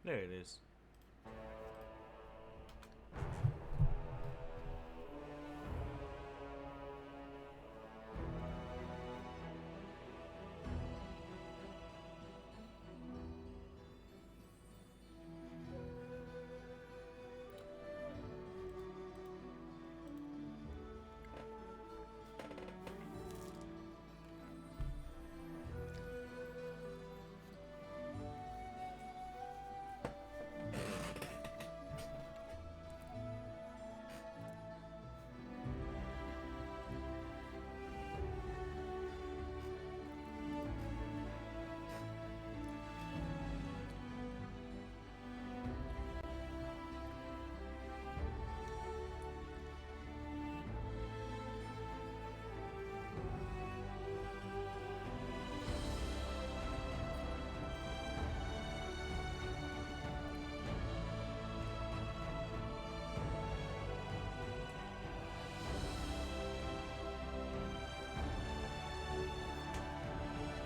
There it is.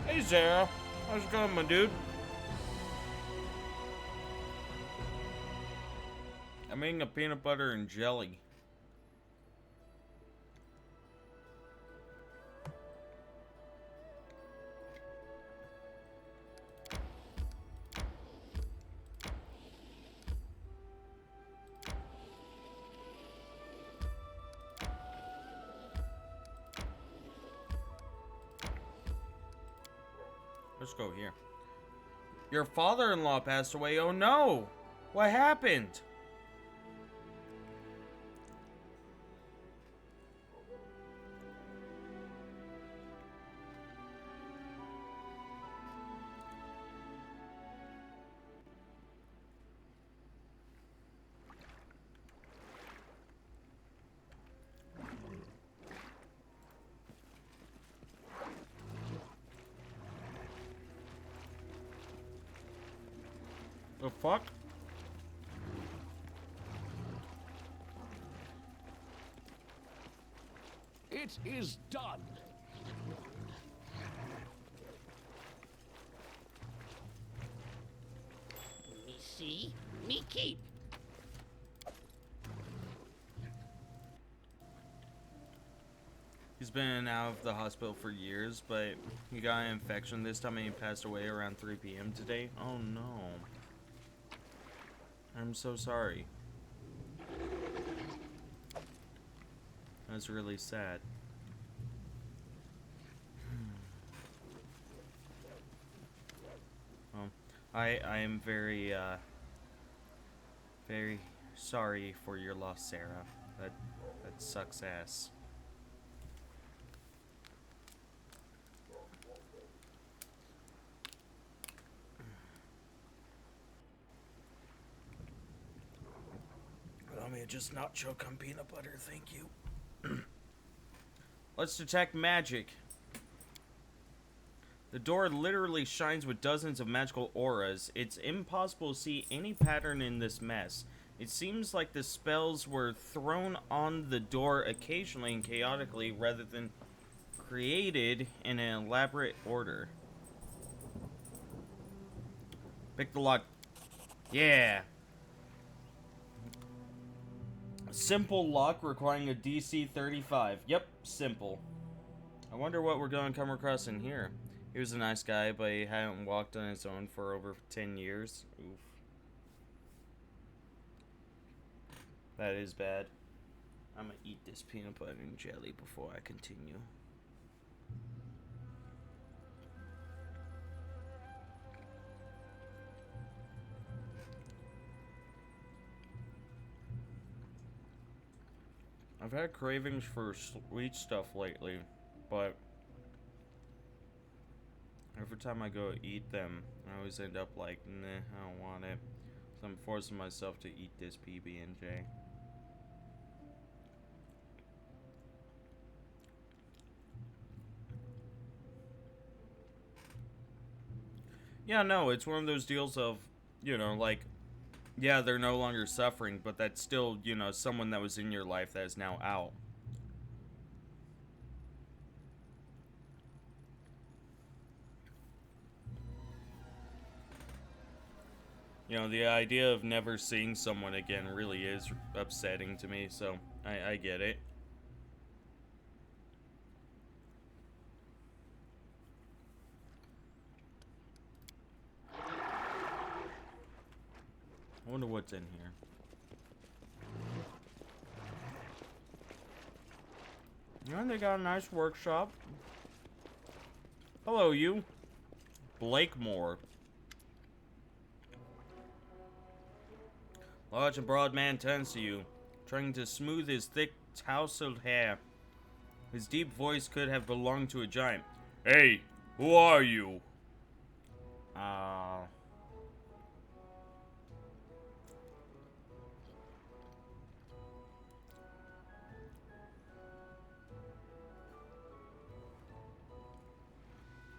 Hey, Sarah. How's it going, my dude? I'm eating a peanut butter and jelly. Let's go here. Your father-in-law passed away. Oh no! What happened? The fuck? It is done. Me see, me keep. He's been out of the hospital for years, but he got an infection this time and he passed away around 3 p.m. today. Oh no. I'm so sorry. That's really sad. Well, I am very very sorry for your loss, Sarah. That sucks ass. Allow me to just not choke on peanut butter, thank you. Let's detect magic. The door literally shines with dozens of magical auras. It's impossible to see any pattern in this mess. It seems like the spells were thrown on the door occasionally and chaotically rather than created in an elaborate order. Pick the lock. Yeah. Simple lock requiring a DC 35. Yep, simple. I wonder what we're going to come across in here. He was a nice guy, but he hadn't walked on his own for over 10 years. Oof. That is bad. I'm gonna eat this peanut butter and jelly before I continue. I've had cravings for sweet stuff lately, but every time I go eat them, I always end up like, nah, I don't want it. So I'm forcing myself to eat this PB&J. Yeah, no, it's one of those deals of, you know, like, yeah, they're no longer suffering, but that's still, you know, someone that was in your life that is now out. You know, the idea of never seeing someone again really is upsetting to me, so I get it. I wonder what's in here. Yeah, they got a nice workshop. Hello, you. Blakemore. Large and broad man turns to you, trying to smooth his thick, tousled hair. His deep voice could have belonged to a giant. Hey, who are you?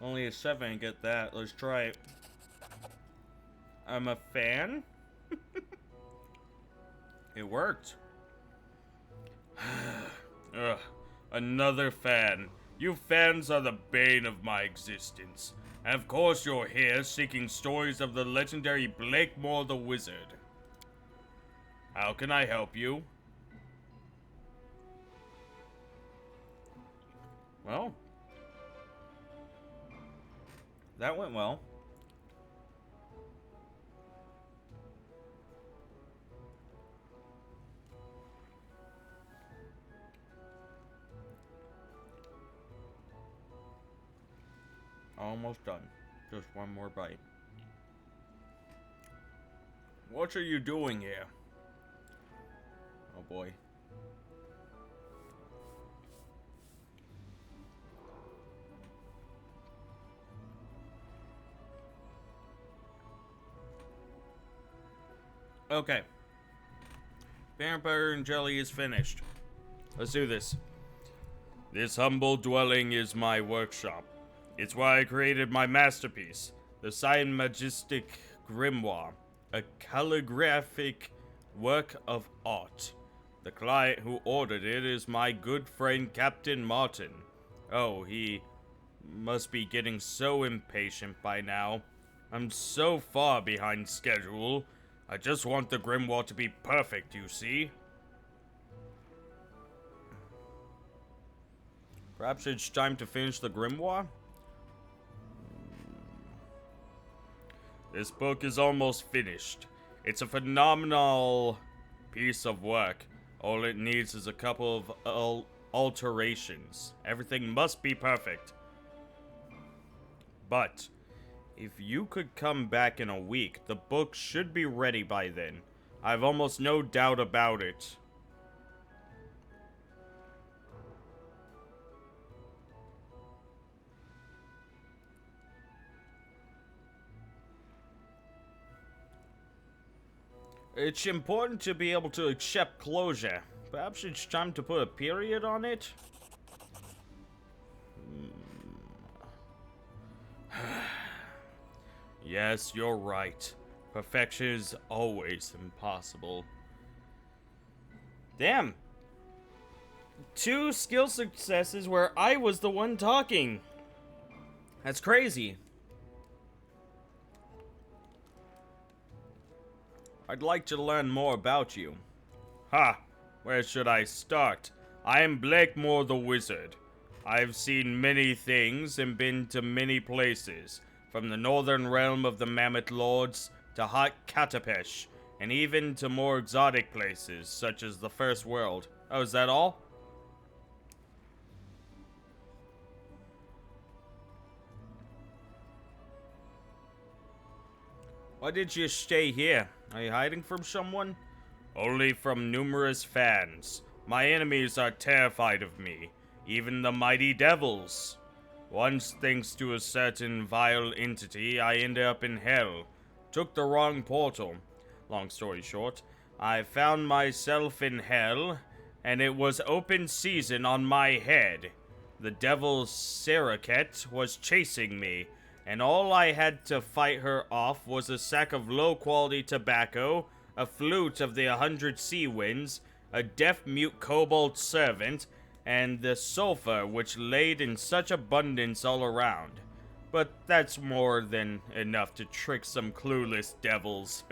Only a 7, get that. Let's try it. I'm a fan? It worked. Ugh, another fan. You fans are the bane of my existence. And of course you're here seeking stories of the legendary Blakemore the Wizard. How can I help you? Well, that went well. Almost done. Just one more bite. What are you doing here? Oh boy. Okay. Peanut butter and jelly is finished. Let's do this. This humble dwelling is my workshop. It's where I created my masterpiece, the Cyan Magistic Grimoire, a calligraphic work of art. The client who ordered it is my good friend Captain Martin. Oh, he must be getting so impatient by now. I'm so far behind schedule. I just want the grimoire to be perfect, you see? Perhaps it's time to finish the grimoire? This book is almost finished. It's a phenomenal piece of work. All it needs is a couple of alterations. Everything must be perfect. But if you could come back in a week, the book should be ready by then. I've almost no doubt about it. It's important to be able to accept closure. Perhaps it's time to put a period on it? Yes, you're right. Perfection is always impossible. Damn. 2 skill successes where I was the one talking. That's crazy. I'd like to learn more about you. Ha! Where should I start? I am Blakemore the Wizard. I've seen many things and been to many places, from the northern realm of the Mammoth Lords to Hot Katapesh, and even to more exotic places, such as the First World. Oh, is that all? Why did you stay here? Are you hiding from someone? Only from numerous fans. My enemies are terrified of me, even the mighty devils. Once, thanks to a certain vile entity, I ended up in hell. Took the wrong portal. Long story short, I found myself in hell, and it was open season on my head. The devil Saraket was chasing me, and all I had to fight her off was a sack of low-quality tobacco, a flute of the 100 sea winds, a deaf-mute kobold servant, and the sulfur which laid in such abundance all around. but that's more than enough to trick some clueless devils.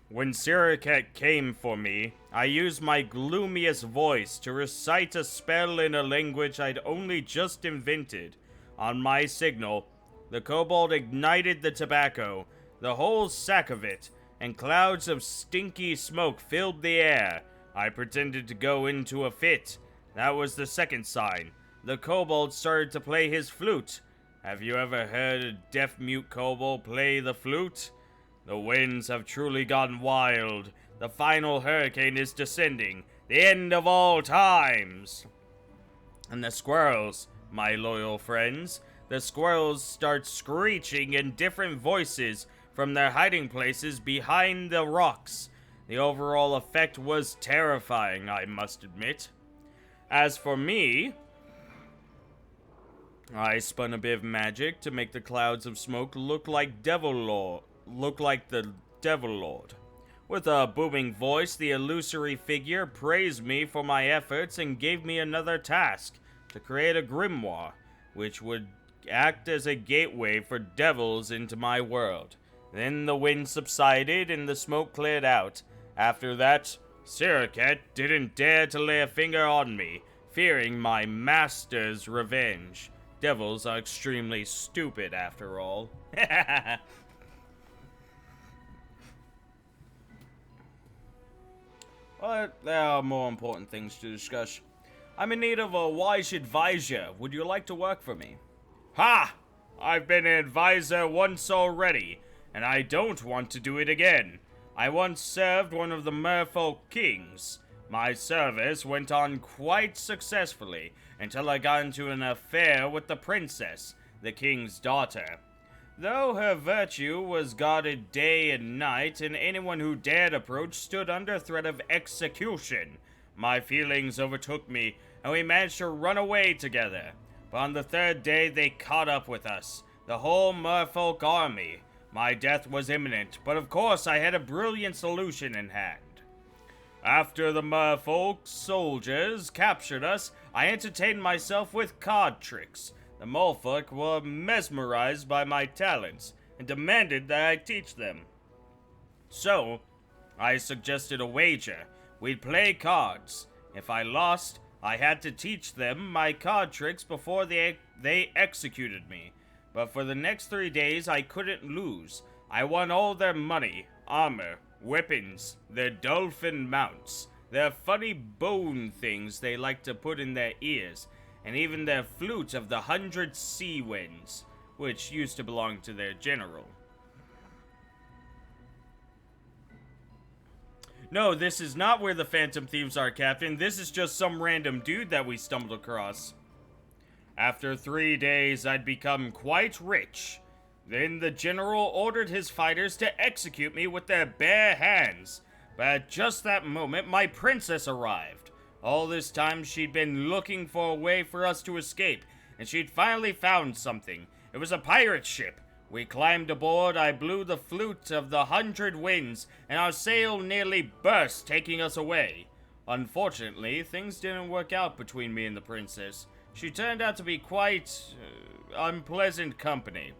When Siraket came for me, I used my gloomiest voice to recite a spell in a language I'd only just invented. On my signal, the kobold ignited the tobacco, the whole sack of it, and clouds of stinky smoke filled the air. I pretended to go into a fit. That was the second sign. The kobold started to play his flute. Have you ever heard a deaf-mute kobold play the flute? The winds have truly gone wild. The final hurricane is descending. The end of all times. And the squirrels, my loyal friends, the squirrels start screeching in different voices from their hiding places behind the rocks. The overall effect was terrifying, I must admit. As for me, I spun a bit of magic to make the clouds of smoke look like the Devil Lord. With a booming voice, the illusory figure praised me for my efforts and gave me another task, to create a grimoire, which would act as a gateway for devils into my world. Then the wind subsided and the smoke cleared out. After that, Siraket didn't dare to lay a finger on me, fearing my master's revenge. Devils are extremely stupid, after all. But there are more important things to discuss. I'm in need of a wise advisor. Would you like to work for me? Ha! I've been an advisor once already, and I don't want to do it again. I once served one of the Merfolk kings. My service went on quite successfully until I got into an affair with the princess, the king's daughter. Though her virtue was guarded day and night, and anyone who dared approach stood under threat of execution, my feelings overtook me, and we managed to run away together. But on the third day, they caught up with us, the whole Merfolk army. My death was imminent, but of course I had a brilliant solution in hand. After the Merfolk soldiers captured us, I entertained myself with card tricks. The Merfolk were mesmerized by my talents and demanded that I teach them. So, I suggested a wager. We'd play cards. If I lost, I had to teach them my card tricks before they executed me. But for the next 3 days, I couldn't lose. I won all their money, armor, weapons, their dolphin mounts, their funny bone things they like to put in their ears, and even their flute of the 100 sea winds, which used to belong to their general. No, this is not where the Phantom Thieves are, Captain. This is just some random dude that we stumbled across. After 3 days, I'd become quite rich. Then the general ordered his fighters to execute me with their bare hands. But at just that moment, my princess arrived. All this time, she'd been looking for a way for us to escape, and she'd finally found something. It was a pirate ship. We climbed aboard, I blew the flute of the 100 winds, and our sail nearly burst, taking us away. Unfortunately, things didn't work out between me and the princess. She turned out to be quite unpleasant company.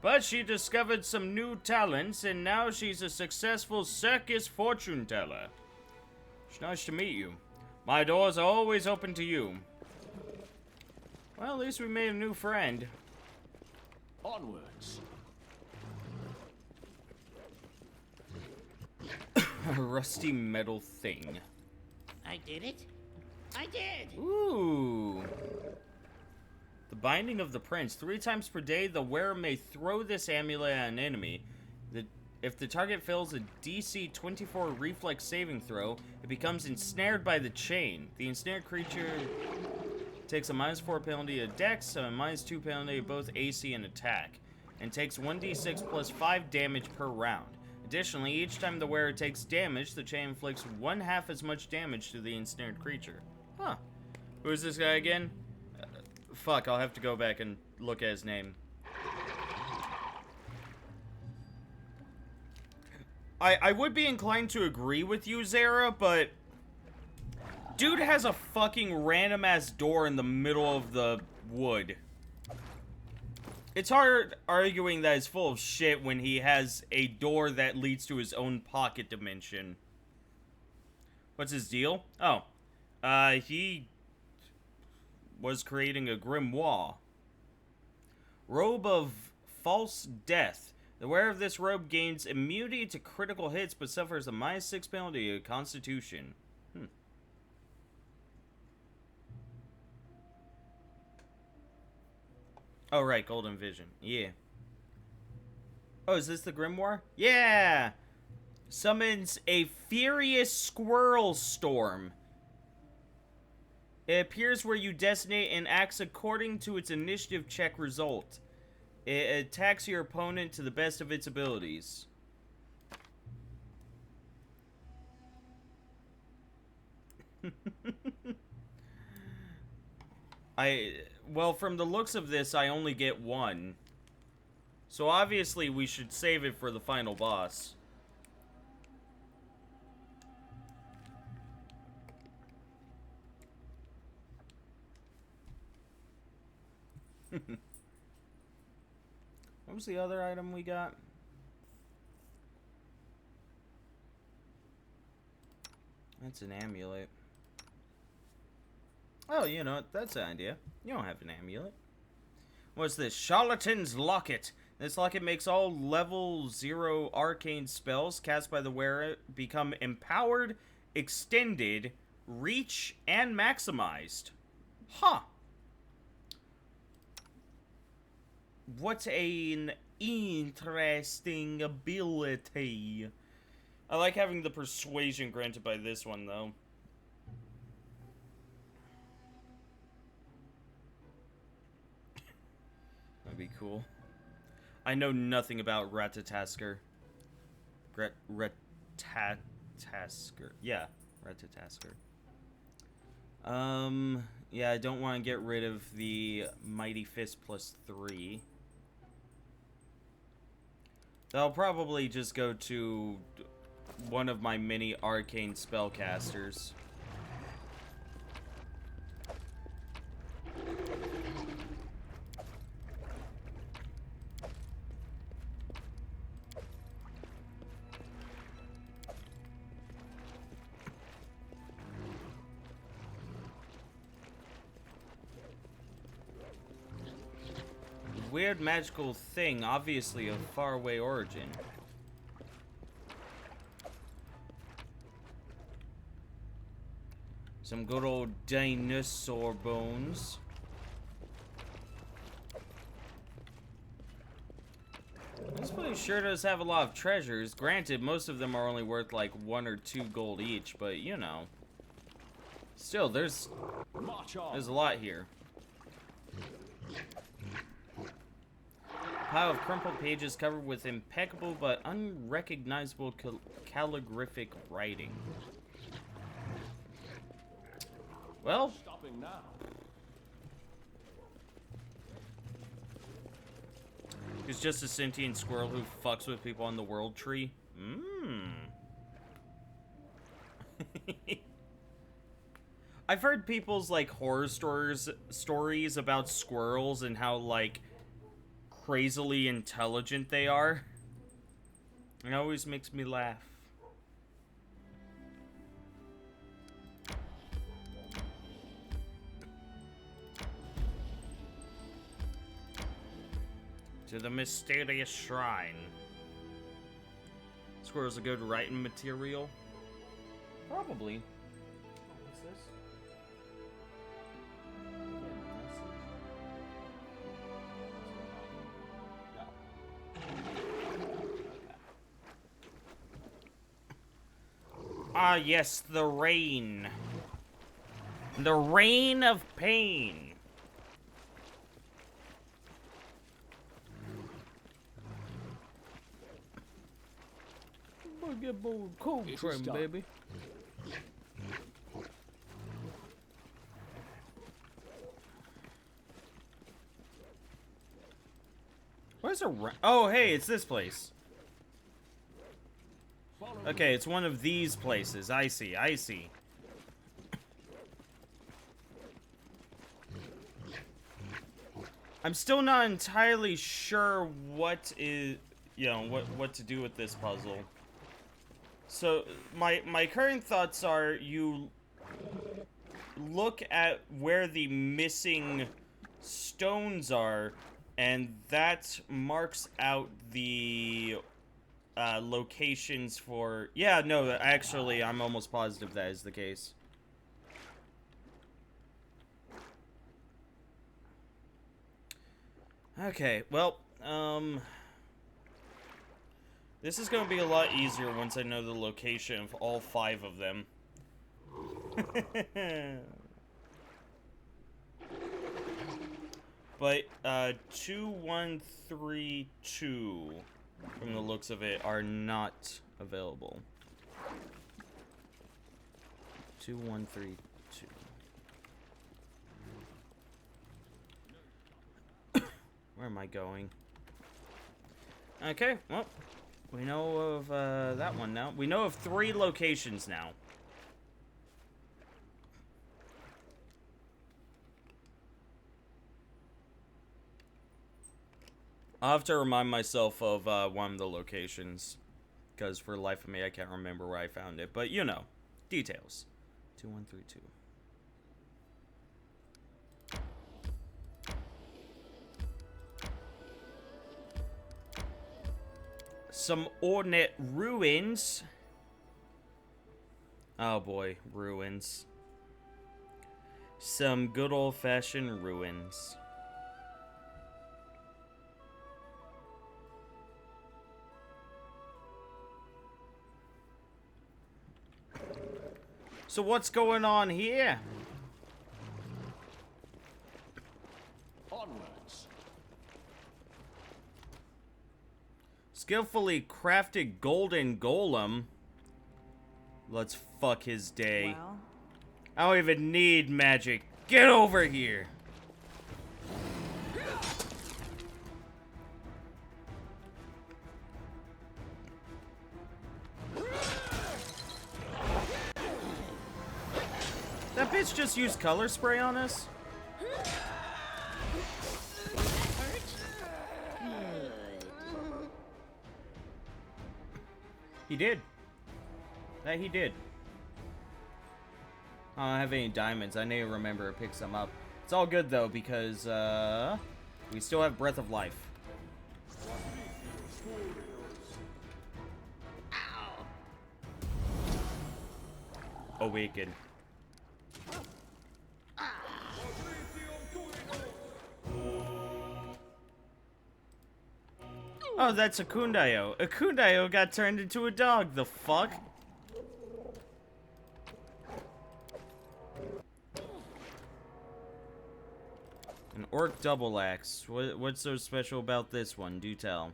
But she discovered some new talents, and now she's a successful circus fortune teller. It's nice to meet you. My doors are always open to you. Well, at least we made a new friend. Onwards. A rusty metal thing. I did it. I did. Ooh. The Binding of the Prince. 3 times per day, the wearer may throw this amulet at an enemy. If the target fails a DC 24 reflex saving throw, it becomes ensnared by the chain. The ensnared creature takes a -4 penalty to Dex, and a -2 penalty to both AC and attack, and takes 1d6 plus 5 damage per round. Additionally, each time the wearer takes damage, the chain inflicts 1/2 as much damage to the ensnared creature. Huh. Who is this guy again? Fuck, I'll have to go back and look at his name. I would be inclined to agree with you, Zara, but dude has a fucking random-ass door in the middle of the wood. It's hard arguing that it's full of shit when he has a door that leads to his own pocket dimension. What's his deal? Oh. He was creating a grimoire. Robe of False Death. The wearer of this robe gains immunity to critical hits, but suffers a -6 penalty to Constitution. Oh, right, Golden Vision. Yeah. Oh, is this the Grimoire? Yeah! Summons a furious squirrel storm. It appears where you designate and acts according to its initiative check result. It attacks your opponent to the best of its abilities. Well, from the looks of this, I only get one. So obviously we should save it for the final boss. What was the other item we got? That's an amulet. Oh, you know, that's an idea. You don't have an amulet. What's this? Charlatan's Locket. This locket makes all level 0 arcane spells cast by the wearer become empowered, extended, reach, and maximized. Huh. What an interesting ability. I like having the persuasion granted by this one, though. That'd be cool. I know nothing about Ratatoskr. Ratatoskr. Yeah, Ratatoskr. Yeah, I don't want to get rid of the Mighty Fist +3. I'll probably just go to one of my mini arcane spellcasters. Weird magical thing, obviously of faraway origin. Some good old dinosaur bones. This place sure does have a lot of treasures. Granted, most of them are only worth like 1 or 2 gold each, but you know. Still, there's a lot here. Pile of crumpled pages covered with impeccable but unrecognizable calligraphic writing. Well, Stopping now. he's just a sentient squirrel who fucks with people on the world tree. I've heard people's like horror stories about squirrels and how like crazily intelligent they are. It always makes me laugh. To the mysterious shrine. Squirrel's a good writing material? Probably. What's this? Ah, yes, the rain. The rain of pain. We'll get bold cold trim, baby. Where's a oh, hey, it's this place. Okay, it's one of these places. I see, I see. I'm still not entirely sure what is, what to do with this puzzle. So my current thoughts are you look at where the missing stones are, and that marks out the locations for... Yeah, no, actually, I'm almost positive that is the case. Okay, well, this is going to be a lot easier once I know the location of all 5 of them. But, 2132, from the looks of it, are not available. 2132. Where am I going? Okay, well, we know of, that one now. We know of 3 locations now. I'll have to remind myself of one of the locations, because for the life of me, I can't remember where I found it. But, you know, details. 2132. Some Ornate ruins. Oh boy, ruins. Some good old-fashioned ruins. So what's going on here? Onwards. Skillfully crafted golden golem. Let's fuck his day. Well, I don't even need magic. Get over here. That bitch just used color spray on us? He did. That he did. I don't have any diamonds. I need to remember to pick some up. It's all good though, because we still have Breath of Life. Awaken. Oh, that's a Kundayo. A Kundayo got turned into a dog. The fuck? An orc double axe. What's so special about this one? Do tell.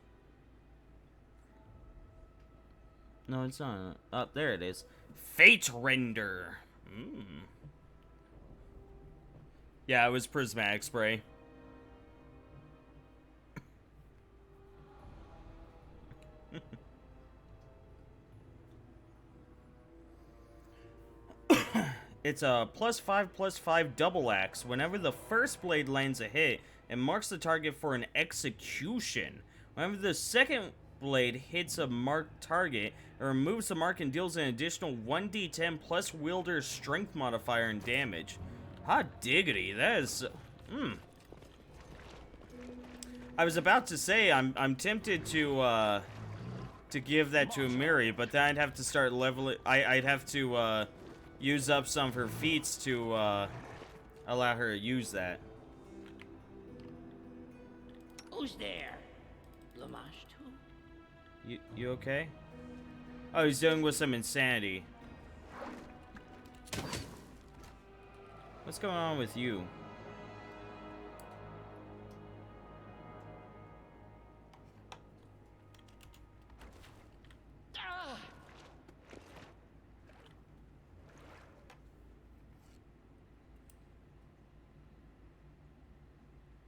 No, it's not. Oh, there it is. Fate Render. Yeah, it was prismatic spray. It's a +5/+5 double axe. Whenever the first blade lands a hit, it marks the target for an execution. Whenever the second blade hits a marked target, it removes the mark and deals an additional 1d10 plus wielder's strength modifier and damage. Hot diggity, that is... I was about to say, I'm tempted to give that to Amiri, but then I'd have to start leveling... I'd have to, use up some of her feats to, allow her to use that. Who's there? Lamage too? You okay? Oh, he's dealing with some insanity. What's going on with you?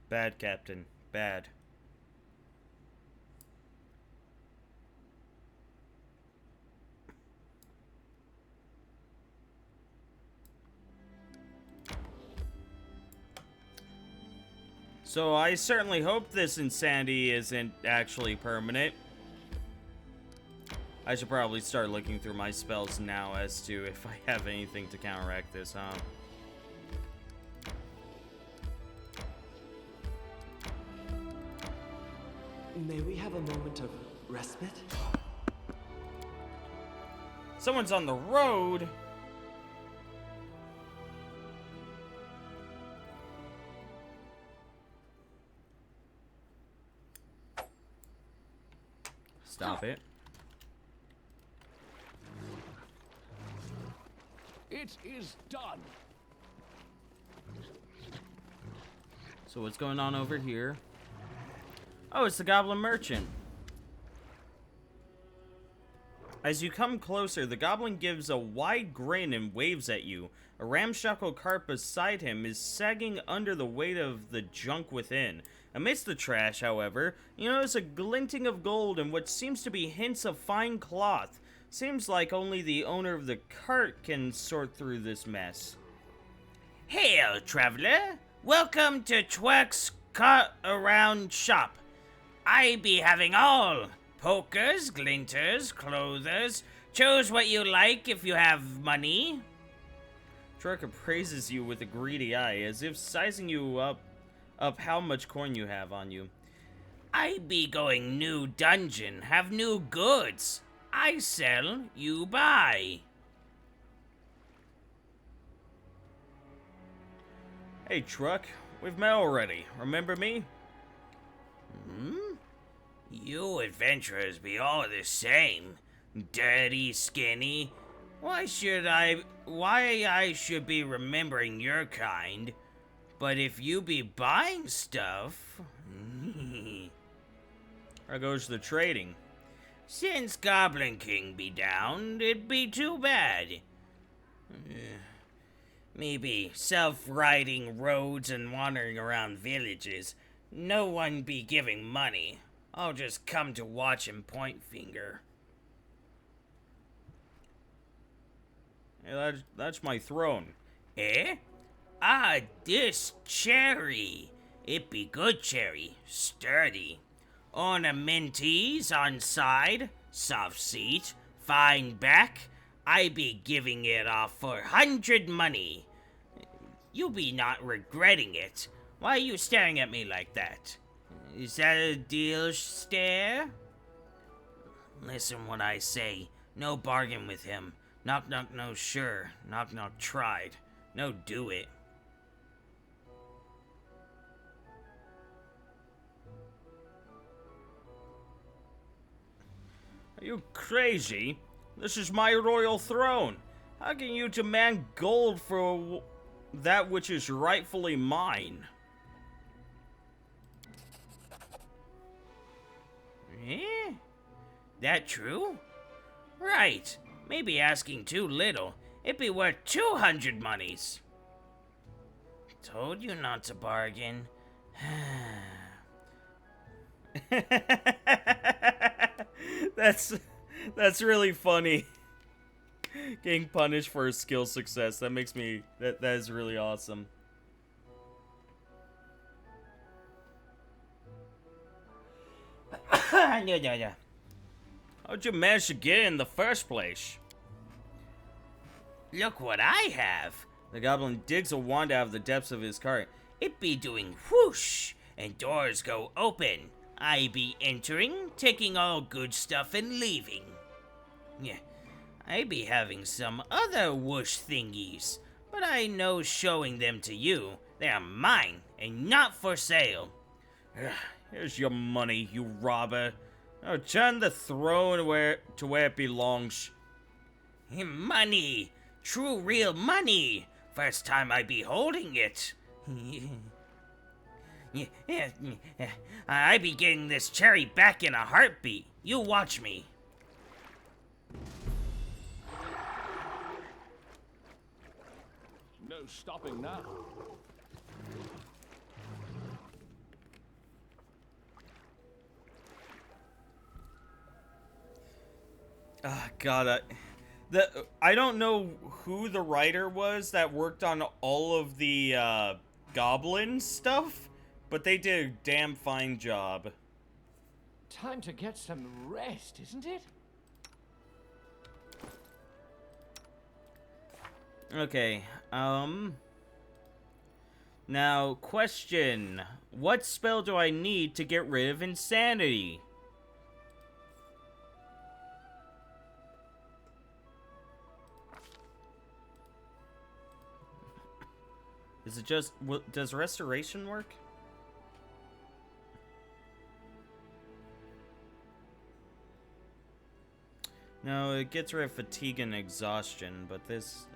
Bad, Captain. Bad. So I certainly hope this insanity isn't actually permanent. I should probably start looking through my spells now as to if I have anything to counteract this, huh? May we have a moment of respite? Someone's on the road! Stop it. It is done. So what's going on over here? Oh, it's the Goblin Merchant. As you come closer, the Goblin gives a wide grin and waves at you. A ramshackle cart beside him is sagging under the weight of the junk within. Amidst the trash, however, you notice a glinting of gold and what seems to be hints of fine cloth. Seems like only the owner of the cart can sort through this mess. Hail, traveler! Welcome to Twerk's Cut-Around Shop. I be having all. Pokers, glinters, clothers. Choose what you like if you have money. Twerk appraises you with a greedy eye, as if sizing you up how much coin you have on you. I be going new dungeon, have new goods. I sell, you buy. Hey, Truck, we've met already. Remember me? You adventurers be all the same. Dirty, skinny. Why I should be remembering your kind? But if you be buying stuff... There goes the trading. Since Goblin King be down, it'd be too bad. Me be self-riding roads and wandering around villages. No one be giving money. I'll just come to watch and point finger. Hey, that's my throne. Eh? Ah, this cherry. It be good cherry, sturdy. Ornamenties on side, soft seat, fine back. I be giving it off for 100 money. You be not regretting it. Why are you staring at me like that? Is that a deal stare? Listen what I say. No bargain with him. Knock knock no sure. Knock knock tried. No do it. Are you crazy? This is my royal throne. How can you demand gold for that which is rightfully mine? Eh? That true? Right. Maybe asking too little. It'd be worth 200 monies. Told you not to bargain. That's really funny. Getting punished for a skill success. That makes me that is really awesome. Yeah. How'd you manage to get in the first place? Look what I have. The goblin digs a wand out of the depths of his cart. It be doing whoosh, and doors go open. I be entering, taking all good stuff and leaving. Yeah, I be having some other whoosh thingies, but I know showing them to you. They are mine and not for sale. Here's your money, you robber. Now turn the throne to where it belongs. Money! True real money! First time I be holding it. I be getting this cherry back in a heartbeat. You watch me. No stopping now. God, I don't know who the writer was that worked on all of the goblin stuff, But they did a damn fine job. Time to get some rest, isn't it? Okay, now, question. What spell do I need to get rid of insanity? Is it just... does restoration work? No, it gets rid of fatigue and exhaustion, but this...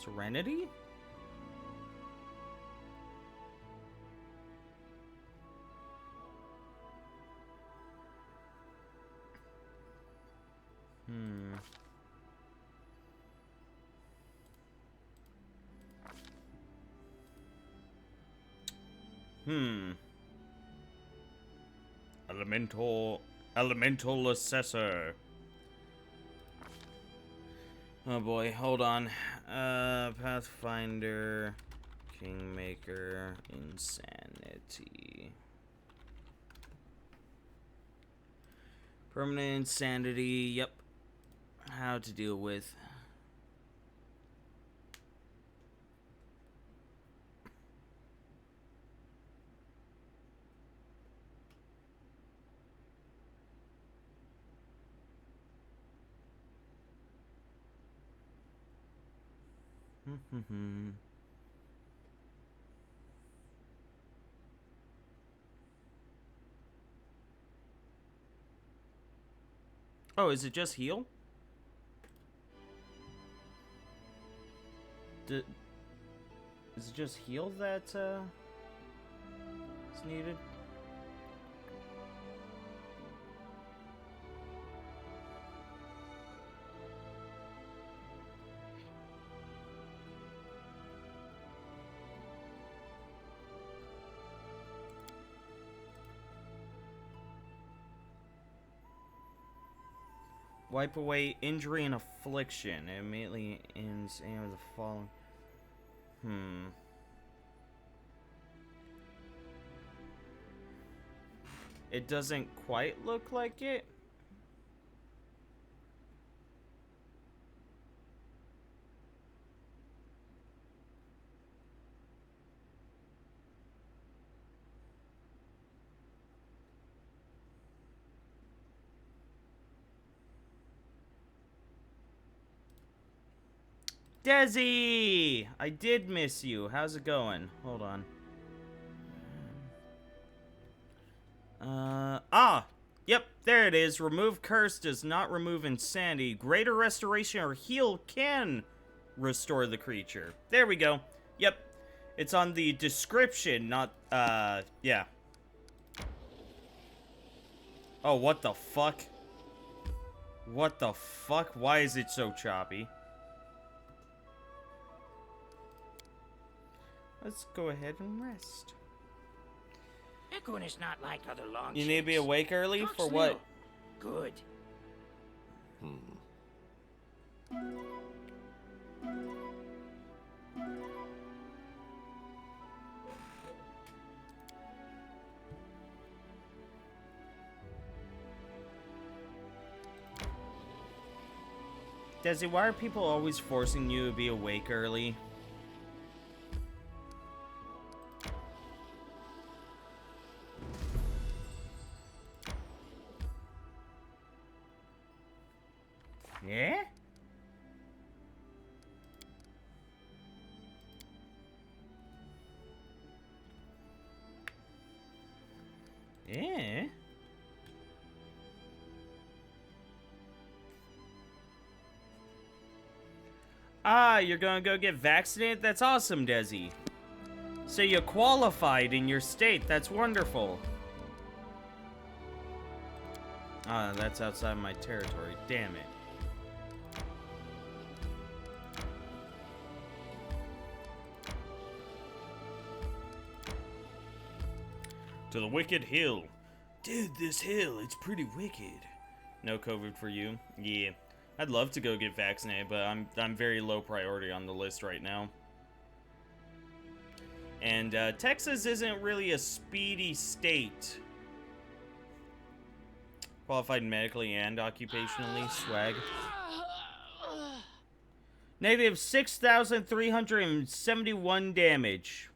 Serenity? Elemental Assessor. Oh boy, hold on. Pathfinder, Kingmaker, Insanity. Permanent Insanity, yep. How to deal with. Oh, is it just heal? Is it just heal that is needed? Wipe away injury and affliction. It immediately ends any of the following. It doesn't quite look like it. Desi! I did miss you. How's it going? Hold on. Yep, there it is. Remove curse does not remove insanity. Greater restoration or heal can restore the creature. There we go. Yep. It's on the description, not, yeah. Oh, what the fuck? What the fuck? Why is it so choppy? Let's go ahead and rest. Ekun is not like other long You need to be ships. awake early? Talk For slow. what? Good. Desi, why are people always forcing you to be awake early? Yeah? Yeah? Ah, you're gonna go get vaccinated? That's awesome, Desi. So you qualified in your state. That's wonderful. Ah, that's outside my territory. Damn it. To the Wicked Hill. Dude, this hill, it's pretty wicked. No COVID for you? Yeah. I'd love to go get vaccinated, but I'm very low priority on the list right now. And Texas isn't really a speedy state. Qualified medically and occupationally, swag. Negative 6,371 damage.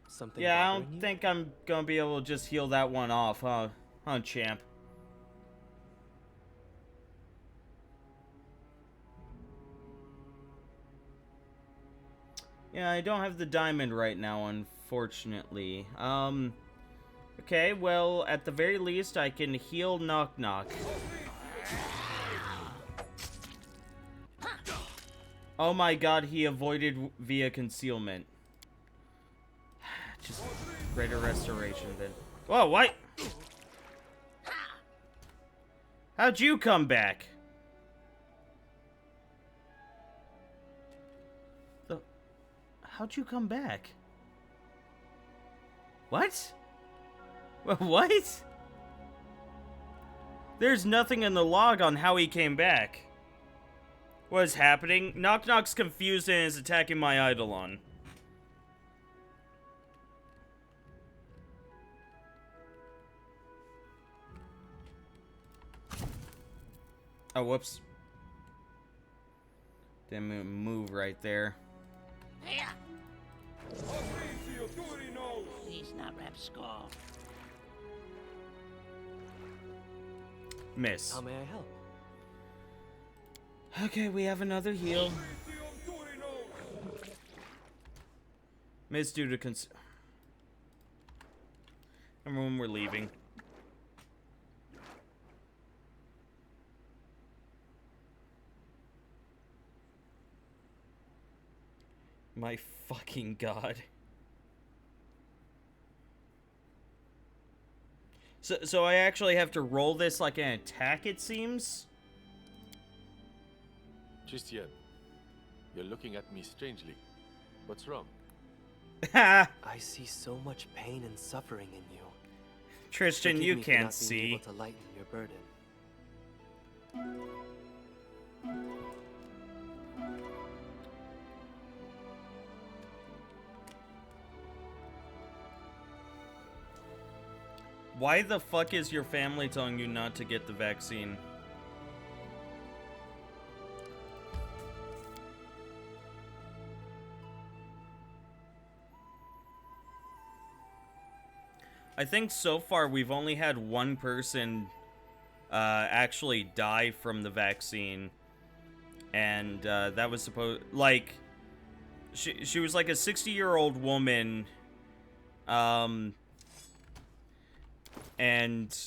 Something Yeah, I bothering don't you? think I'm gonna be able to just heal that one off, huh? Huh, champ? Yeah, I don't have the diamond right now, unfortunately. Okay, well, at the very least, I can heal Knock Knock. Oh my god, he avoided via concealment. Just greater restoration then. Whoa, what? How'd you come back? How'd you come back? What? What? There's nothing in the log on how he came back. What is happening? Knock Knock's confused and is attacking my Eidolon. Oh, whoops. Didn't move right there. Yeah. Please not rap skull. Miss. How may I help? Okay, we have another heal. Miss due to remember when we're leaving. My fucking god. So I actually have to roll this like an attack, it seems? Christian, you're looking at me strangely. What's wrong? Ha! I see so much pain and suffering in you. Tristan, Forgive you me for can't not being see. able to lighten your burden. Why the fuck is your family telling you not to get the vaccine? I think so far we've only had one person actually die from the vaccine. And that was supposed... Like, she was like a 60-year-old woman. And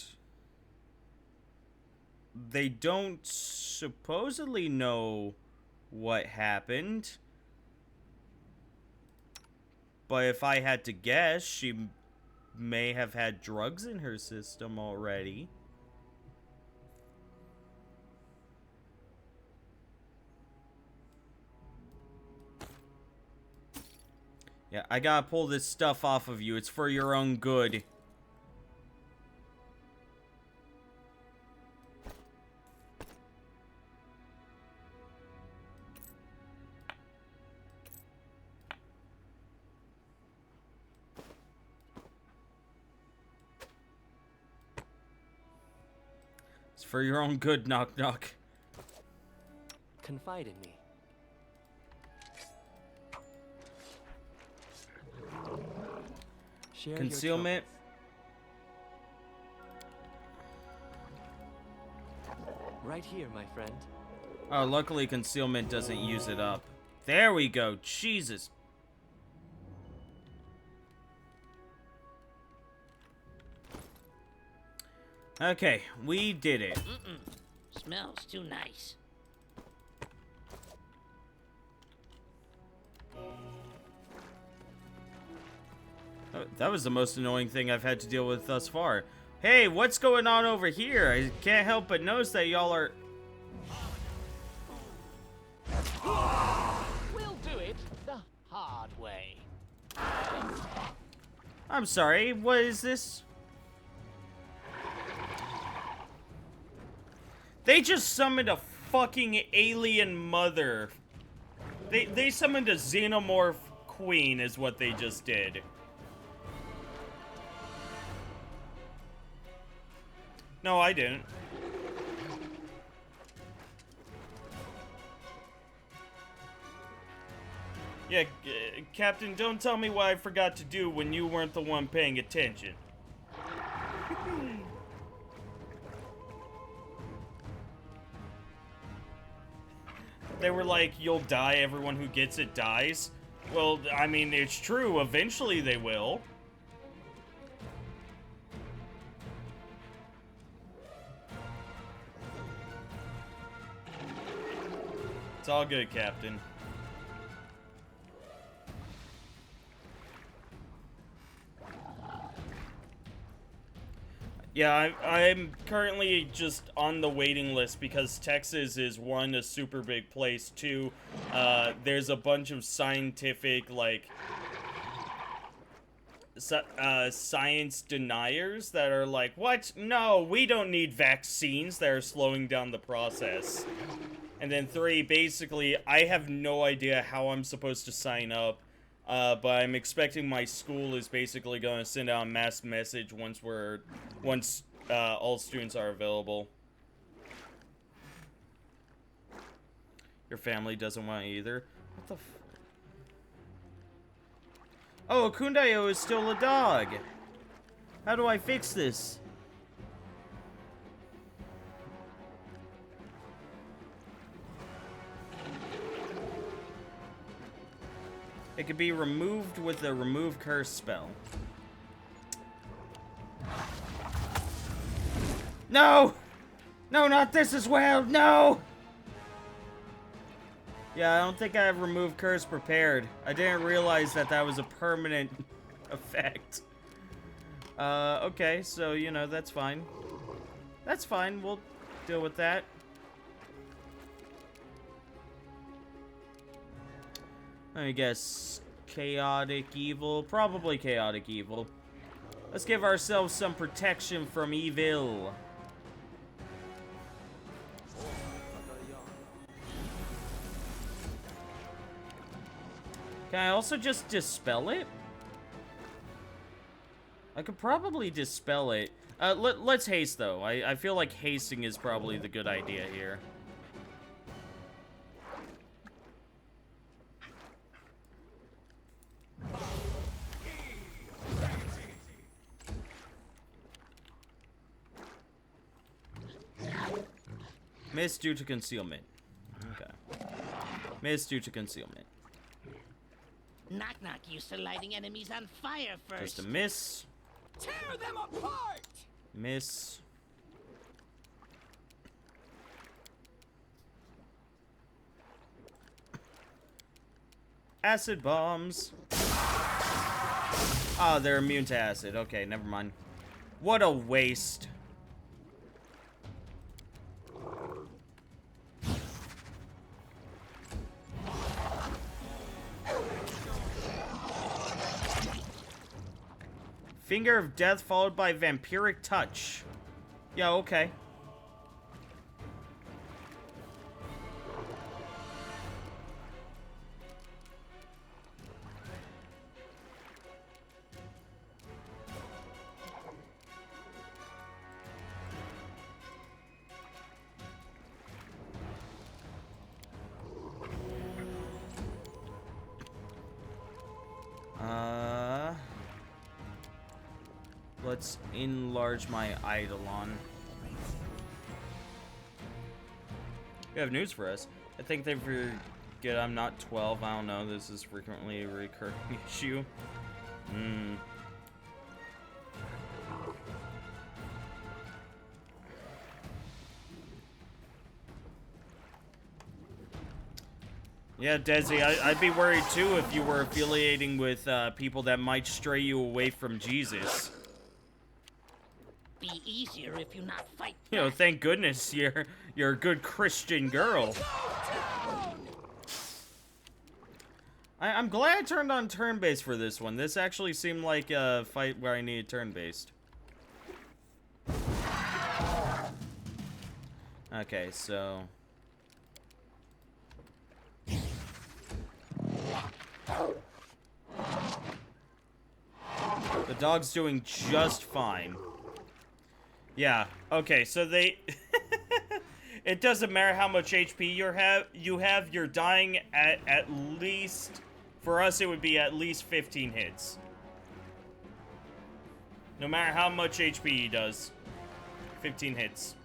they don't supposedly know what happened. But if I had to guess, she may have had drugs in her system already. Yeah, I gotta pull this stuff off of you. It's for your own good. It's for your own good, Knock Knock. Confide in me. Share your Concealment. troubles. Right here, my friend. Oh, luckily concealment doesn't use it up. There we go. Jesus. Okay, we did it. Smells too nice. That was the most annoying thing I've had to deal with thus far. Hey, what's going on over here? I can't help but notice that y'all are... We'll do it the hard way. I'm sorry, what is this? They just summoned a fucking alien mother. They summoned a xenomorph queen is what they just did. No, I didn't. Yeah, Captain, don't tell me what I forgot to do when you weren't the one paying attention. They were like, you'll die, everyone who gets it dies. Well, I mean, it's true, eventually they will. It's all good, Captain. Yeah, I'm currently just on the waiting list because Texas is, one, a super big place, two, there's a bunch of scientific, like, science deniers that are like, what? No, we don't need vaccines that are slowing down the process. And then three, basically, I have no idea how I'm supposed to sign up. But I'm expecting my school is basically going to send out a mass message once all students are available. Your family doesn't want it either. What the f— Oh, Kundayo is still a dog. How do I fix this? It can be removed with the remove curse spell. No! No, not this as well! No! Yeah, I don't think I have remove curse prepared. I didn't realize that that was a permanent effect. Okay, so, you know, that's fine. That's fine, we'll deal with that. I guess chaotic evil, probably chaotic evil. Let's give ourselves some protection from evil. Can I also just dispel it? I could probably dispel it. Let's haste though. I feel like hasting is probably the good idea here. Miss due to concealment. Okay. Miss due to concealment. Knock Knock used to lighting enemies on fire first. Just a miss. Tear them apart! Miss. Acid bombs. Ah, they're immune to acid. Okay, never mind. What a waste. Finger of Death followed by Vampiric Touch. Yeah, okay. Let's enlarge my Eidolon. You have news for us. I think they forget I'm not 12. I don't know. This is frequently a recurring issue. Yeah, Desi, I'd be worried too if you were affiliating with people that might stray you away from Jesus. Be easier if you not fight. You know, thank goodness you're a good Christian girl. I'm glad I turned on turn-based for this one. This actually seemed like a fight where I needed turn-based. Okay, so... The dog's doing just fine. Yeah, okay, so they... It doesn't matter how much HP you have, you're dying at least... For us, it would be at least 15 hits. No matter how much HP he does. 15 hits.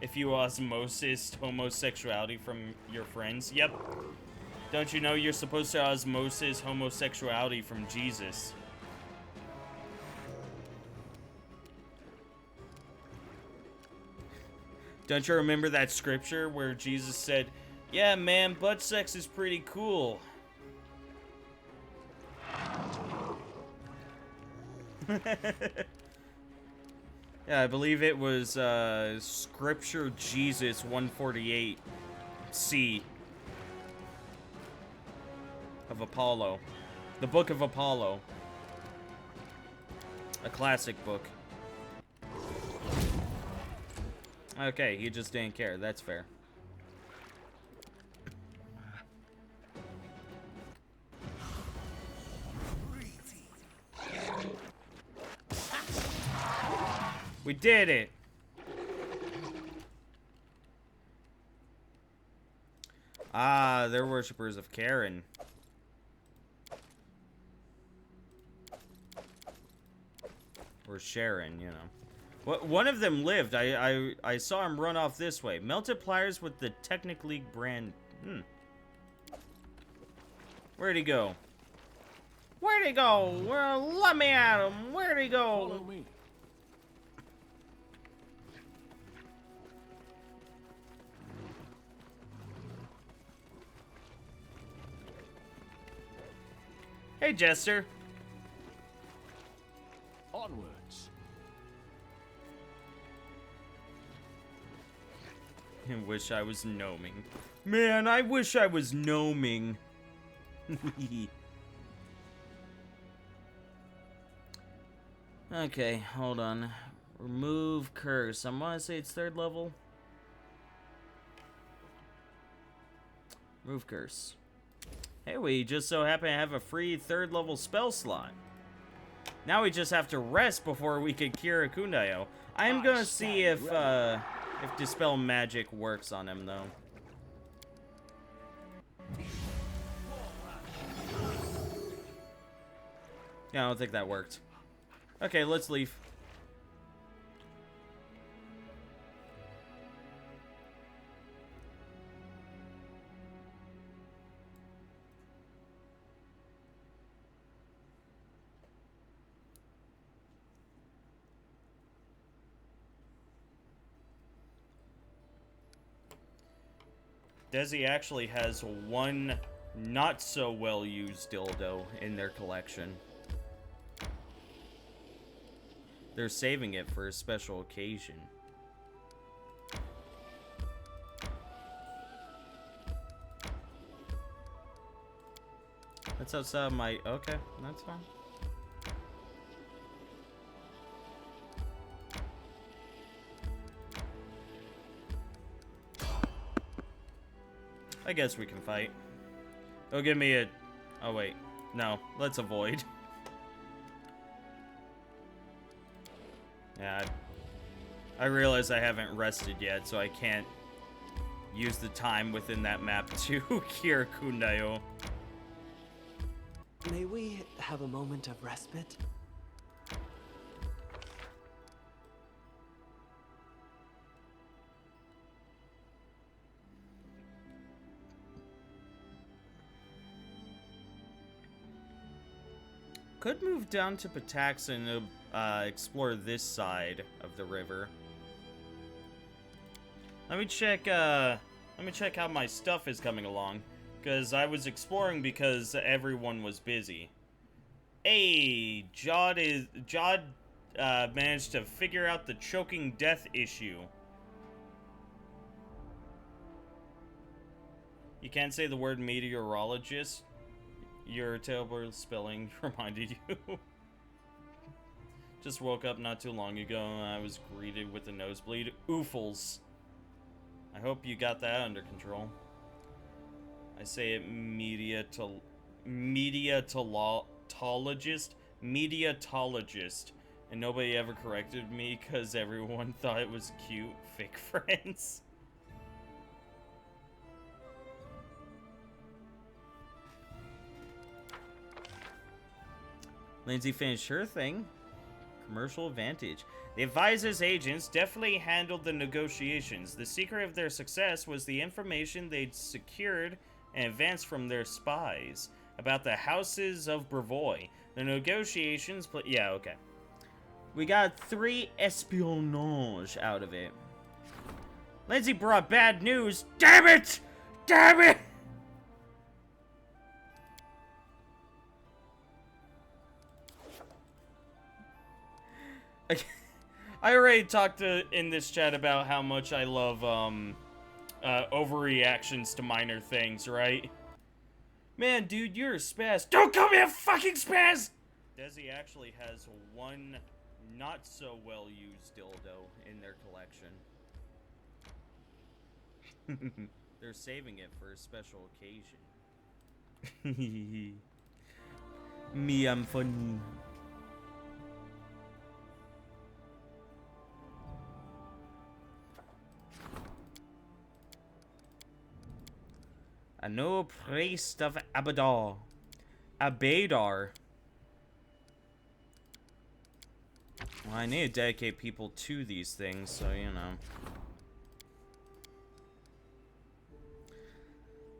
If you osmosis homosexuality from your friends. Yep. Don't you know you're supposed to osmosis homosexuality from Jesus? Don't you remember that scripture where Jesus said, "Yeah, man, butt sex is pretty cool." Yeah, I believe it was Scripture Jesus 148C of Apollo. The Book of Apollo. A classic book. Okay, he just didn't care. That's fair. We did it! Ah, they're worshippers of Karen. Or Sharon, you know. One of them lived. I saw him run off this way. Melted pliers with the Technic League brand. Where'd he go? Where'd he go? Well, let me at him. Where'd he go? Follow me. Hey, Jester. Onwards. I wish I was gnoming. Man, I wish I was gnoming. Okay, hold on. Remove curse. I want to say it's 3rd level. Remove curse. Hey, we just so happen to have a free 3rd level spell slot. Now we just have to rest before we can cure Kundayo. I am gonna see if Dispel Magic works on him, though. Yeah, I don't think that worked. Okay, let's leave. Desi actually has one not so well used dildo in their collection. They're saving it for a special occasion. That's outside my... Okay, that's fine. I guess we can fight. It'll give me a... Oh, wait. No, let's avoid. Yeah, I realize I haven't rested yet, so I can't use the time within that map to cure Kundayo. May we have a moment of respite? Could move down to Pataxin to explore this side of the river. Let me check how my stuff is coming along, because I was exploring because everyone was busy. Hey, Jod managed to figure out the choking death issue. You can't say the word meteorologist. Your terrible spelling reminded you. Just woke up not too long ago and I was greeted with a nosebleed. Oofles. I hope you got that under control. I say it mediatologist, and nobody ever corrected me because everyone thought it was cute. Fake friends. Lindsay finished her thing. Commercial advantage. The advisor's agents definitely handled the negotiations. The secret of their success was the information they'd secured and advanced from their spies about the houses of Brevoy. The negotiations... yeah, okay. We got 3 espionage out of it. Lindsay brought bad news. Damn it! Damn it! I already talked in this chat about how much I love overreactions to minor things, right? Man, dude, you're a spaz. Don't call me a fucking spaz! Desi actually has one not so well used dildo in their collection. They're saving it for a special occasion. Me, I'm funny. A no priest of Abadar. Abadar. Well, I need to dedicate people to these things, so you know.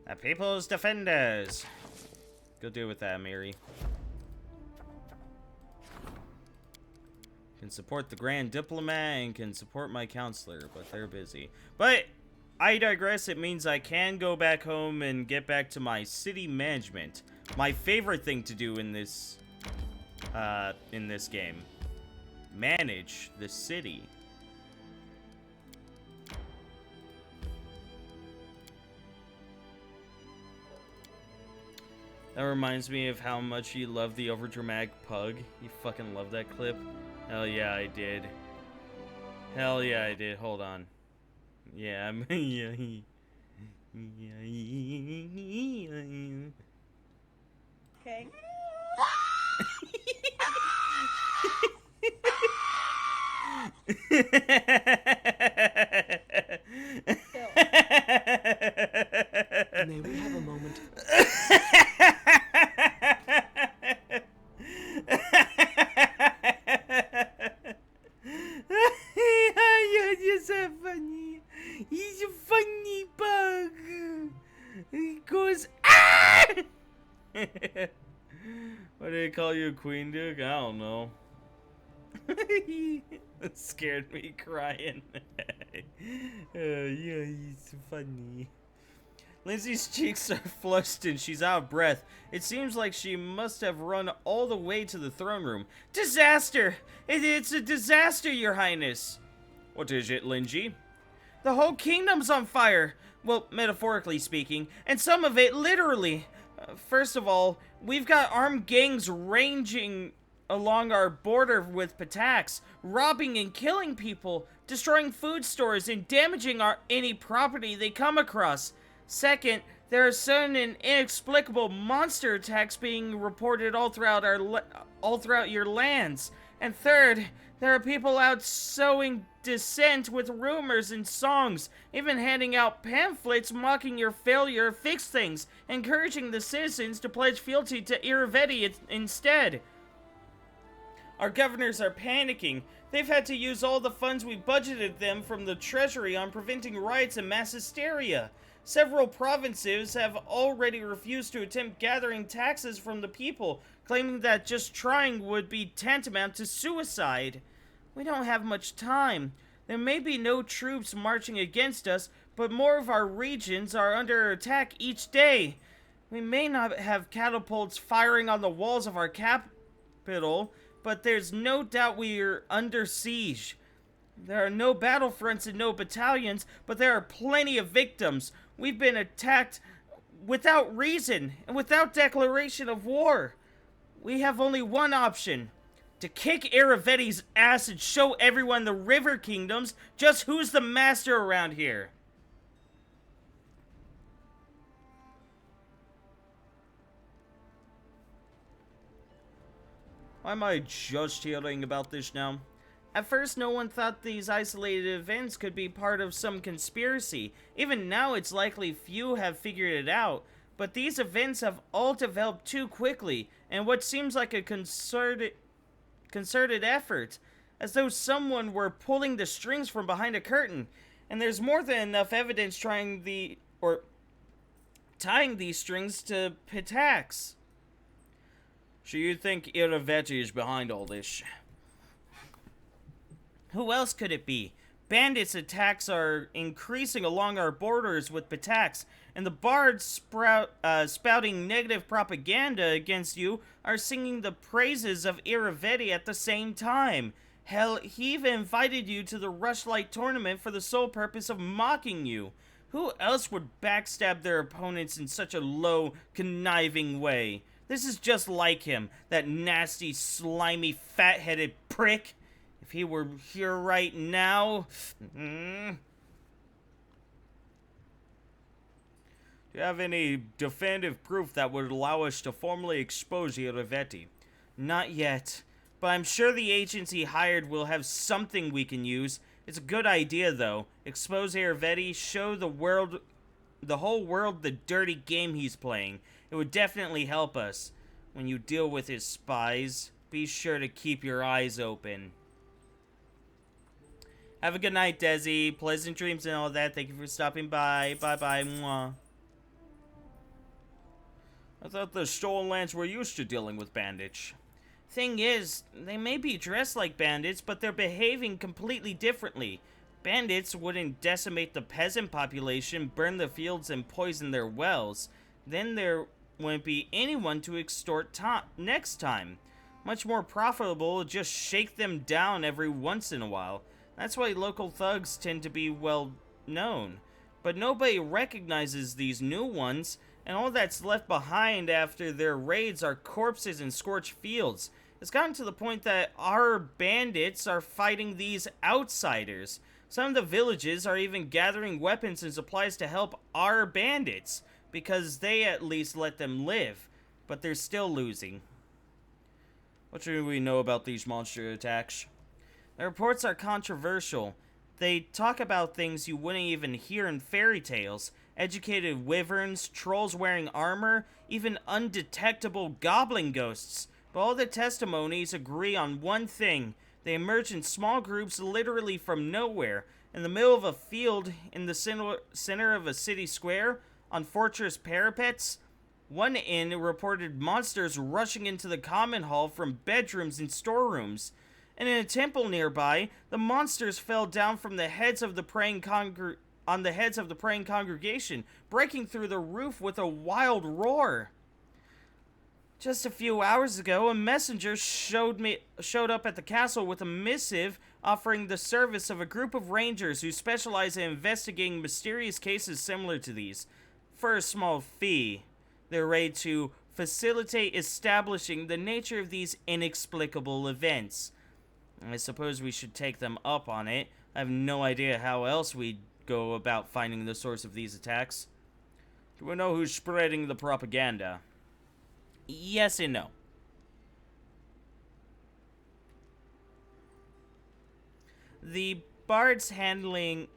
The People's Defenders. Go deal with that, Mary. Can support the Grand Diplomat and can support my counselor, but they're busy. But I digress. It means I can go back home and get back to my city management. My favorite thing to do in this game. Manage the city. That reminds me of how much you love the overdramatic pug. You fucking love that clip. Hell yeah, I did. Hell yeah, I did. Hold on. Yeah, I'm... yeah. Okay. May we have a moment? You're so funny. He's a funny bug. He goes, ah! What did they call you, Queen Duke? I don't know. That scared me crying. Yeah, he's funny. Lindsay's cheeks are flushed and she's out of breath. It seems like she must have run all the way to the throne room. Disaster! It's a disaster, Your Highness! What is it, Lindsay? The whole kingdom's on fire! Well, metaphorically speaking, and some of it literally. First of all, we've got armed gangs ranging along our border with Patax, robbing and killing people, destroying food stores, and damaging any property they come across. Second, there are sudden and inexplicable monster attacks being reported all throughout your lands. And third, there are people out sowing dissent with rumors and songs, even handing out pamphlets mocking your failure to fix things, encouraging the citizens to pledge fealty to Iravetti instead. Our governors are panicking. They've had to use all the funds we budgeted them from the treasury on preventing riots and mass hysteria. Several provinces have already refused to attempt gathering taxes from the people, claiming that just trying would be tantamount to suicide. We don't have much time. There may be no troops marching against us, but more of our regions are under attack each day. We may not have catapults firing on the walls of our capital, but there's no doubt we are under siege. There are no battlefronts and no battalions, but there are plenty of victims. We've been attacked without reason and without declaration of war. We have only one option. To kick Iravetti's ass and show everyone the River Kingdoms just who's the master around here. Why am I just hearing about this now? At first, no one thought these isolated events could be part of some conspiracy. Even now, it's likely few have figured it out. But these events have all developed too quickly, and what seems like a concerted effort, as though someone were pulling the strings from behind a curtain. And there's more than enough evidence tying these strings to Pitax. So you think Iravetti is behind all this? Who else could it be? Bandits' attacks are increasing along our borders with Pitax, and the bards spouting negative propaganda against you are singing the praises of Iravetti at the same time. Hell, he even invited you to the Rushlight tournament for the sole purpose of mocking you. Who else would backstab their opponents in such a low, conniving way? This is just like him, that nasty, slimy, fat-headed prick. If he were here right now... Do you have any definitive proof that would allow us to formally expose Iravetti? Not yet, but I'm sure the agency hired will have something we can use. It's a good idea, though. Expose Iravetti, show the whole world the dirty game he's playing. It would definitely help us. When you deal with his spies, be sure to keep your eyes open. Have a good night, Desi. Pleasant dreams and all that. Thank you for stopping by. Bye-bye. Mwah. I thought the Stolen Lands were used to dealing with bandits. Thing is, they may be dressed like bandits, but they're behaving completely differently. Bandits wouldn't decimate the peasant population, burn the fields, and poison their wells. Then there wouldn't be anyone to extort next time. Much more profitable to just shake them down every once in a while. That's why local thugs tend to be well known. But nobody recognizes these new ones, and all that's left behind after their raids are corpses and scorched fields. It's gotten to the point that our bandits are fighting these outsiders. Some of the villages are even gathering weapons and supplies to help our bandits, because they at least let them live, but they're still losing. What do we know about these monster attacks? The reports are controversial. They talk about things you wouldn't even hear in fairy tales. Educated wyverns, trolls wearing armor, even undetectable goblin ghosts. But all the testimonies agree on one thing. They emerge in small groups literally from nowhere. In the middle of a field, in the center of a city square, on fortress parapets. One inn reported monsters rushing into the common hall from bedrooms and storerooms. And in a temple nearby, the monsters fell down from the heads of the praying congregation, breaking through the roof with a wild roar. Just a few hours ago, a messenger showed up at the castle with a missive offering the service of a group of rangers who specialize in investigating mysterious cases similar to these. For a small fee, they're ready to facilitate establishing the nature of these inexplicable events. I suppose we should take them up on it. I have no idea how else we'd go about finding the source of these attacks. Do we know who's spreading the propaganda? Yes and no. The bards handing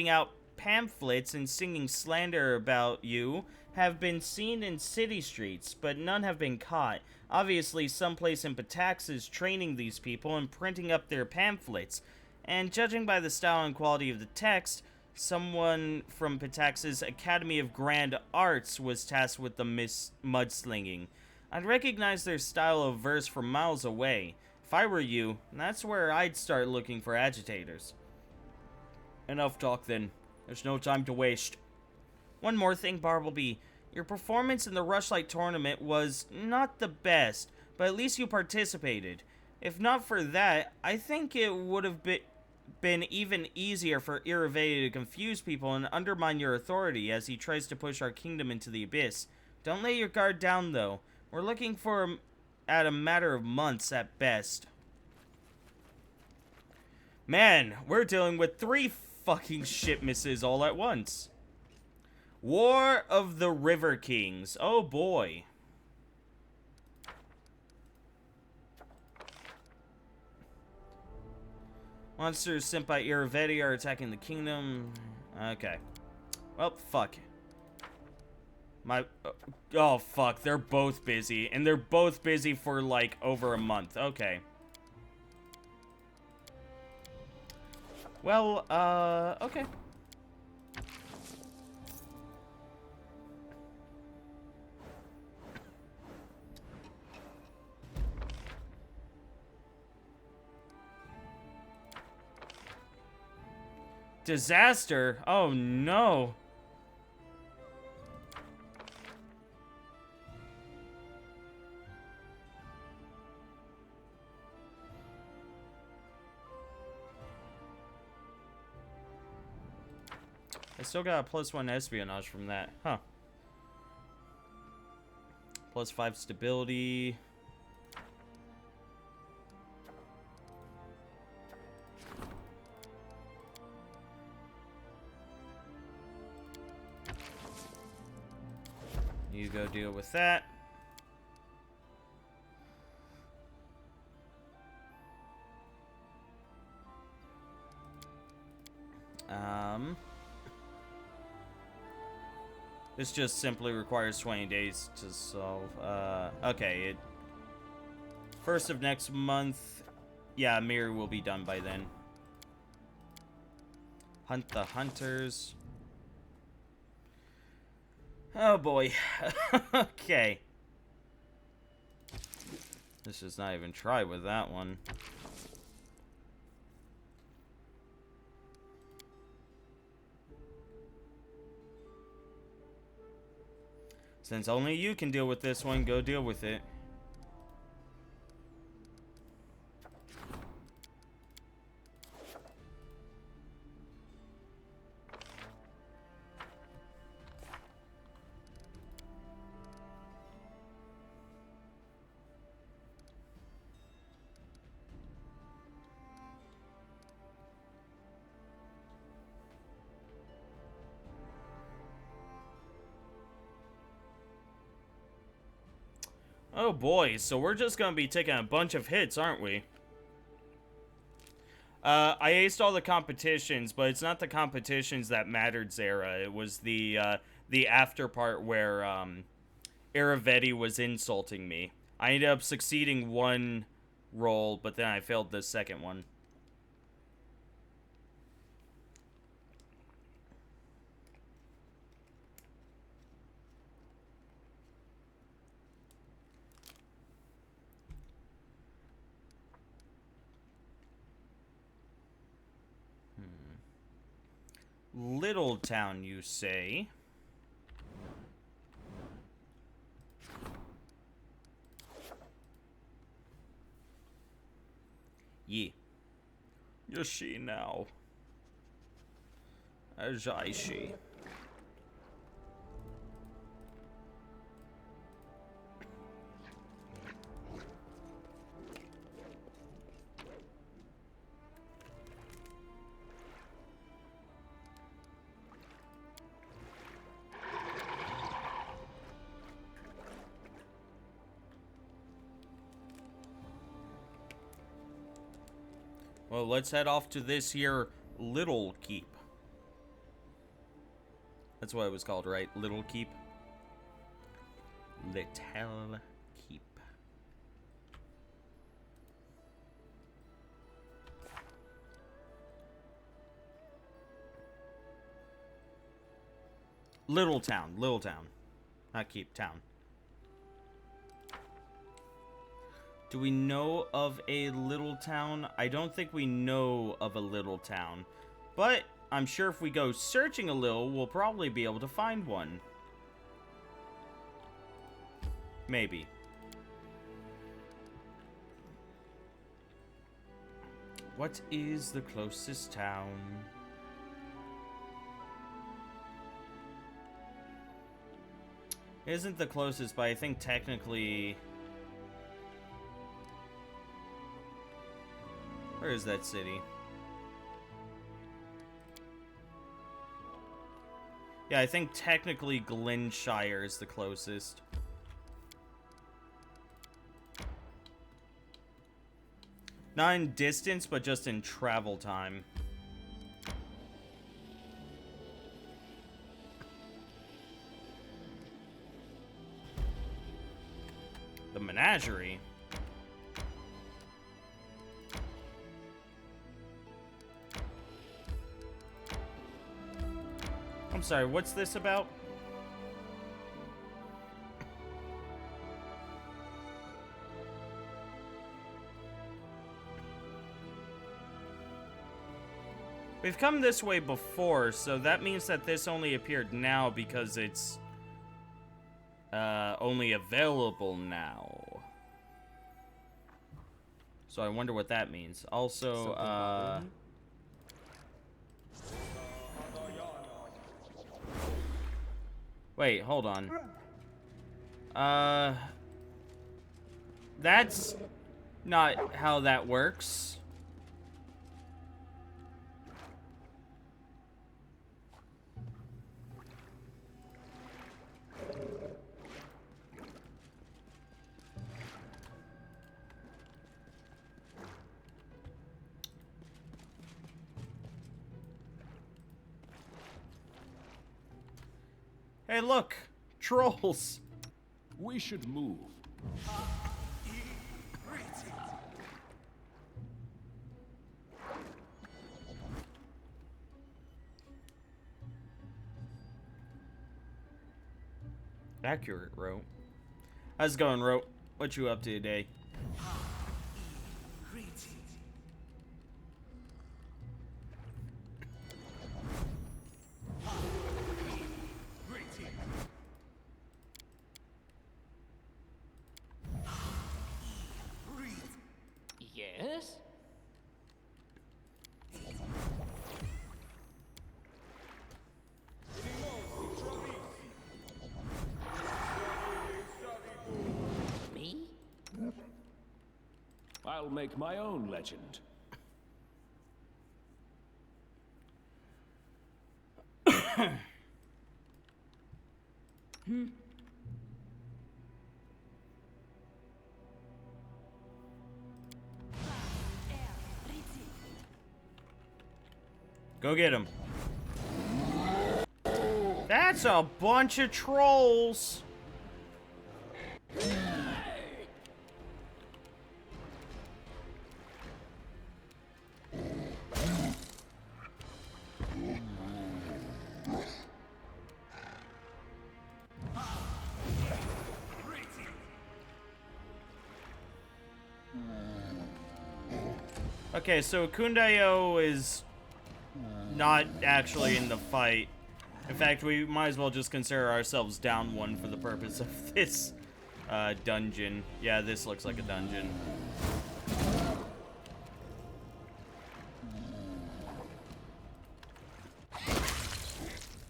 out pamphlets and singing slander about you have been seen in city streets, but none have been caught. Obviously, someplace in Pitax is training these people and printing up their pamphlets. And judging by the style and quality of the text, someone from Pitax's Academy of Grand Arts was tasked with the mudslinging. I'd recognize their style of verse from miles away. If I were you, that's where I'd start looking for agitators. Enough talk then. There's no time to waste. One more thing, Bartleby. Your performance in the Rushlight tournament was not the best, but at least you participated. If not for that, I think it would have been even easier for Iravedi to confuse people and undermine your authority as he tries to push our kingdom into the abyss. Don't lay your guard down, though. We're looking for at a matter of months at best. Man, we're dealing with 3 fucking ship misses all at once. War of the River Kings. Oh boy. Monsters sent by Iravedi are attacking the kingdom. Okay. Well, fuck. Oh, fuck. They're both busy. And they're both busy for, like, over a month. Okay. Well, okay. Disaster? Oh, no. I still got a +1 espionage from that. Huh. +5 stability. You go deal with that. This just simply requires 20 days to solve. Okay, first of next month. Yeah, Mirror will be done by then. Hunt the hunters. Oh boy. Okay. Let's just not even try with that one. Since only you can deal with this one, go deal with it. Oh boy, so we're just gonna be taking a bunch of hits, aren't we? I aced all the competitions, but it's not the competitions that mattered, Zara. It was the after part where, Iravedi was insulting me. I ended up succeeding one roll, but then I failed the second one. Little town, you say? Ye. Yoshi now. Ajaishi. Well, let's head off to this here Little Keep. That's what it was called, right? Little Keep? Little Keep. Little Town. Little Town. Not Keep, Town. Do we know of a little town? I don't think we know of a little town. But I'm sure if we go searching a little, we'll probably be able to find one. Maybe. What is the closest town? It isn't the closest, but I think technically... Where is that city? Yeah, I think technically Glenshire is the closest. Not in distance, but just in travel time. The menagerie. I'm sorry, what's this about? We've come this way before, so that means that this only appeared now because it's only available now. So I wonder what that means. Also, wait, hold on. That's not how that works. Hey, look! Trolls! We should move. Accurate, Ro. How's it going, Ro? What you up to today? Yes? Me? I'll make my own legend. Go get him. That's a bunch of trolls. Okay, so Kundayo is not actually in the fight. In fact, we might as well just consider ourselves down one for the purpose of this dungeon. Yeah, this looks like a dungeon.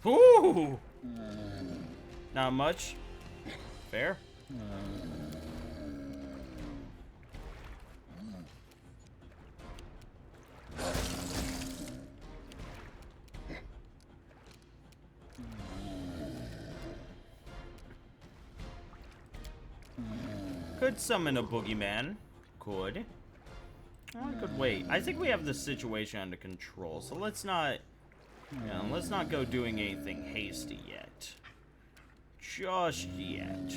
Ooh! Not much. Fair. Could summon a boogeyman. Could. I could wait. I think we have the situation under control, so let's not go doing anything hasty yet. Just yet.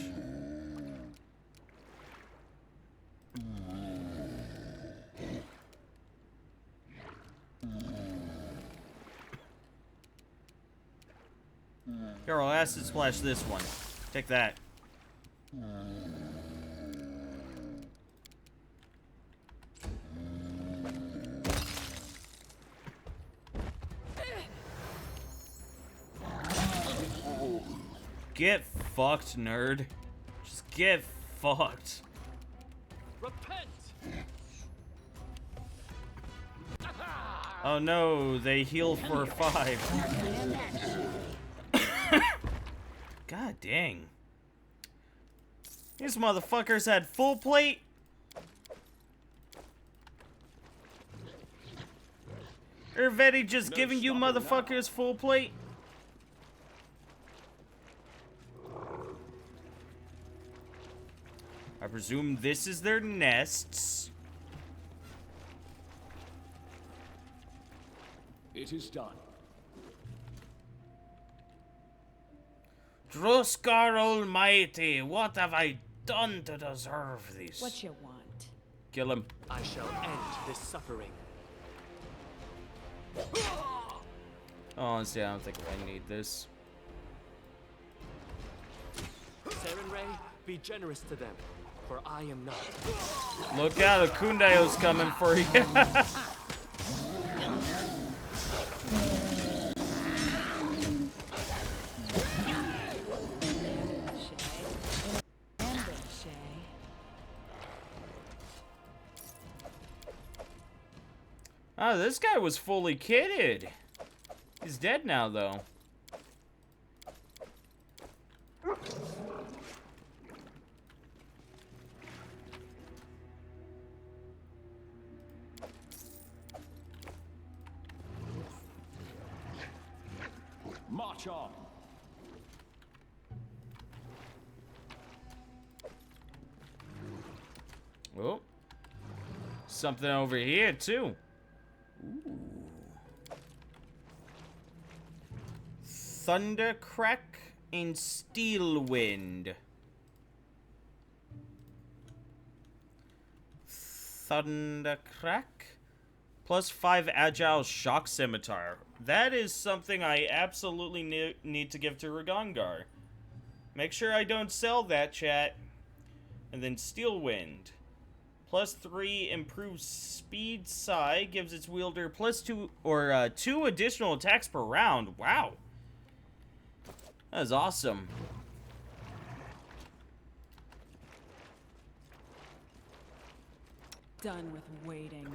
Here, I'll acid splash this one. Take that. Get fucked, nerd. Just get fucked. Repent! Oh no, they heal for 5. God dang. These motherfuckers had full plate. Irvetti just No giving you stopping motherfuckers full plate. I presume this is their nests. It is done. Droskar Almighty, what have I done to deserve this? What you want? Kill him. I shall end this suffering. Oh, honestly, I don't think I need this. Sarenrae, be generous to them, for I am not. Look out, a Kundayo's coming for you. Oh, this guy was fully kitted. He's dead now, though. March on. Oh. Something over here, too. Ooh. Thundercrack and Steelwind. Thundercrack. Plus 5 Agile Shock Scimitar. That is something I absolutely need to give to Ragongar. Make sure I don't sell that, chat. And then Steelwind. Plus 3 improved speed psi gives its wielder plus 2 or 2 additional attacks per round. Wow. That is awesome. Done with waiting.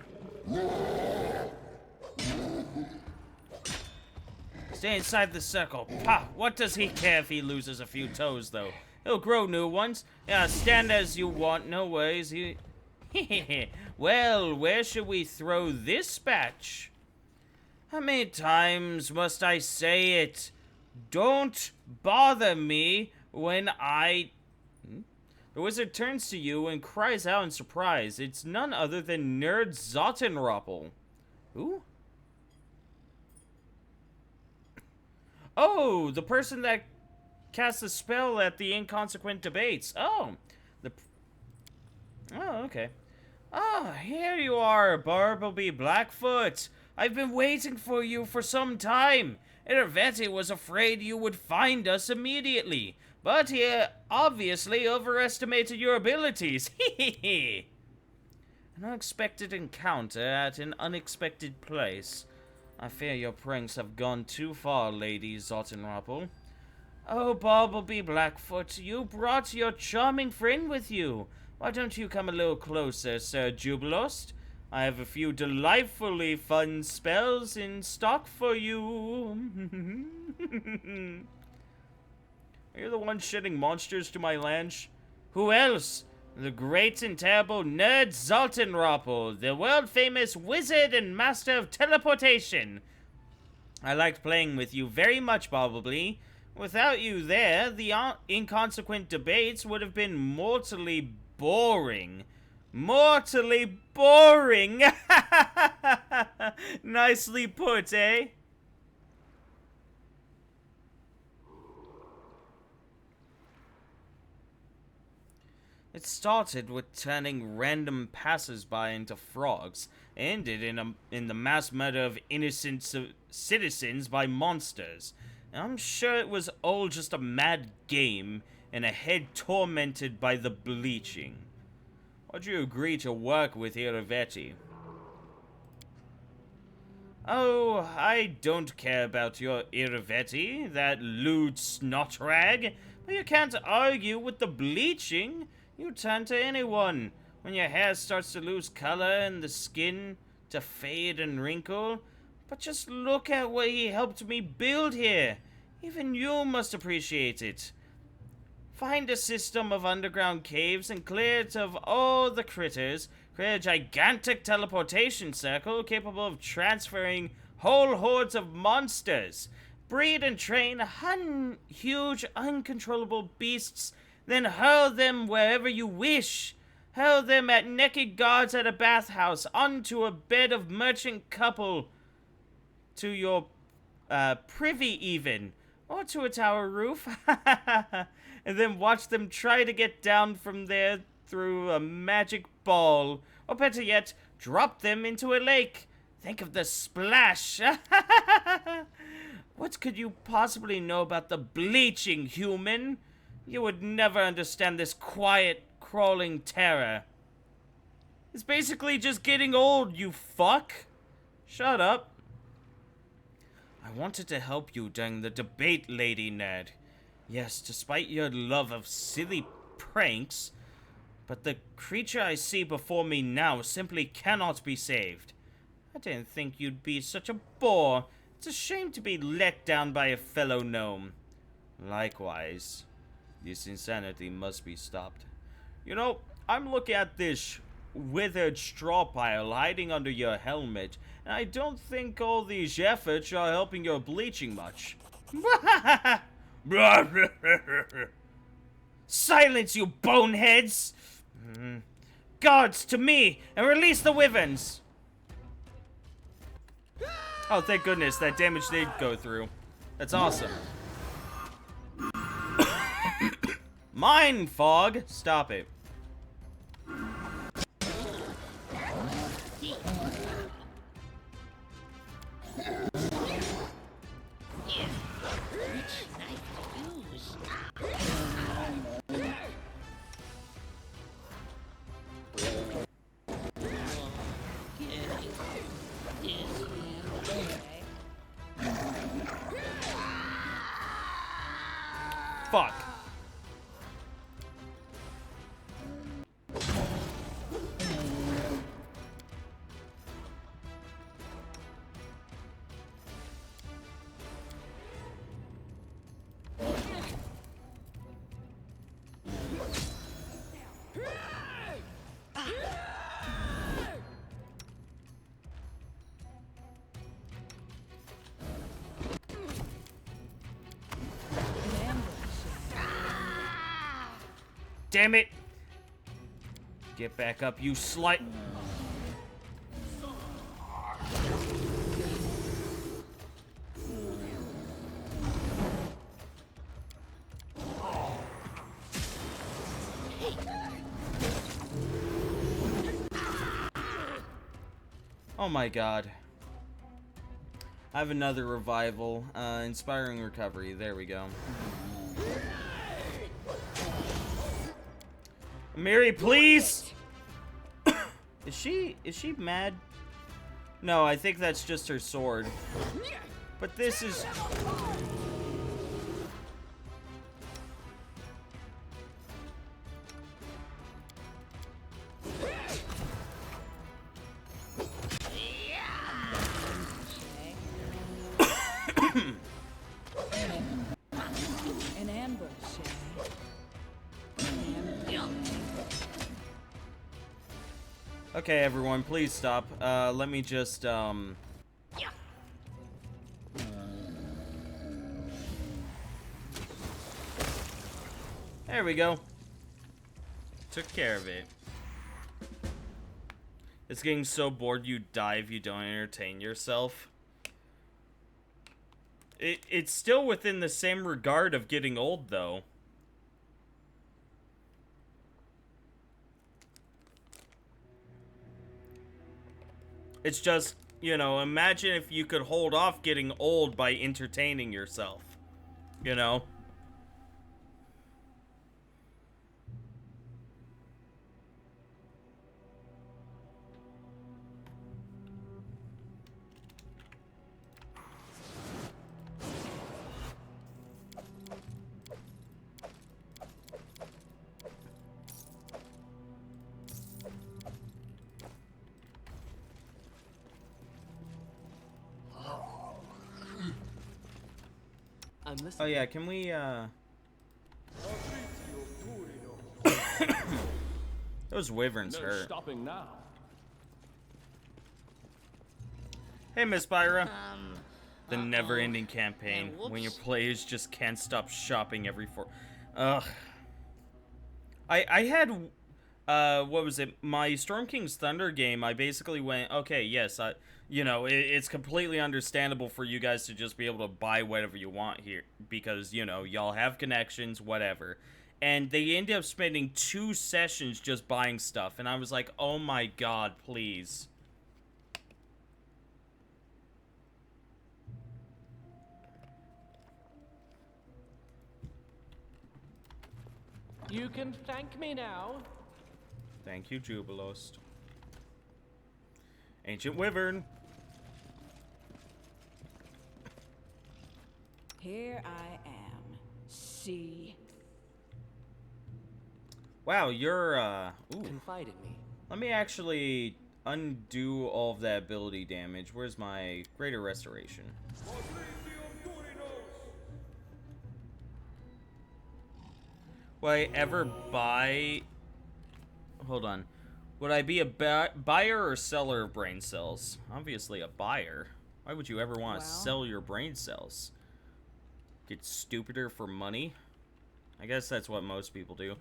Stay inside the circle. Pah! What does he care if he loses a few toes, though? He'll grow new ones. Yeah, stand as you want. No worries. He... Well, where should we throw this batch? How many times must I say it? Don't bother me when I... The wizard turns to you and cries out in surprise. It's none other than Nerd Zottenroppel. Who? Oh, the person that cast a spell at the inconsequent debates. Oh, okay. Ah, here you are, Bartleby Blackfoot. I've been waiting for you for some time. Irvetti was afraid you would find us immediately, but he obviously overestimated your abilities. An unexpected encounter at an unexpected place. I fear your pranks have gone too far, Lady Zottenroppel. Oh, Bartleby Blackfoot, you brought your charming friend with you. Why don't you come a little closer, Sir Jubilost? I have a few delightfully fun spells in stock for you. Are you the one shitting monsters to my land? Who else? The great and terrible Nerd Zottenroppel, the world-famous wizard and master of teleportation. I liked playing with you very much, Bartleby. Without you there, the inconsequent debates would have been mortally boring. Mortally boring! Nicely put, eh? It started with turning random passers-by into frogs, ended in the mass murder of innocent citizens by monsters. I'm sure it was all just a mad game and a head tormented by the bleaching. Why'd you agree to work with Irvetti? Oh, I don't care about your Irvetti, that lewd snotrag, but you can't argue with the bleaching. You turn to anyone. When your hair starts to lose color and the skin to fade and wrinkle, But just look at what he helped me build here. Even you must appreciate it. Find a system of underground caves and clear it of all the critters. Create a gigantic teleportation circle capable of transferring whole hordes of monsters. Breed and train huge, uncontrollable beasts, then hurl them wherever you wish. Hurl them at naked guards at a bathhouse, onto a bed of merchant couple, to your privy even, or to a tower roof, and then watch them try to get down from there through a magic ball, or better yet, drop them into a lake. Think of the splash! What could you possibly know about the bleaching, human? You would never understand this quiet, crawling terror. It's basically just getting old, you fuck. Shut up. I wanted to help you during the debate, Lady Ned. Yes, despite your love of silly pranks, but the creature I see before me now simply cannot be saved. I didn't think you'd be such a bore. It's a shame to be let down by a fellow gnome. Likewise, this insanity must be stopped. You know, I'm looking at this withered straw pile hiding under your helmet, and I don't think all these efforts are helping your bleaching much. Silence, you boneheads! Guards, to me, and release the wyverns! Oh, thank goodness, that damage did go through. That's awesome. Mind fog! Stop it. Fuck. Damn it! Get back up, you slut! Oh my god. I have another revival. Inspiring recovery. There we go. Mary, please! Is she mad? No, I think that's just her sword. But this is... An ambush. Okay, everyone, please stop. Let me just, There we go. Took care of it. It's getting so bored you die if you don't entertain yourself. It's still within the same regard of getting old, though. It's just, you know, imagine if you could hold off getting old by entertaining yourself. You know? I'm listening. Oh yeah, can we those wyverns No hurt. stopping now. Hey, Miss Byra. The never-ending campaign Yeah, when your whoops. players just can't stop shopping every Ugh. I had what was it? My Storm King's Thunder game. I basically went, okay, yes, it's completely understandable for you guys to just be able to buy whatever you want here because y'all have connections, whatever. And they ended up spending 2 sessions just buying stuff, and I was like, oh my god, please. You can thank me now. Thank you, Jubilost. Ancient Wyvern. Here I am. See. Wow, you're, ooh. Confide in me. Let me actually undo all of that ability damage. Where's my Greater Restoration? Will I ever buy... Hold on. Would I be a buyer or seller of brain cells? Obviously a buyer. Why would you ever want to Well. sell your brain cells? Get stupider for money? I guess that's what most people do.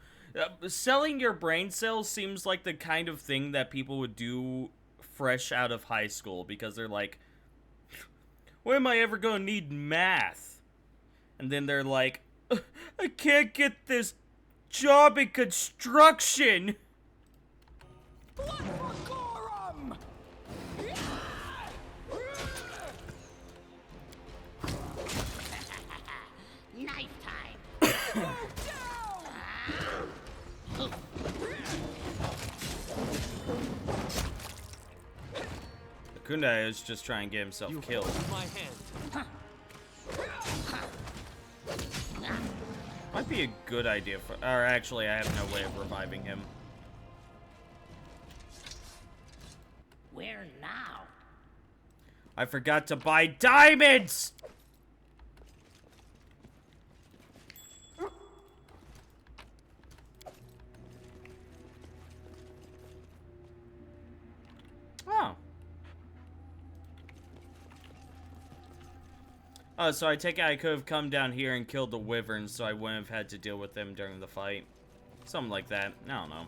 Selling your brain cells seems like the kind of thing that people would do fresh out of high school because they're like, when am I ever going to need math? And then they're like, I can't get this job in construction. Knife time. Kunai is just trying to get himself You killed. hold my hand. Might be a good idea for... Or actually, I have no way of reviving him. Where now? I forgot to buy diamonds! Oh. Oh, so I take it I could have come down here and killed the wyverns so I wouldn't have had to deal with them during the fight. Something like that. I don't know.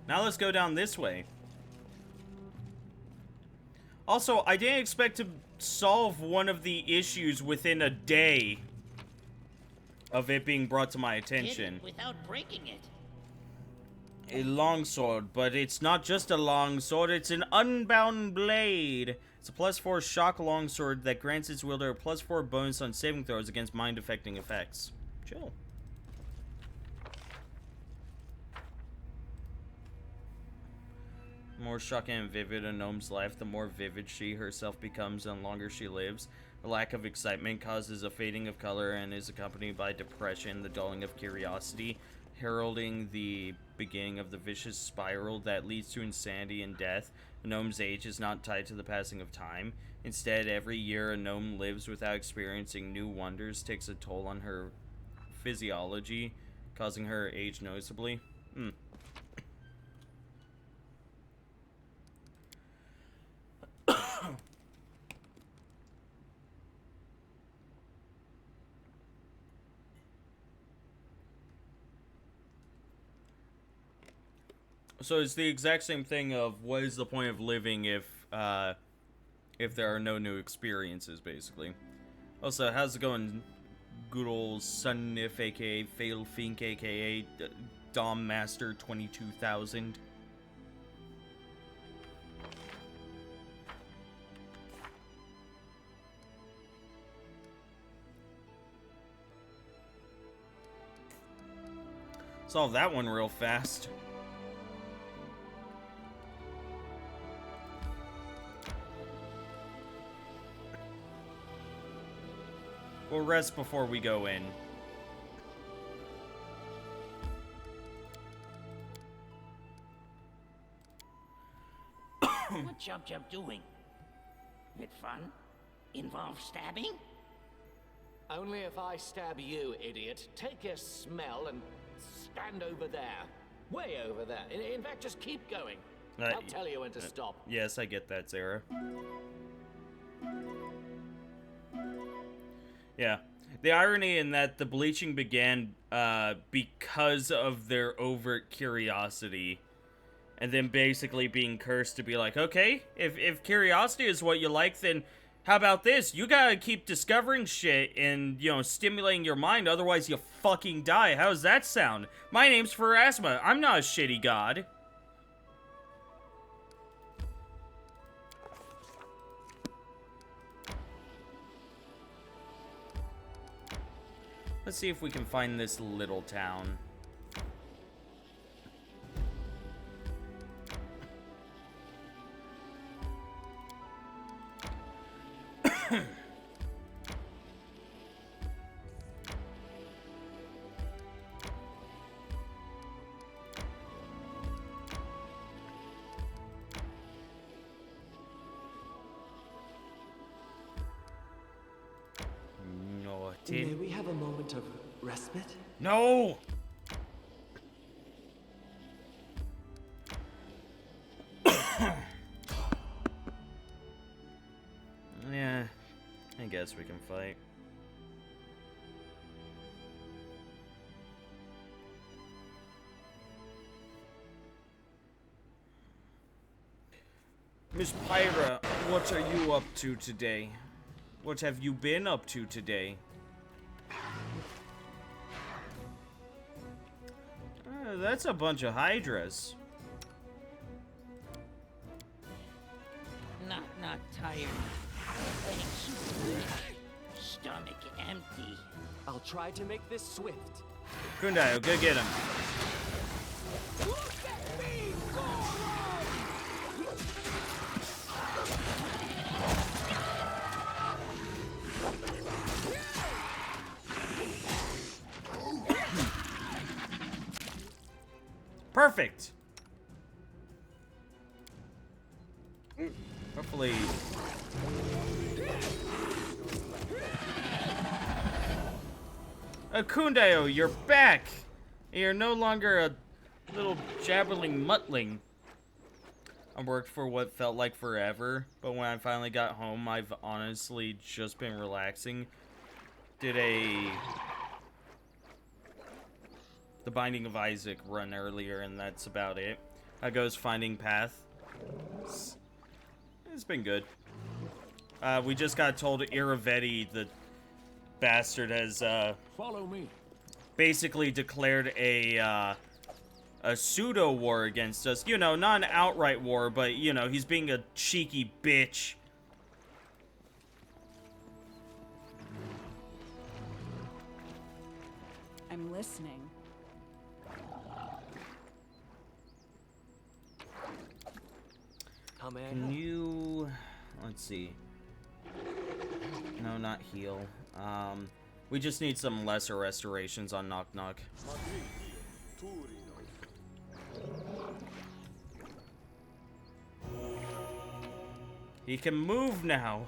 Now let's go down this way. Also, I didn't expect to solve one of the issues within a day of it being brought to my Did attention. it without breaking it. A longsword, but it's not just a longsword, it's an unbound blade. It's a +4 shock longsword that grants its wielder a +4 bonus on saving throws against mind-affecting effects. Chill. The more shocking and vivid a gnome's life, the more vivid she herself becomes and the longer she lives. The lack of excitement causes a fading of color and is accompanied by depression, the dulling of curiosity, heralding the beginning of the vicious spiral that leads to insanity and death. A gnome's age is not tied to the passing of time. Instead, every year a gnome lives without experiencing new wonders takes a toll on her physiology, causing her age noticeably. So it's the exact same thing of what is the point of living if there are no new experiences, basically. Also, how's it going, good old Sunnif, aka Fatal Fink, aka Dom Master 22,000? Solve that one real fast. We'll rest before we go in. What Jump Jump doing? it fun? Involve stabbing? Only if I stab you, idiot. Take a smell and stand over there. Way over there. In fact, just keep going. I'll tell you when to stop. Yes, I get that, Sarah. Yeah. The irony in that the bleaching began because of their overt curiosity. And then basically being cursed to be like, okay, if curiosity is what you like, then how about this? You gotta keep discovering shit and, you know, stimulating your mind, otherwise you fucking die. How does that sound? My name's Pharasma. I'm not a shitty god. Let's see if we can find this little town. May we have a moment of respite? No! Yeah, I guess we can fight. Miss Pyra, what are you up to today? What have you been up to today? That's a bunch of Hydras. Not tired. Legs stomach empty. I'll try to make this swift. Kundayo, go get him. Perfect. Hopefully. Kundayo, you're back. You're no longer a little jabbering muttling. I worked for what felt like forever, but when I finally got home, I've honestly just been relaxing. Did the Binding of Isaac run earlier, and that's about it. How goes Finding Path? It's been good. We just got told Iravetti, the bastard, has Follow me. basically declared a pseudo war against us. You know, not an outright war, but you know, he's being a cheeky bitch. I'm listening. How may I Can help? you... Let's see. No, not heal. We just need some lesser restorations on Knock Knock. He can move now.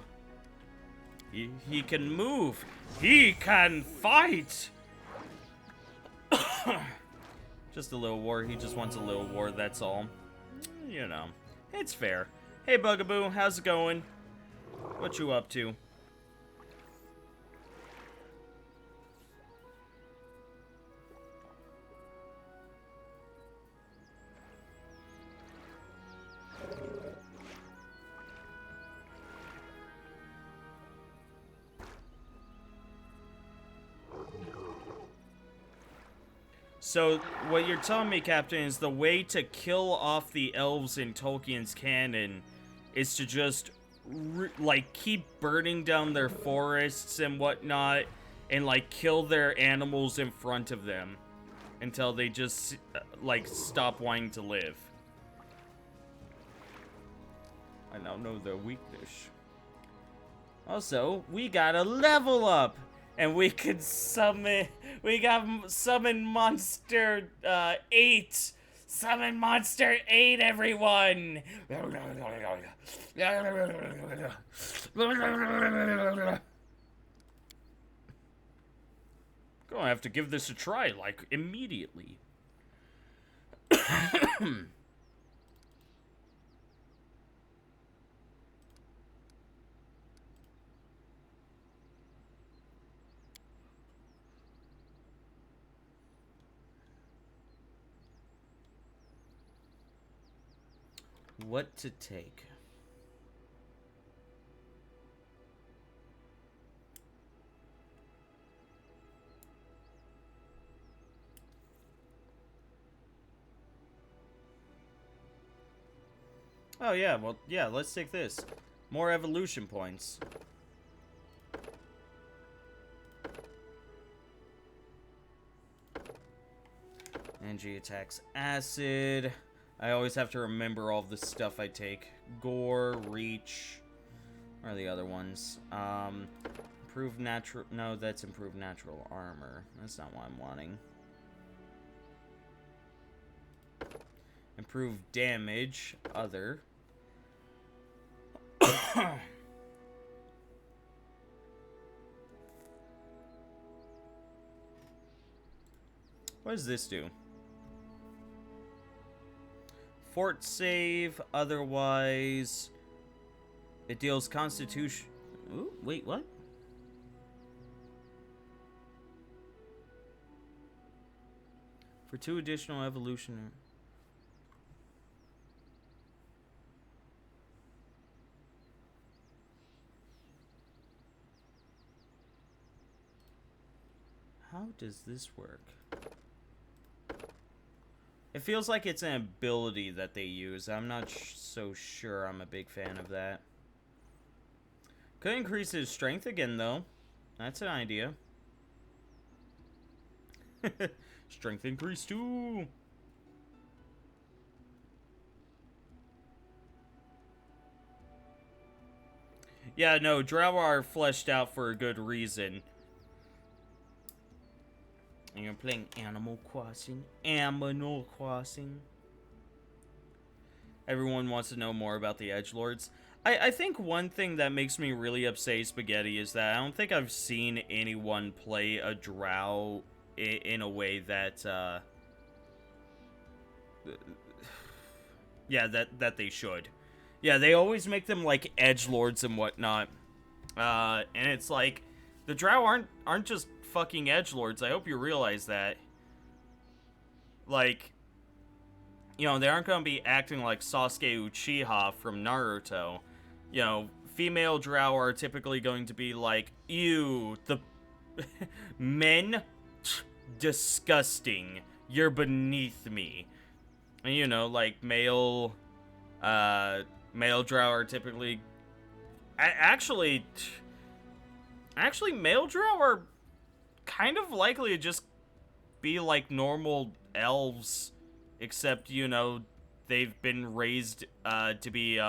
He can move. He can fight! Just a little war. He just wants a little war, that's all. You know. It's fair. Hey, Bugaboo, how's it going? What you up to? So, what you're telling me, Captain, is the way to kill off the elves in Tolkien's canon is to just, like, keep burning down their forests and whatnot, and, like, kill their animals in front of them until they just, like, stop wanting to live. I now know their weakness. Also, we got a level up! And we could summon, summon monster 8 Summon Monster 8, everyone! Gonna have to give this a try, like, immediately. What to take? Oh yeah, well, yeah, let's take this. More evolution points. Angie attacks acid. I always have to remember all the stuff I take. Gore, reach. Where are the other ones? Improved natural... No, that's improved natural armor. That's not what I'm wanting. Improved damage. Other. What does this do? Fort save, otherwise it deals constitution. Ooh, wait, what? For 2 additional evolution. How does this work? It feels like it's an ability that they use. I'm not so sure I'm a big fan of that. Could increase his strength again, though. That's an idea. Strength increase, too. Yeah, no, Drow are fleshed out for a good reason. And you're playing Animal Crossing. Animal Crossing. Everyone wants to know more about the Edgelords. I think one thing that makes me really upset Spaghetti is that I don't think I've seen anyone play a Drow in a way that, yeah, that they should. Yeah, they always make them like Edgelords and whatnot. And it's like, the Drow aren't just fucking edgelords. I hope you realize that. Like, you know, they aren't going to be acting like Sasuke Uchiha from Naruto. You know, female Drow are typically going to be like, ew, the men, disgusting, you're beneath me. And, you know, like male Drow are typically actually male Drow are kind of likely to just be like normal elves, except, you know, they've been raised to be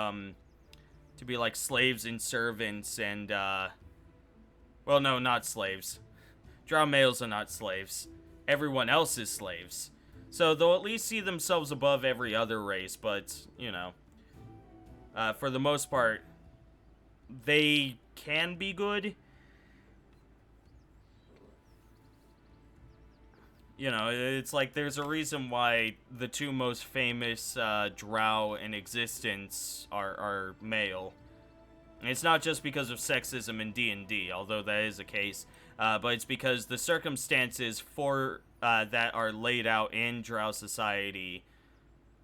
like slaves and servants and well, no, not slaves. Drow males are not slaves. Everyone else is slaves. So they'll at least see themselves above every other race, but, you know, for the most part, they can be good. You know, it's like there's a reason why the 2 most famous Drow in existence are male. And it's not just because of sexism in D&D, although that is a case, but it's because the circumstances for that are laid out in Drow society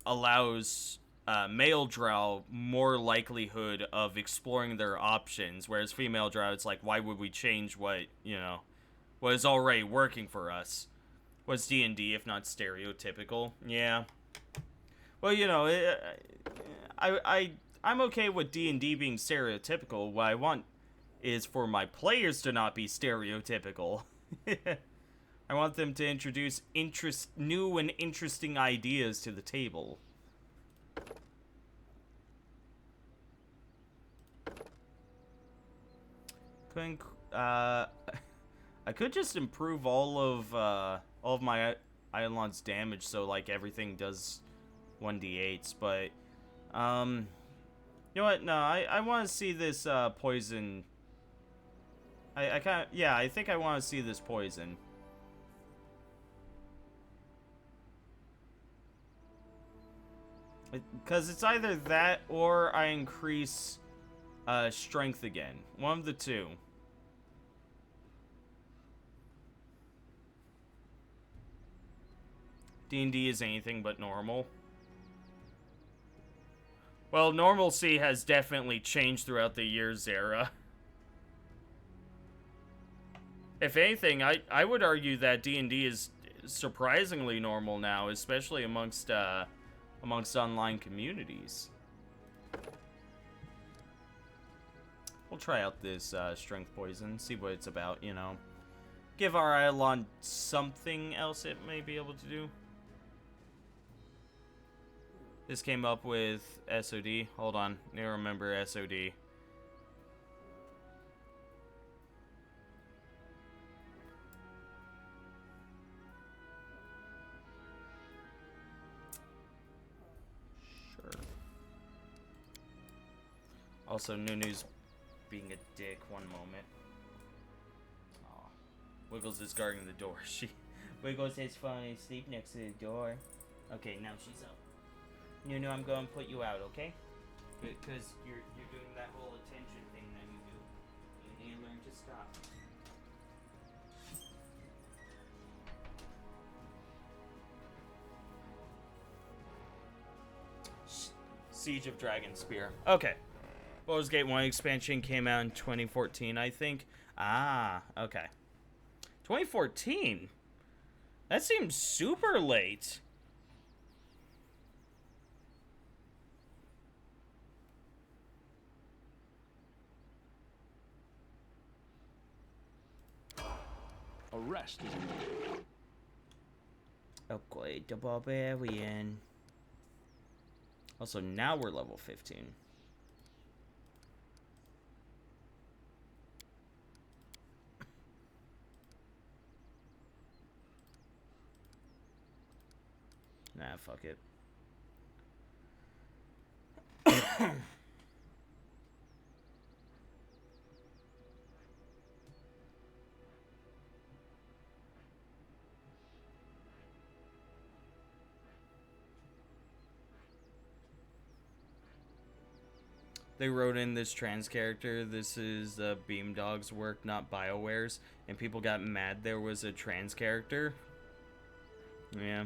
allows male Drow more likelihood of exploring their options, whereas female Drow, it's like, why would we change what, you know, what is already working for us? What's D&D if not stereotypical? Yeah. Well, you know, I'm okay with D&D being stereotypical. What I want is for my players to not be stereotypical. I want them to introduce new and interesting ideas to the table. I could just improve all of my Eidolon's damage, so like everything does 1d8s, but you know what? No, I want to see this poison. I kind of, yeah, I think I want to see this poison. Because it's either that or I increase strength again. One of the two. D&D is anything but normal. Well, normalcy has definitely changed throughout the years, Zara. If anything, I would argue that D&D is surprisingly normal now, especially amongst online communities. We'll try out this strength poison, see what it's about, you know. Give our Eidolon something else it may be able to do. This came up with SOD. Hold on, I need to remember SOD. Sure. Also, Nunu's being a dick one moment. Aw. Wiggles is guarding the door. Wiggles has fallen asleep next to the door. Okay, now she's up. Nunu, I'm going to put you out, okay? Because you're doing that whole attention thing that you do. You need to learn to stop. Siege of Dragonspear. Okay. Baldur's Gate 1 expansion came out in 2014, I think. Ah, okay. 2014? That seems super late. Arrest is immediate. Okay, the barbarian. Also, now we're level 15. Nah, fuck it. They wrote in this trans character, this is Beamdog's work, not BioWare's, and people got mad there was a trans character. Yeah.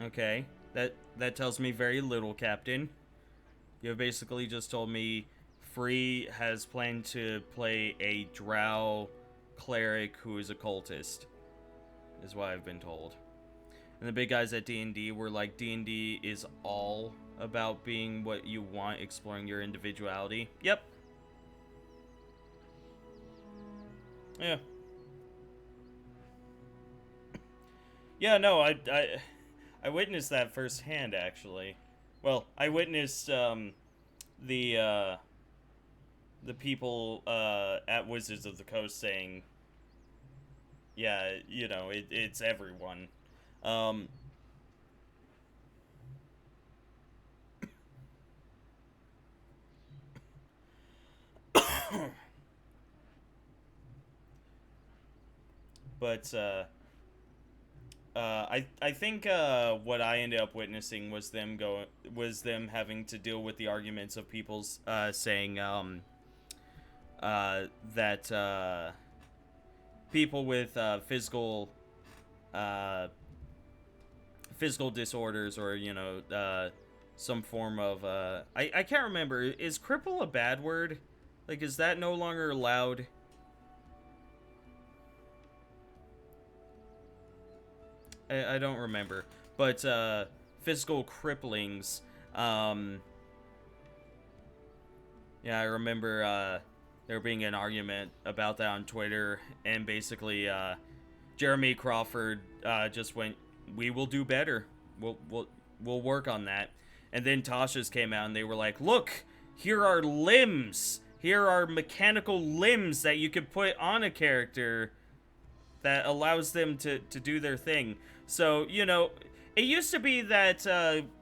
Okay, that tells me very little, Captain. You basically just told me Free has planned to play a drow cleric who is a cultist, is what I've been told. And the big guys at D&D were like, D&D is all about being what you want, exploring your individuality. Yep. Yeah. Yeah, no, I witnessed that firsthand, actually. Well, I witnessed the people at Wizards of the Coast saying, yeah, you know, it's everyone. But I think what I ended up witnessing was them having to deal with the arguments of people saying that people with physical disorders, or you know, some form of I can't remember, is cripple a bad word? Like, is that no longer allowed? I don't remember, but physical cripplings. Yeah, I remember there being an argument about that on Twitter, and basically Jeremy Crawford just went, "We will do better. we'll work on that. And then Tasha's came out and they were like, look, here are limbs. Here are mechanical limbs that you could put on a character that allows them to do their thing. So, you know, it used to be that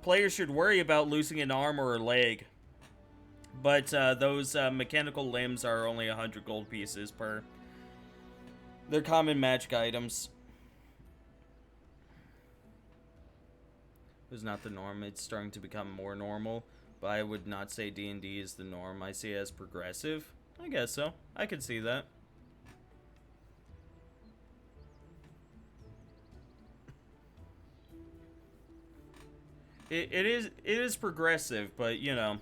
players should worry about losing an arm or a leg. But those mechanical limbs are only 100 gold pieces per. They're common magic items. It's not the norm. It's starting to become more normal. But I would not say D&D is the norm. I see it as progressive. I guess so. I could see that. It is progressive, but you know,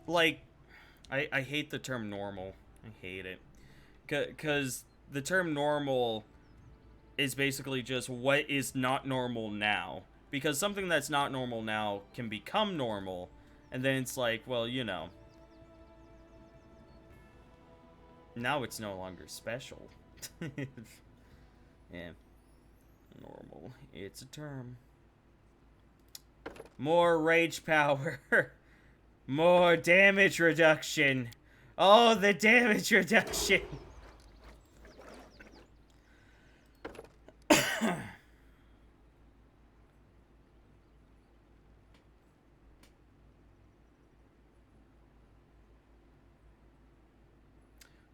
like, I hate the term normal. I hate it, because the term normal is basically just what is not normal now. Because something that's not normal now can become normal, and then it's like, well, you know, now it's no longer special. Yeah. Normal. It's a term. More rage power. More damage reduction. Oh, the damage reduction.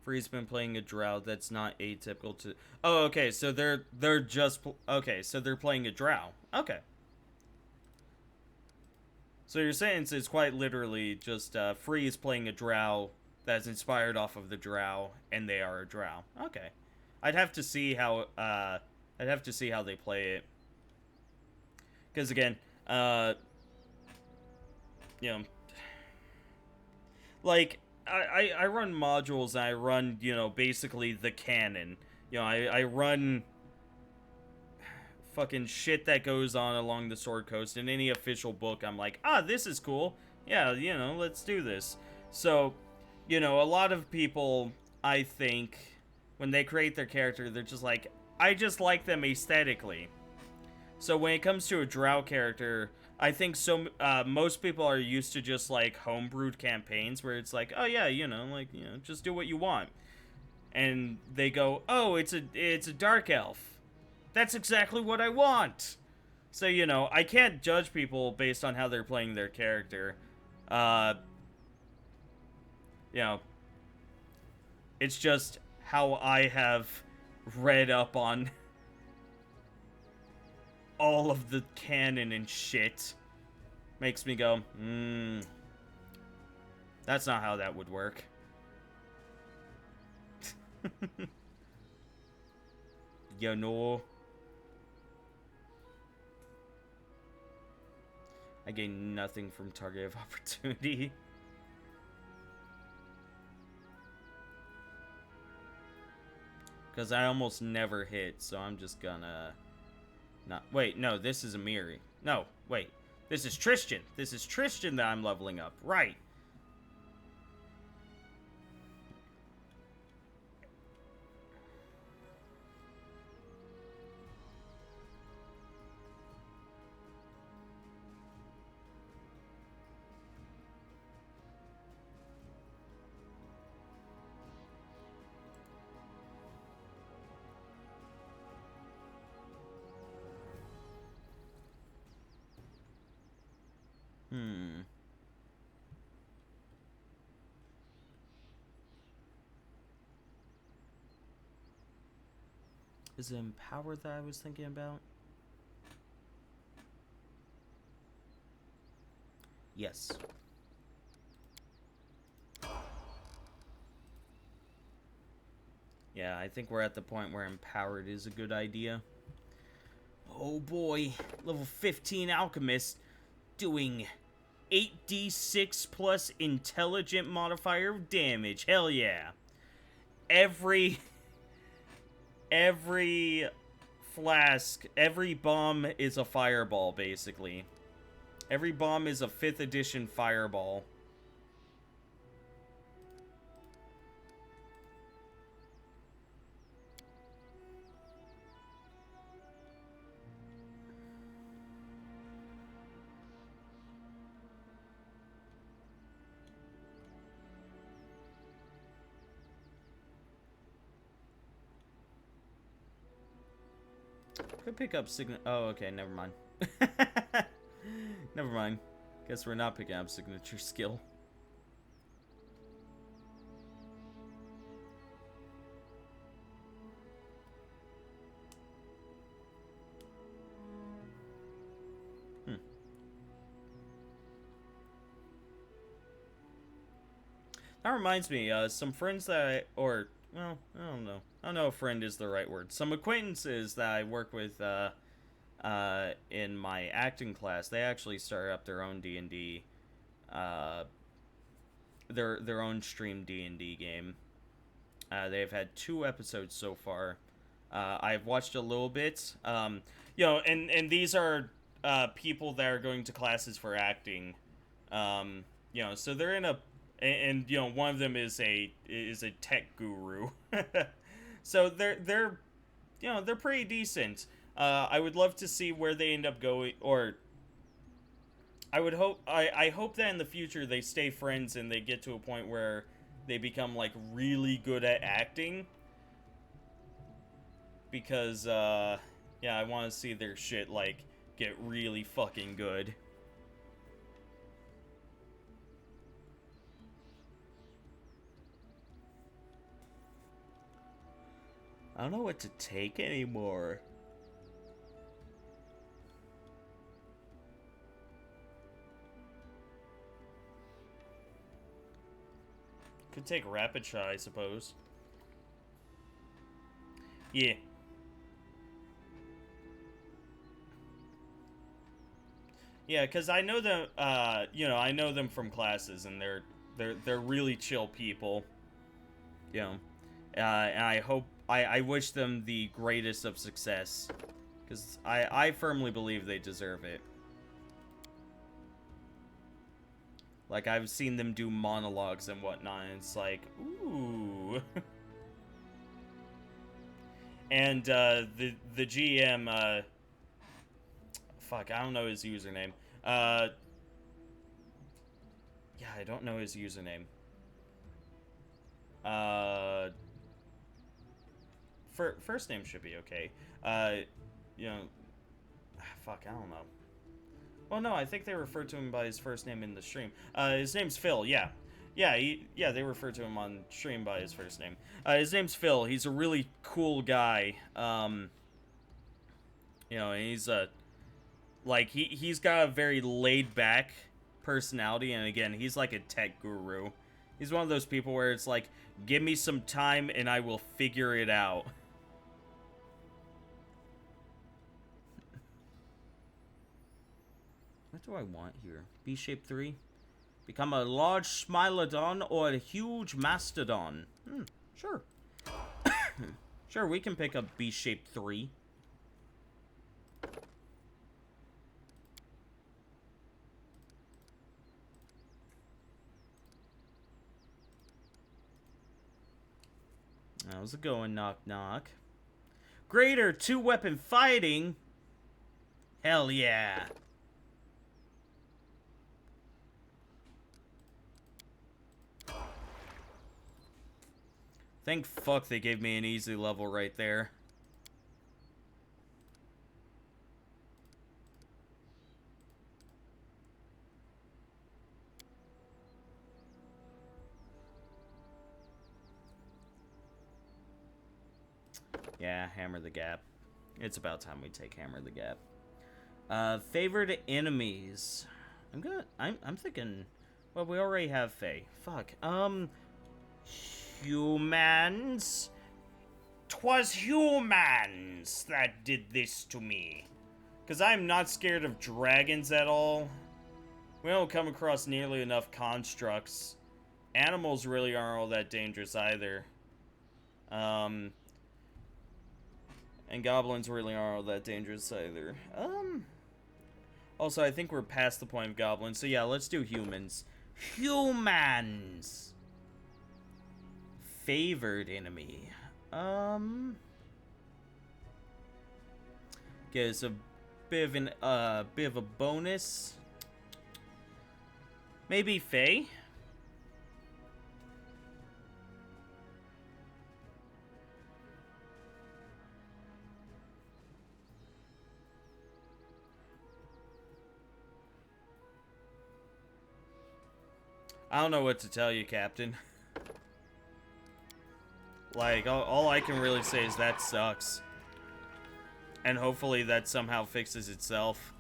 Free's been playing a drow that's not atypical to. Oh, okay. So they're just okay. So they're playing a drow. Okay. So your sentence is quite literally just Free is playing a drow that's inspired off of the drow, and they are a drow. Okay. I'd have to see how they play it. Because again, you know, like. I run modules, and I run, you know, basically the canon. You know, I run fucking shit that goes on along the Sword Coast. In any official book, I'm like, ah, this is cool. Yeah, you know, let's do this. So, you know, a lot of people, I think, when they create their character, they're just like, I just like them aesthetically. So when it comes to a drow character, I think most people are used to just like homebrewed campaigns where it's like, oh yeah, you know, like, you know, just do what you want. And they go, oh, it's a dark elf. That's exactly what I want. So, you know, I can't judge people based on how they're playing their character. You know, it's just how I have read up on all of the canon and shit. Makes me go, that's not how that would work. You know. I gain nothing from target of opportunity. Because I almost never hit, so I'm just gonna... Not, wait, no, this is Amiri. No, wait. This is Tristan. This is Tristan that I'm leveling up. Right. Is it Empower that I was thinking about? Yes. Yeah, I think we're at the point where Empowered is a good idea. Oh boy, level 15 Alchemist doing 8d6 plus intelligent modifier of damage. Hell yeah. Every flask, every bomb is a fireball, basically. Every bomb is a 5th edition fireball. Could pick up signature. Oh, okay, never mind. Never mind. Guess we're not picking up signature skill. That reminds me, some friends that well, I don't know. I don't know if friend is the right word. Some acquaintances that I work with, in my acting class, they actually started up their own D&D, their own stream D&D game. They've had 2 episodes so far. I've watched a little bit. You know, and these are, people that are going to classes for acting. You know, so they're in a, and you know, one of them is a tech guru. So they're you know, they're pretty decent. I would love to see where they end up going, or I hope that in the future they stay friends and they get to a point where they become like really good at acting. Because yeah, I want to see their shit like get really fucking good. I don't know what to take anymore. Could take rapid shot, I suppose. Yeah. Yeah, because I know them, you know, I know them from classes, and they're really chill people. You know, and I wish them the greatest of success, because I firmly believe they deserve it. Like, I've seen them do monologues and whatnot, and it's like, ooh. And, the GM, fuck, I don't know his username. Yeah, I don't know his username. First name should be okay. You know, fuck, I don't know. Well, no, I think they referred to him by his first name in the stream. His name's Phil, yeah. Yeah, they refer to him on stream by his first name. His name's Phil. He's a really cool guy. You know, and he's like, he's got a very laid-back personality, and again, he's like a tech guru. He's one of those people where it's like, give me some time and I will figure it out. What do I want here? B-Shape 3? Become a large Smilodon or a huge Mastodon? Sure. Sure, we can pick up B-Shape 3. How's it going, knock knock? Greater 2-weapon fighting? Hell yeah. Thank fuck they gave me an easy level right there. Yeah, Hammer the Gap. It's about time we take Hammer the Gap. Favorite enemies. I'm thinking, well, we already have Faye. Fuck. Humans. 'Twas humans that did this to me. Because I'm not scared of dragons at all. We don't come across nearly enough constructs. Animals really aren't all that dangerous either. And goblins really aren't all that dangerous either. Also, I think we're past the point of goblins, so yeah, let's do humans. Humans! Favored enemy. Gives a bit of a bonus. Maybe Faye? I don't know what to tell you, Captain. Like, all I can really say is that sucks. And hopefully that somehow fixes itself.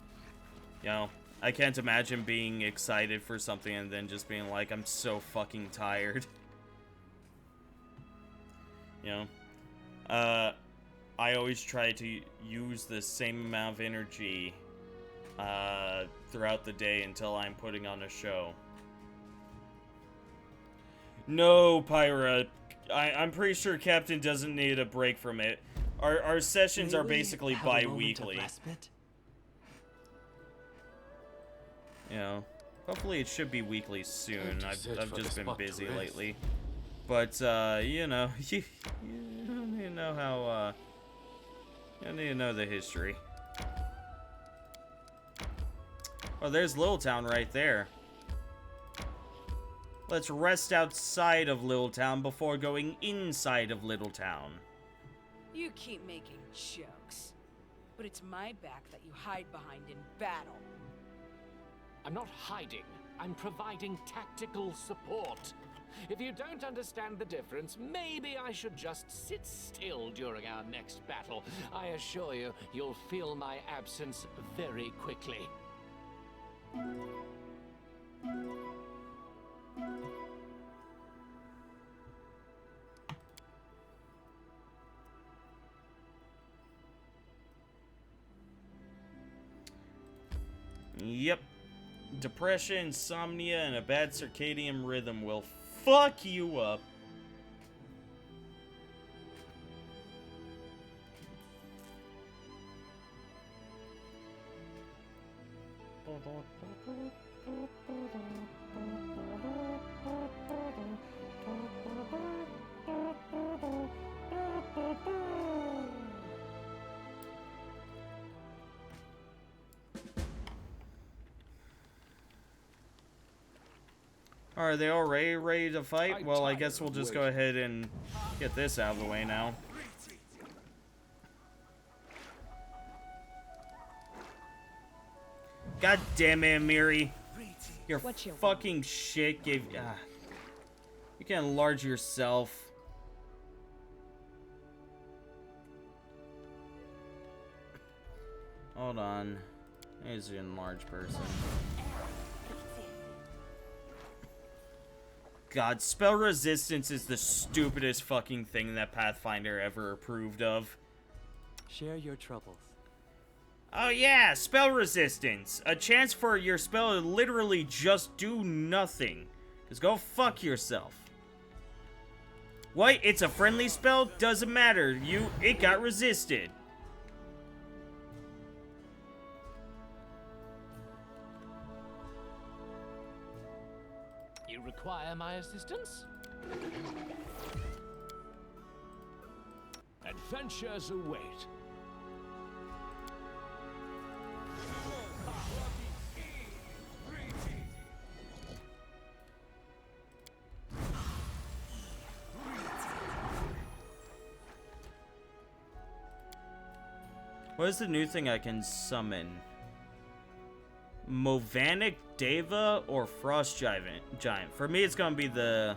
You know, I can't imagine being excited for something and then just being like, I'm so fucking tired. You know? I always try to use the same amount of energy throughout the day until I'm putting on a show. No, Pyra. I'm pretty sure Captain doesn't need a break from it. Our sessions are basically bi-weekly. You know, hopefully it should be weekly soon. I've just been busy lately. But, you know, you need to know how, you need to know the history. Oh, there's Little Town right there. Let's rest outside of Little Town before going inside of Little Town. You keep making jokes. But it's my back that you hide behind in battle. I'm not hiding. I'm providing tactical support. If you don't understand the difference, maybe I should just sit still during our next battle. I assure you, you'll feel my absence very quickly. Yep. Depression, insomnia, and a bad circadian rhythm will fuck you up. Are they all ready to fight? Well, I guess we'll just go ahead and get this out of the way now. God damn it, Miri. Your fucking shit gave... you can enlarge yourself. Hold on. Here's an enlarged person. God, spell resistance is the stupidest fucking thing that Pathfinder ever approved of. Share your troubles. Oh yeah, spell resistance. A chance for your spell to literally just do nothing. Just go fuck yourself. What? It's a friendly spell? Doesn't matter. It got resisted. You require my assistance? Adventures await. What is the new thing I can summon? Movanic Deva or Frost Giant? For me, it's gonna be the...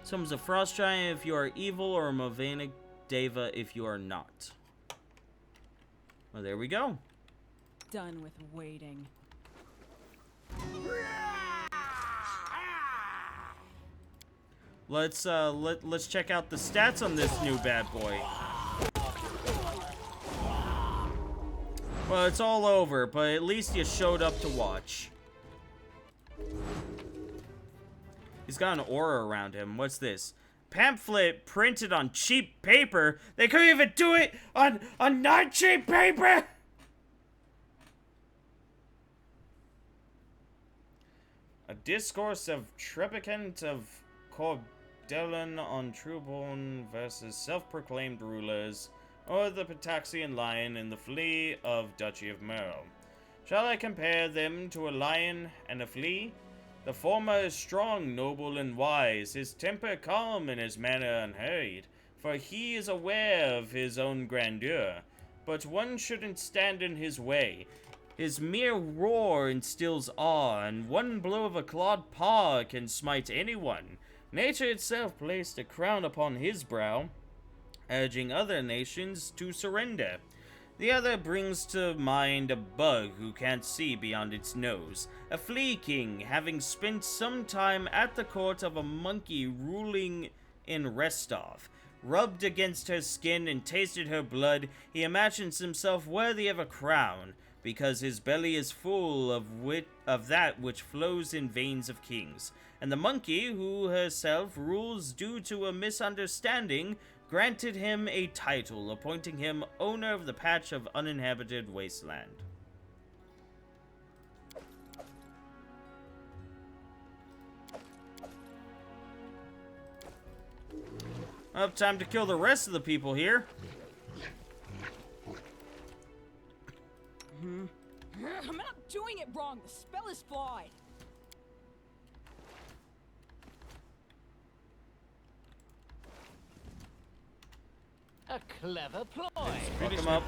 Summons a Frost Giant if you are evil, or a Movanic Deva if you are not. Well, there we go. Done with waiting. Let's check out the stats on this new bad boy. Well, it's all over, but at least you showed up to watch. He's got an aura around him. What's this? Pamphlet printed on cheap paper? They couldn't even do it on not cheap paper! A discourse of Trebicant of Cordellan on Trueborn versus self-proclaimed rulers, or the Pitaxian lion and the flea of Duchy of Merle. Shall I compare them to a lion and a flea? The former is strong, noble, and wise, his temper calm, and his manner unhurried, for he is aware of his own grandeur. But one shouldn't stand in his way. His mere roar instills awe, and one blow of a clawed paw can smite anyone. Nature itself placed a crown upon his brow, urging other nations to surrender. The other brings to mind a bug who can't see beyond its nose, a flea king having spent some time at the court of a monkey ruling in Restov. Rubbed against her skin and tasted her blood, he imagines himself worthy of a crown, because his belly is full of that which flows in veins of kings. And the monkey, who herself rules due to a misunderstanding, granted him a title, appointing him owner of the patch of uninhabited wasteland. Well, time to kill the rest of the people here. I'm not doing it wrong. The spell is flawed. A clever ploy. Fuck them up.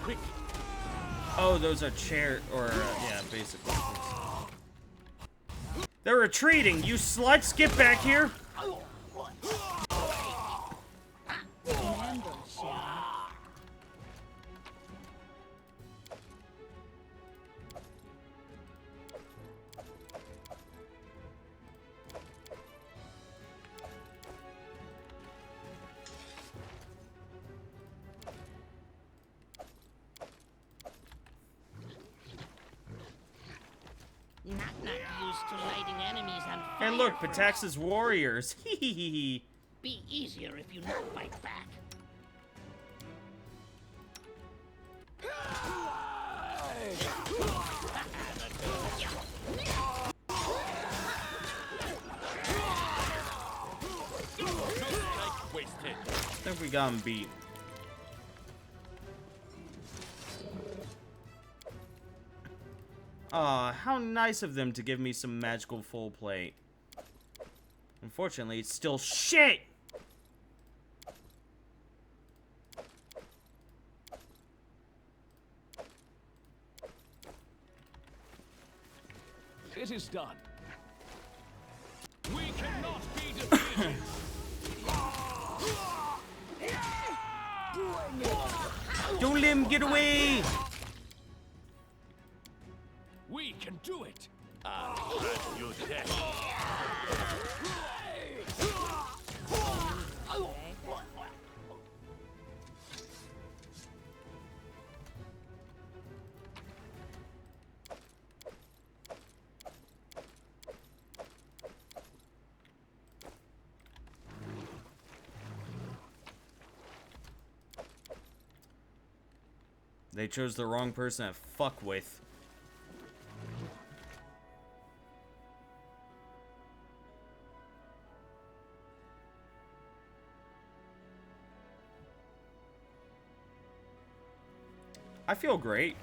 Oh, those are yeah, basically. They're retreating. You sluts, get back here. Knock-knock used to lighting enemies on fire. Hey, look, first. Patax's warriors. Hehehe. Be easier if you not fight back. I think we got him beat. Aw, how nice of them to give me some magical full plate. Unfortunately, it's still shit! It is done. We cannot be defeated. Don't let him get away! We can do it. You dead. They chose the wrong person to fuck with. I feel great.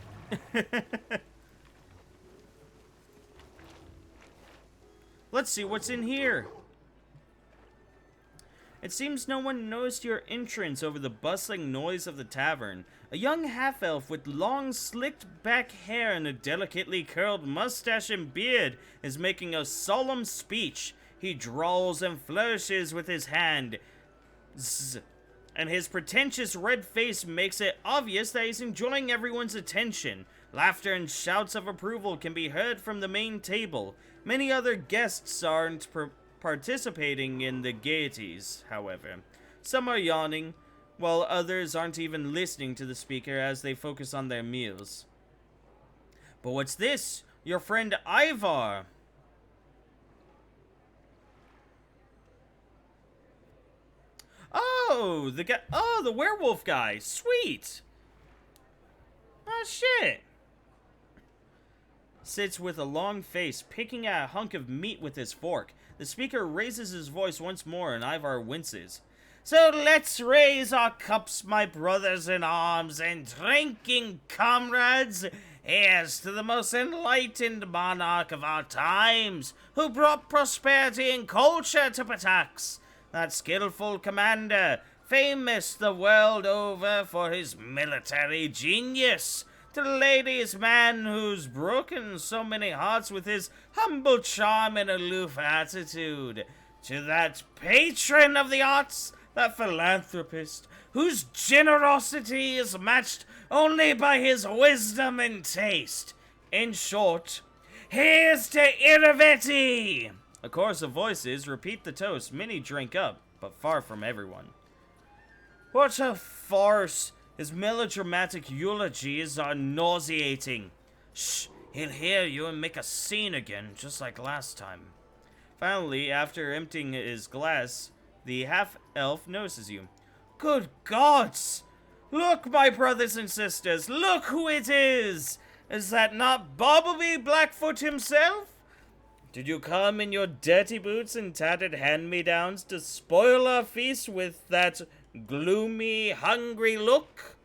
Let's see what's in here. It seems no one noticed your entrance over the bustling noise of the tavern. A young half-elf with long, slicked-back hair and a delicately curled mustache and beard is making a solemn speech. He drawls and flourishes with his hand. Zzz. And his pretentious red face makes it obvious that he's enjoying everyone's attention. Laughter and shouts of approval can be heard from the main table. Many other guests aren't participating in the gaieties, however. Some are yawning, while others aren't even listening to the speaker as they focus on their meals. But what's this? Your friend Ivar! Oh, the guy. Oh, the werewolf guy. Sweet. Oh, shit. Sits with a long face, picking at a hunk of meat with his fork. The speaker raises his voice once more, and Ivar winces. So let's raise our cups, my brothers in arms, and drinking comrades. Here's to the most enlightened monarch of our times, who brought prosperity and culture to Patax. That skillful commander, famous the world over for his military genius. To the ladies' man who's broken so many hearts with his humble charm and aloof attitude. To that patron of the arts, that philanthropist, whose generosity is matched only by his wisdom and taste. In short, here's to Iravetti! A chorus of voices repeat the toast. Many drink up, but far from everyone. What a farce! His melodramatic eulogies are nauseating. Shh, he'll hear you and make a scene again, just like last time. Finally, after emptying his glass, the half-elf notices you. Good gods! Look, my brothers and sisters, look who it is! Is that not Bobbleby Blackfoot himself? Did you come in your dirty boots and tattered hand-me-downs to spoil our feast with that gloomy, hungry look?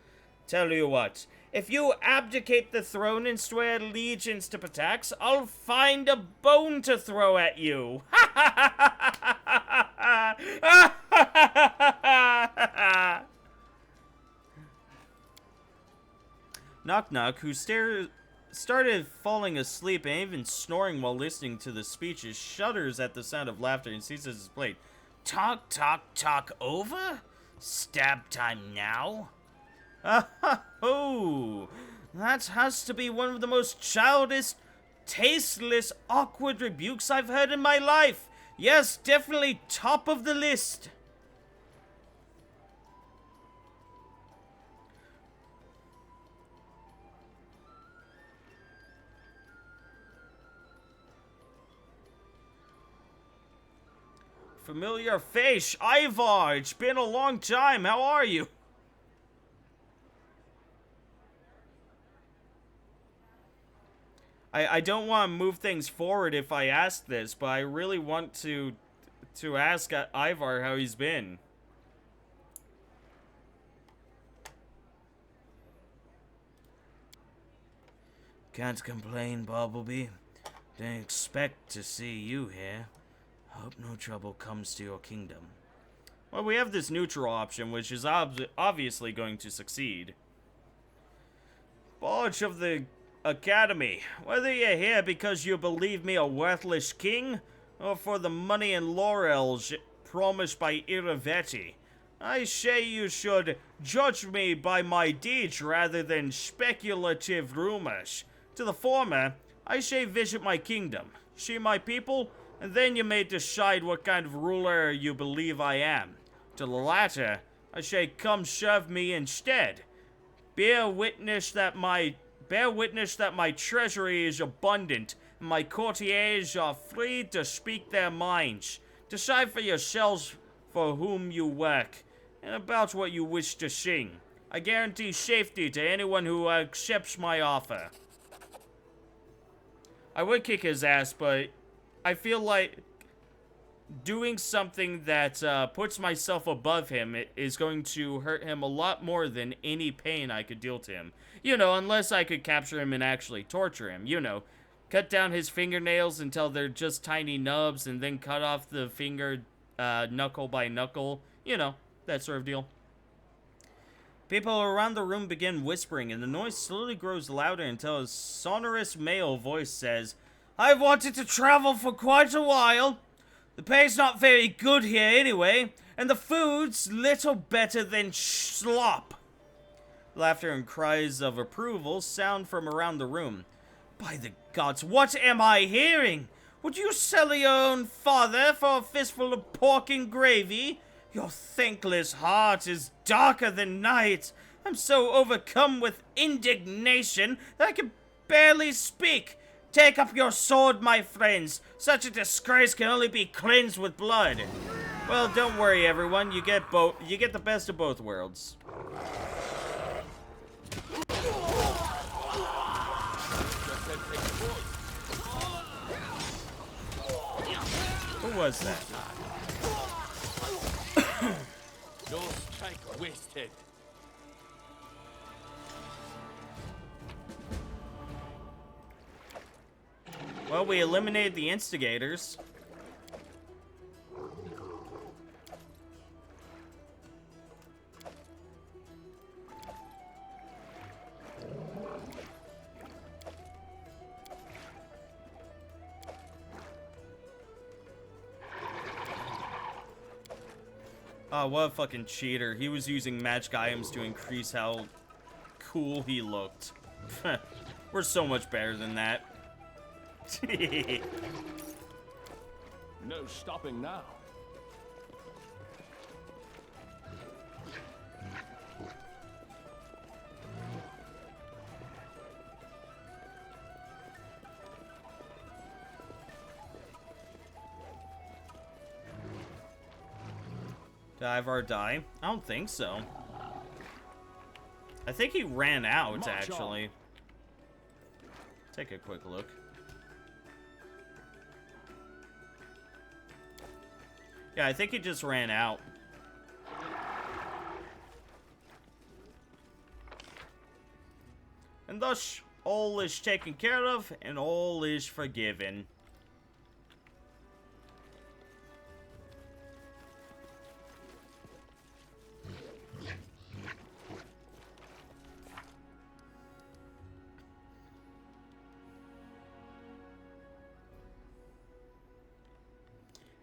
Tell you what, if you abdicate the throne and swear allegiance to Patax, I'll find a bone to throw at you. Knock Knock, who started falling asleep and even snoring while listening to the speeches, shudders at the sound of laughter and seizes his plate. Talk over? Stab time now? Oh, that has to be one of the most childish, tasteless, awkward rebukes I've heard in my life. Yes, definitely top of the list. Familiar face, Ivar. It's been a long time. How are you? I don't want to move things forward if I ask this, but I really want to ask Ivar how he's been. Can't complain, Bobbleby. Didn't expect to see you here. Hope no trouble comes to your kingdom. Well, we have this neutral option, which is obviously going to succeed. Barge of the Academy, whether you're here because you believe me a worthless king, or for the money and laurels promised by Iravetti, I say you should judge me by my deeds rather than speculative rumors. To the former, I say visit my kingdom, see my people, and then you may decide what kind of ruler you believe I am. To the latter, I say come serve me instead. Bear witness that my treasury is abundant, and my courtiers are free to speak their minds. Decide for yourselves for whom you work, and about what you wish to sing. I guarantee safety to anyone who accepts my offer. I would kick his ass, but I feel like doing something that puts myself above him is going to hurt him a lot more than any pain I could deal to him. You know, unless I could capture him and actually torture him. You know, cut down his fingernails until they're just tiny nubs and then cut off the finger knuckle by knuckle. You know, that sort of deal. People around the room begin whispering, and the noise slowly grows louder until a sonorous male voice says, I've wanted to travel for quite a while. The pay's not very good here anyway, and the food's little better than slop. Laughter and cries of approval sound from around the room. By the gods, what am I hearing? Would you sell your own father for a fistful of pork and gravy? Your thankless heart is darker than night. I'm so overcome with indignation that I can barely speak. Take up your sword, my friends. Such a disgrace can only be cleansed with blood. Well, don't worry, everyone. You get the best of both worlds. Who was that? No strike wasted. Well, we eliminated the instigators. Oh, what a fucking cheater. He was using magic items to increase how cool he looked. We're so much better than that. No stopping now. Did Ivar die? I don't think so. I think he ran out, March on. actually. Take a quick look. Yeah, I think he just ran out. And thus, all is taken care of, and all is forgiven.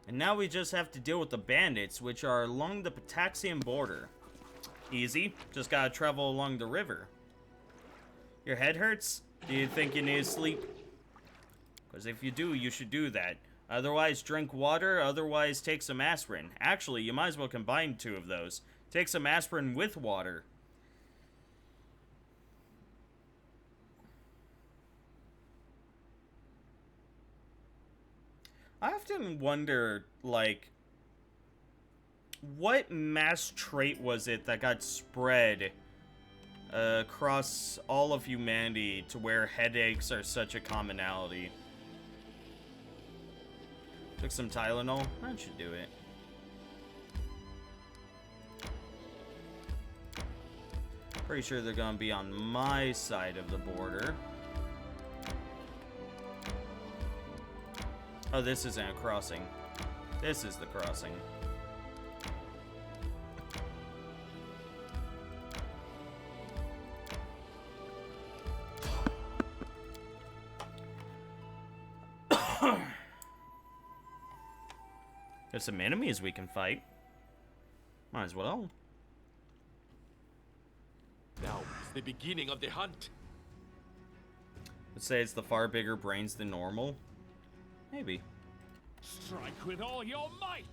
And now we just have to deal with the bandits, which are along the Pataxian border. Easy, just gotta travel along the river. Your head hurts? Do you think you need sleep? Because if you do, you should do that. Otherwise, drink water, otherwise take some aspirin. Actually, you might as well combine two of those. Take some aspirin with water. I often wonder, like, what mass trait was it that got spread across all of humanity to where headaches are such a commonality? Took some Tylenol? That should do it. Pretty sure they're gonna be on my side of the border. Oh, this isn't a crossing. This is the crossing. There's some enemies we can fight. Might as well. Now is the beginning of the hunt. Let's say it's the far bigger brains than normal. Maybe. Strike with all your might!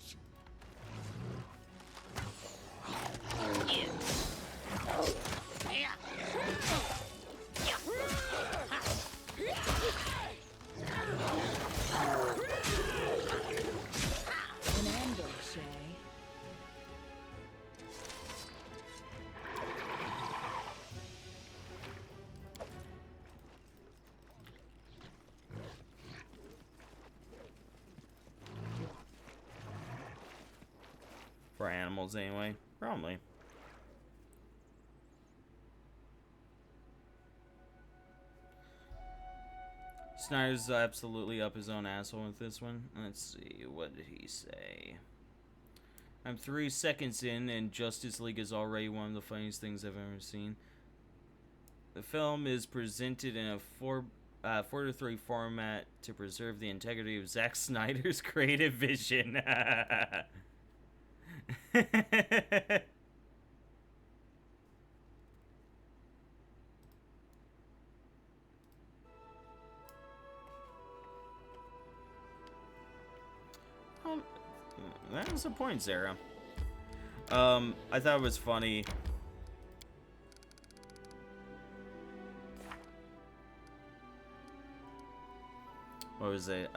An ambush, eh? For animals, anyway. Probably. Snyder's absolutely up his own asshole with this one. Let's see, what did he say? I'm 3 seconds in, and Justice League is already one of the funniest things I've ever seen. The film is presented in a 4:3 format to preserve the integrity of Zack Snyder's creative vision. That was a point, Sarah. I thought it was funny. What was it?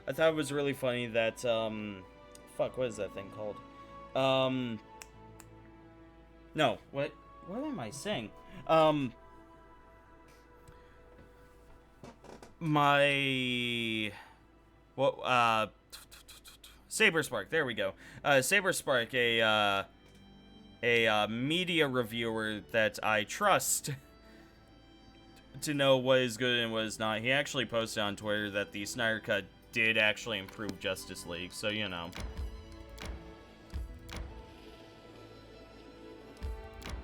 I thought it was really funny that, fuck, what is that thing called? No, what am I saying? Saber Spark, there we go. Saber Spark, a media reviewer that I trust to know what is good and what is not. He actually posted on Twitter that the Snyder Cut did actually improve Justice League, so you know.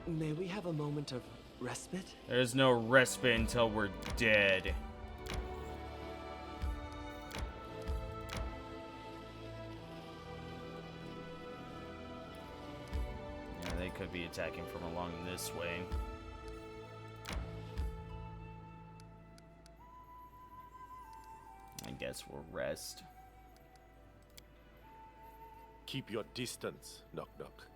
May we have a moment of respite? There's no respite until we're dead. could be attacking from along this way. I guess we'll rest. Keep your distance, Knock Knock.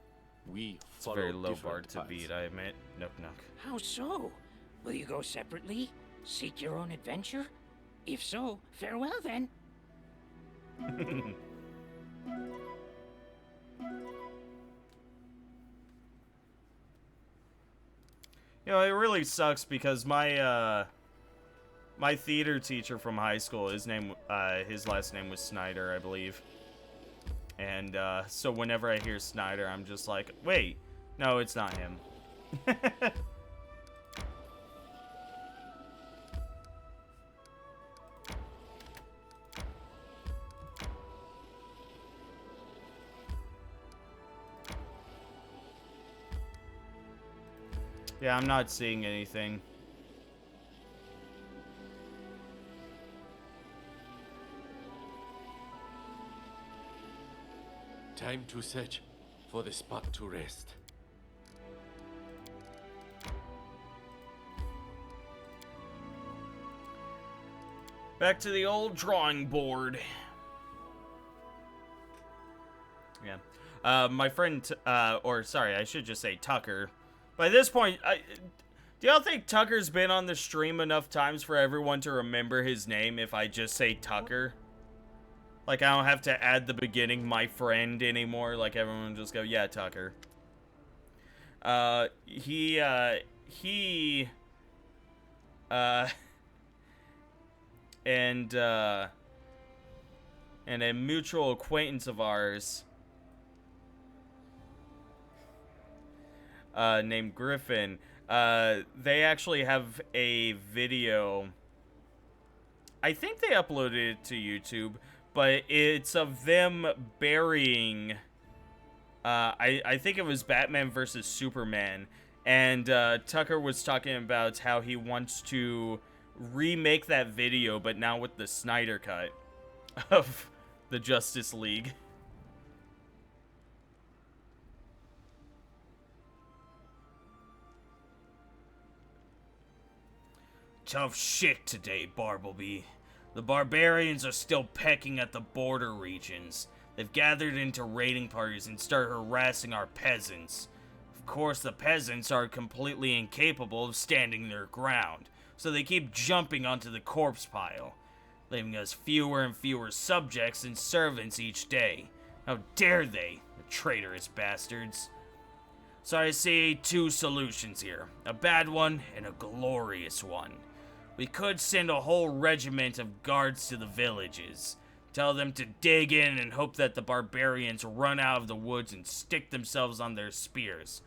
We It's a follow very low bar different to paths. beat, I admit. Knock knock. How so? Will you go separately? Seek your own adventure? If so, farewell then. You know, it really sucks because my my theater teacher from high school, his last name was Snyder, I believe. And so whenever I hear Snyder, I'm just like, wait, no, it's not him. Yeah, I'm not seeing anything. Time to search for the spot to rest. Back to the old drawing board. Yeah. My friend, or sorry, I should just say Tucker. By this point, do y'all think Tucker's been on the stream enough times for everyone to remember his name if I just say Tucker? Like, I don't have to add the beginning, my friend, anymore. Like, everyone just go, yeah, Tucker. And a mutual acquaintance of ours, named Griffin, they actually have a video. I think they uploaded it to YouTube, but it's of them burying, I think it was Batman versus Superman, and Tucker was talking about how he wants to remake that video, but now with the Snyder cut of the Justice League. Tough shit today, Bartleby. The barbarians are still pecking at the border regions. They've gathered into raiding parties and started harassing our peasants. Of course, the peasants are completely incapable of standing their ground, so they keep jumping onto the corpse pile, leaving us fewer and fewer subjects and servants each day. How dare they, the traitorous bastards. So I see two solutions here, a bad one and a glorious one. We could send a whole regiment of guards to the villages, tell them to dig in and hope that the barbarians run out of the woods and stick themselves on their spears.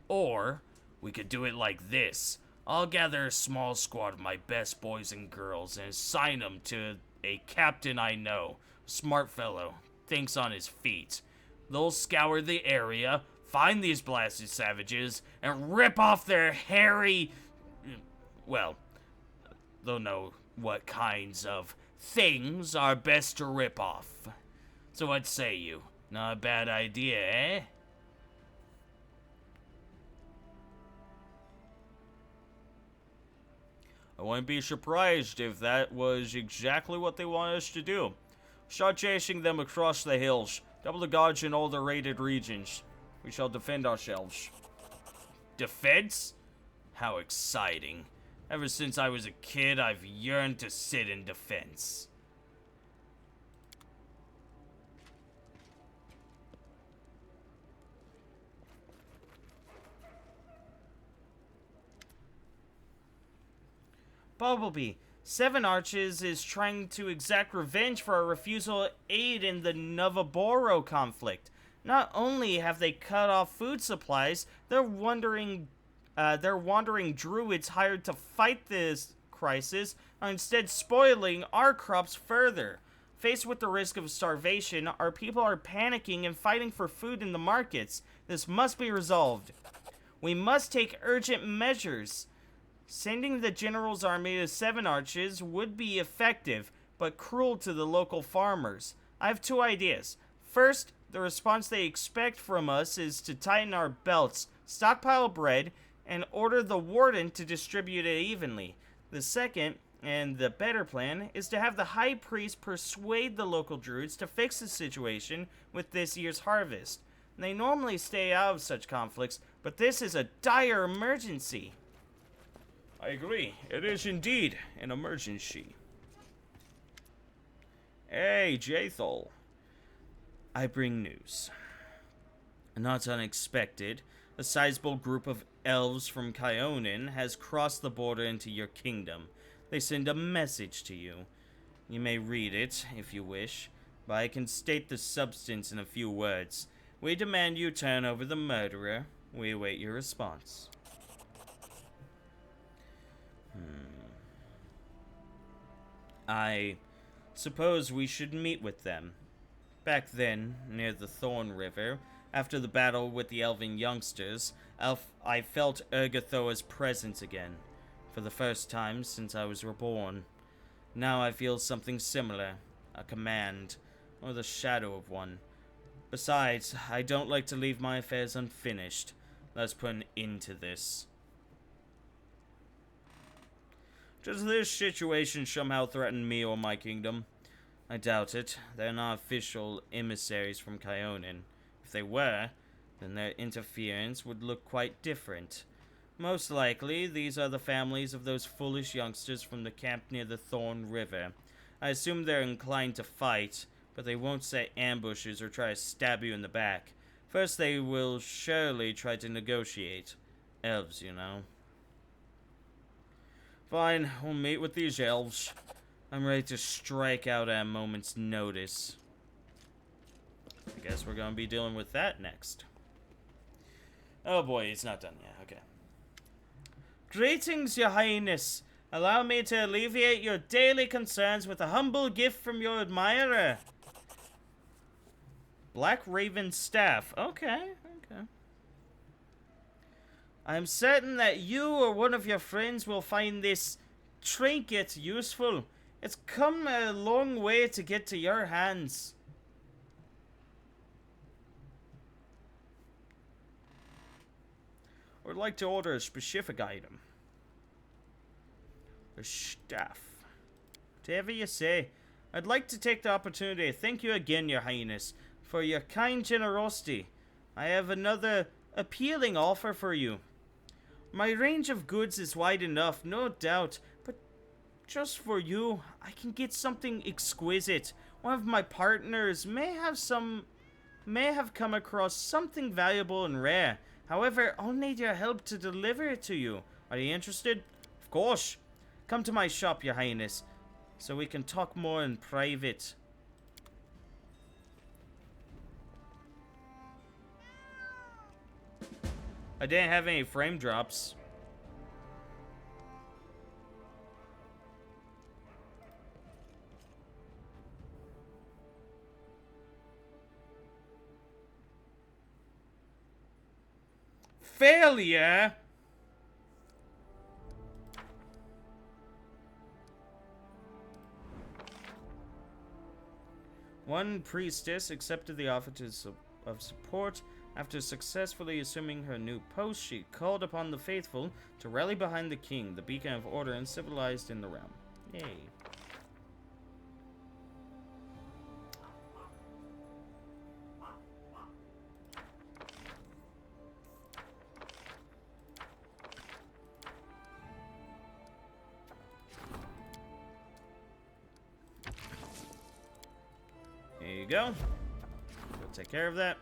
Or, we could do it like this. I'll gather a small squad of my best boys and girls and assign them to a captain I know, a smart fellow, thinks on his feet. They'll scour the area, find these blasted savages, and rip off their hairy... well, they'll know what kinds of things are best to rip off. So what say you? Not a bad idea, eh? I wouldn't be surprised if that was exactly what they wanted us to do. Start chasing them across the hills. Double the guards in all the raided regions. We shall defend ourselves. Defense? How exciting. Ever since I was a kid, I've yearned to sit in defense. Bumblebee, Seven Arches is trying to exact revenge for our refusal to aid in the Novoboro conflict. Not only have they cut off food supplies, they're wandering druids hired to fight this crisis are instead spoiling our crops further. Faced with the risk of starvation, our people are panicking and fighting for food in the markets. This must be resolved. We must take urgent measures. Sending the general's army to Seven Arches would be effective, but cruel to the local farmers. I have two ideas. First, the response they expect from us is to tighten our belts, stockpile bread, and order the warden to distribute it evenly. The second, and the better plan, is to have the high priest persuade the local druids to fix the situation with this year's harvest. They normally stay out of such conflicts, but this is a dire emergency. I agree. It is indeed an emergency. Hey, Jaethal. I bring news. Not unexpected, a sizable group of elves from Kyonin has crossed the border into your kingdom. They send a message to you. You may read it, if you wish, but I can state the substance in a few words. We demand you turn over the murderer. We await your response. I suppose we should meet with them. Back then, near the Thorn River, after the battle with the elven youngsters, I felt Urgathoa's presence again, for the first time since I was reborn. Now I feel something similar, a command, or the shadow of one. Besides, I don't like to leave my affairs unfinished. Let's put an end to this. Does this situation somehow threaten me or my kingdom? I doubt it. They're not official emissaries from Kyonin. If they were, then their interference would look quite different. Most likely, these are the families of those foolish youngsters from the camp near the Thorn River. I assume they're inclined to fight, but they won't set ambushes or try to stab you in the back. First, they will surely try to negotiate. Elves, you know. Fine, we'll meet with these elves. I'm ready to strike out at a moment's notice. I guess we're gonna be dealing with that next. Oh boy, it's not done yet. Okay. Greetings, your highness. Allow me to alleviate your daily concerns with a humble gift from your admirer. Black Raven staff. Okay, okay. I'm certain that you or one of your friends will find this trinket useful. It's come a long way to get to your hands. I would like to order a specific item. A staff. Whatever you say. I'd like to take the opportunity to thank you again, your highness, for your kind generosity. I have another appealing offer for you. My range of goods is wide enough, no doubt, but just for you, I can get something exquisite. One of my partners may have come across something valuable and rare. However, I'll need your help to deliver it to you. Are you interested? Of course. Come to my shop, your highness, so we can talk more in private. I didn't have any frame drops. Failure? One priestess accepted the offer of support. After successfully assuming her new post, she called upon the faithful to rally behind the king, the beacon of order and civilized in the realm. Yay. There you go. We'll take care of that.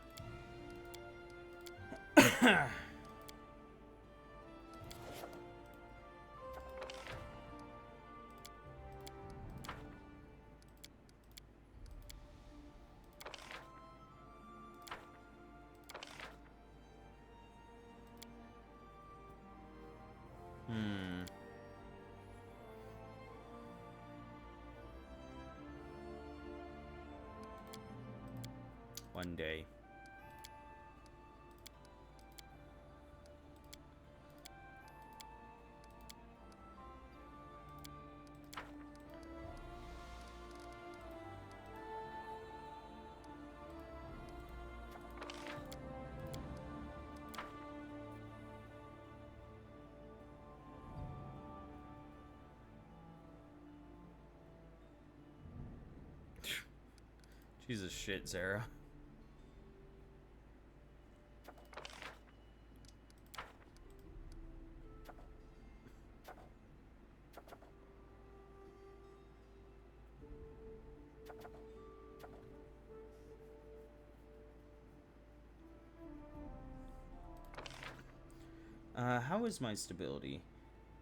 One day. Jesus shit, Zara. How is my stability?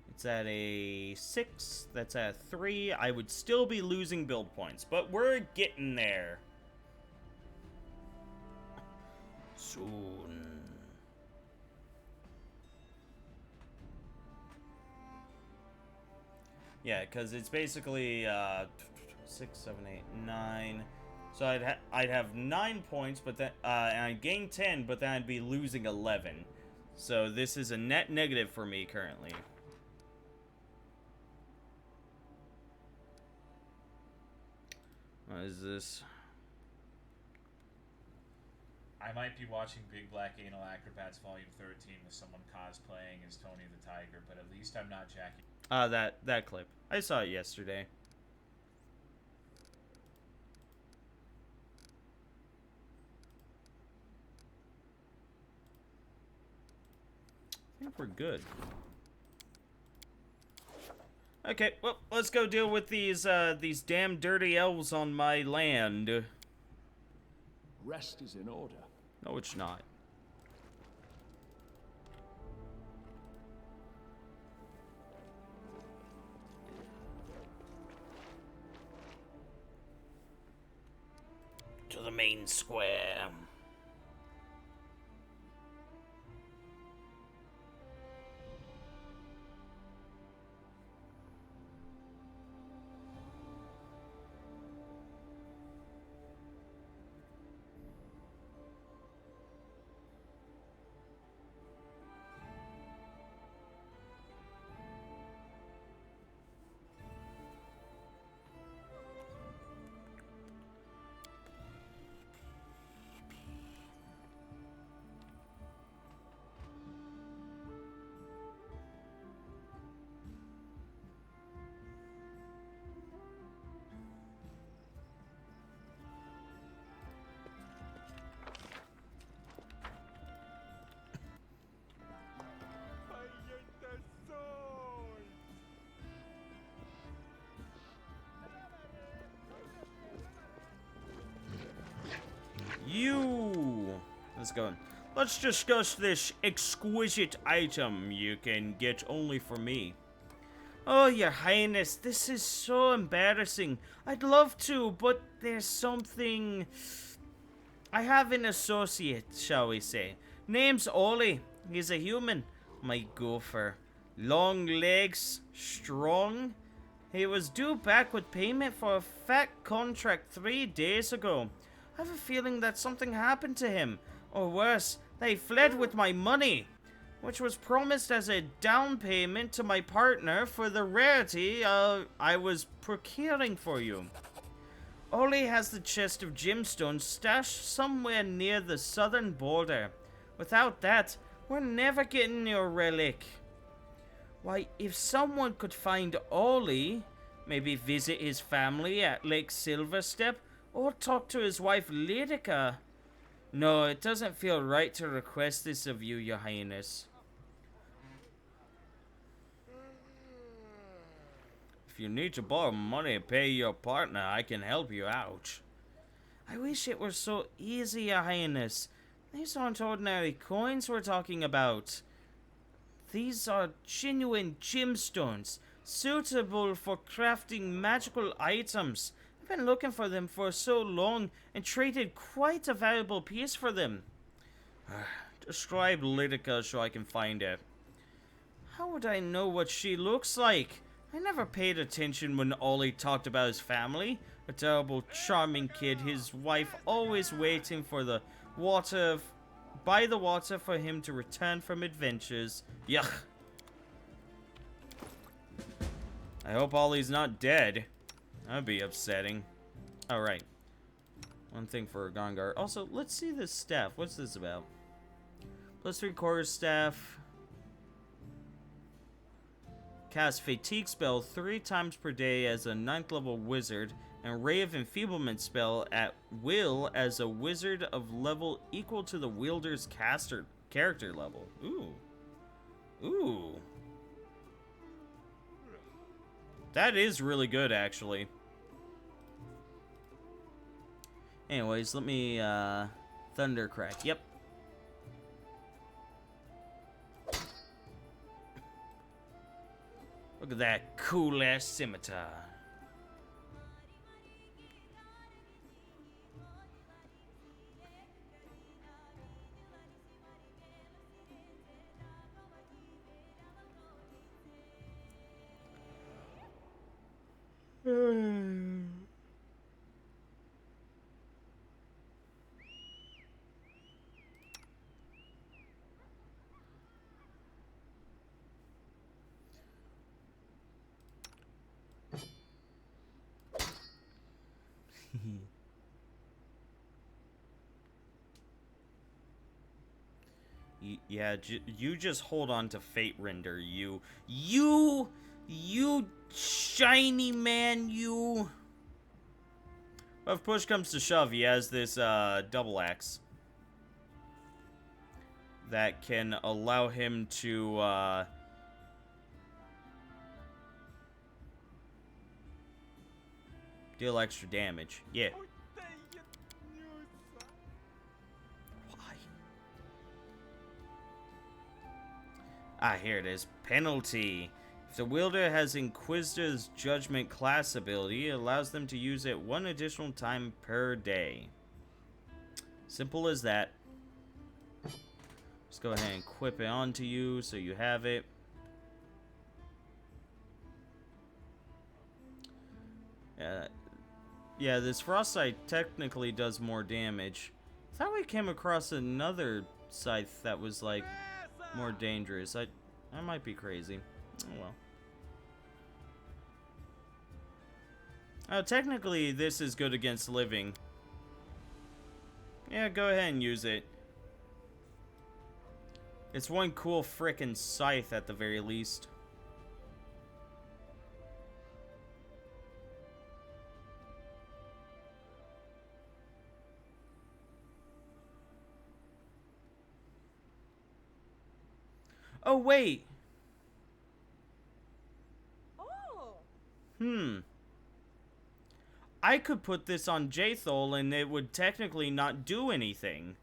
It's at a 6. That's at 3. I would still be losing build points, but we're getting there. Soon. Yeah, because it's basically 6, 7, 8, 9. So I'd have 9 points, but then and I'd gain 10, but then I'd be losing 11. So this is a net negative for me currently. What is this? I might be watching Big Black Anal Acrobats Volume 13 with someone cosplaying as Tony the Tiger, but at least I'm not Jackie. That clip. I saw it yesterday. I think we're good. Okay, well, let's go deal with these damn dirty elves on my land. Rest is in order. No, it's not. To the main square. Let's go. Let's discuss this exquisite item you can get only for me. Oh, Your Highness, this is so embarrassing. I'd love to, but there's something... I have an associate, shall we say. Name's Ollie. He's a human. My gopher. Long legs. Strong. He was due back with payment for a fat contract 3 days ago. I have a feeling that something happened to him. Or worse, they fled with my money, which was promised as a down payment to my partner for the rarity I was procuring for you. Ollie has the chest of gemstones stashed somewhere near the southern border. Without that, we're never getting your relic. Why, if someone could find Ollie, maybe visit his family at Lake Silverstep, or talk to his wife Lydica. No, it doesn't feel right to request this of you, Your Highness. If you need to borrow money to pay your partner, I can help you out. I wish it were so easy, Your Highness. These aren't ordinary coins we're talking about. These are genuine gemstones, suitable for crafting magical items. I've been looking for them for so long and traded quite a valuable piece for them. Describe Lydica so I can find her. How would I know what she looks like? I never paid attention when Ollie talked about his family. A terrible, charming kid, his wife always waiting for the water, by the water for him to return from adventures. Yuck. I hope Ollie's not dead. That'd be upsetting. Alright. One thing for Gongar. Also, let's see this staff. What's this about? +3/4 staff. Cast Fatigue spell 3 times per day as a 9th level wizard. and Ray of Enfeeblement spell at will as a wizard of level equal to the wielder's caster character level. Ooh. Ooh. That is really good, actually. Anyways, let me, Thundercrack. Yep. Look at that cool-ass scimitar. Yeah, you just hold on to Fate Render, you shiny man, you. Well, if push comes to shove, he has this double axe that can allow him to deal extra damage. Yeah. Why? Ah, here it is. Penalty. If the wielder has Inquisitor's Judgment class ability, it allows them to use it one additional time per day. Simple as that. Just go ahead and equip it onto you so you have it. Yeah, this Frostite technically does more damage. I thought we came across another scythe that was, like, more dangerous. I might be crazy. Oh well. Technically, this is good against living. Yeah, go ahead and use it. It's one cool frickin' scythe at the very least. Oh, wait. Oh. I could put this on Jaethal and it would technically not do anything.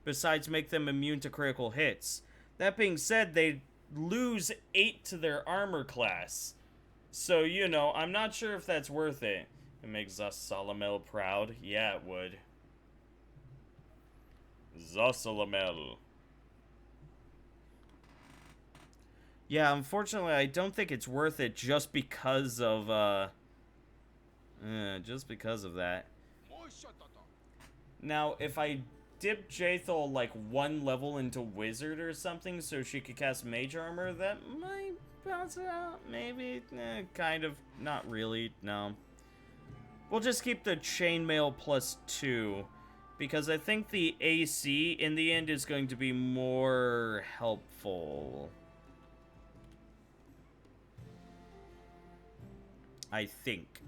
Besides make them immune to critical hits. That being said, they lose 8 to their armor class. So, you know, I'm not sure if that's worth it. It makes Zasalamel proud. Yeah, it would. Zasalamel. Yeah, unfortunately, I don't think it's worth it just because of, that. Now, if I dip Jaethal, like, 1 level into Wizard or something so she could cast Mage Armor, that might bounce it out. Maybe. Kind of. Not really. No. We'll just keep the Chainmail +2. Because I think the AC, in the end, is going to be more helpful. I think.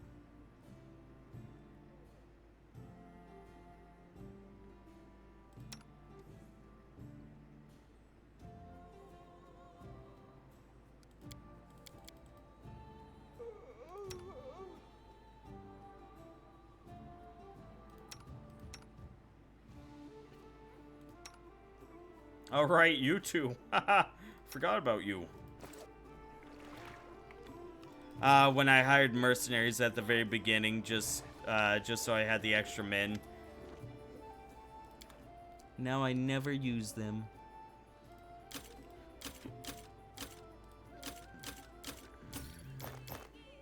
All right, you two. Haha, forgot about you. When I hired mercenaries at the very beginning, just so I had the extra men. Now I never use them.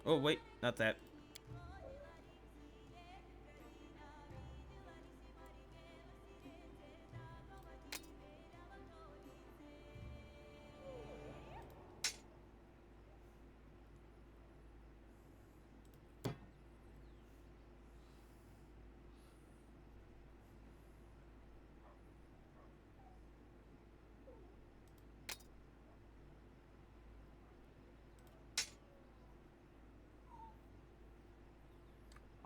Oh, wait, not that.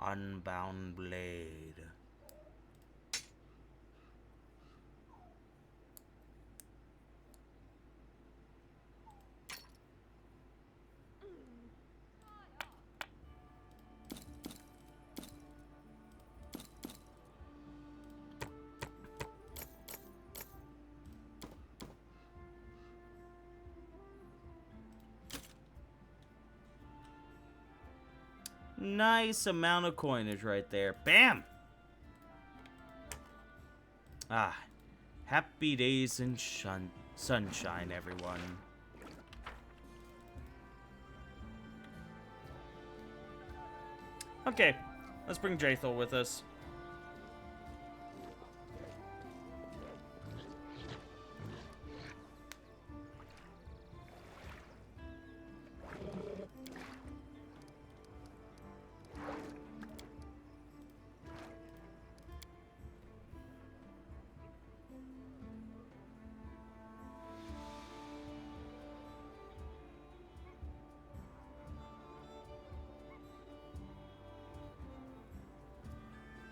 Unbound blade. Nice amount of coinage right there. Bam! Ah, happy days in sunshine, everyone. Okay, let's bring Jaethal with us.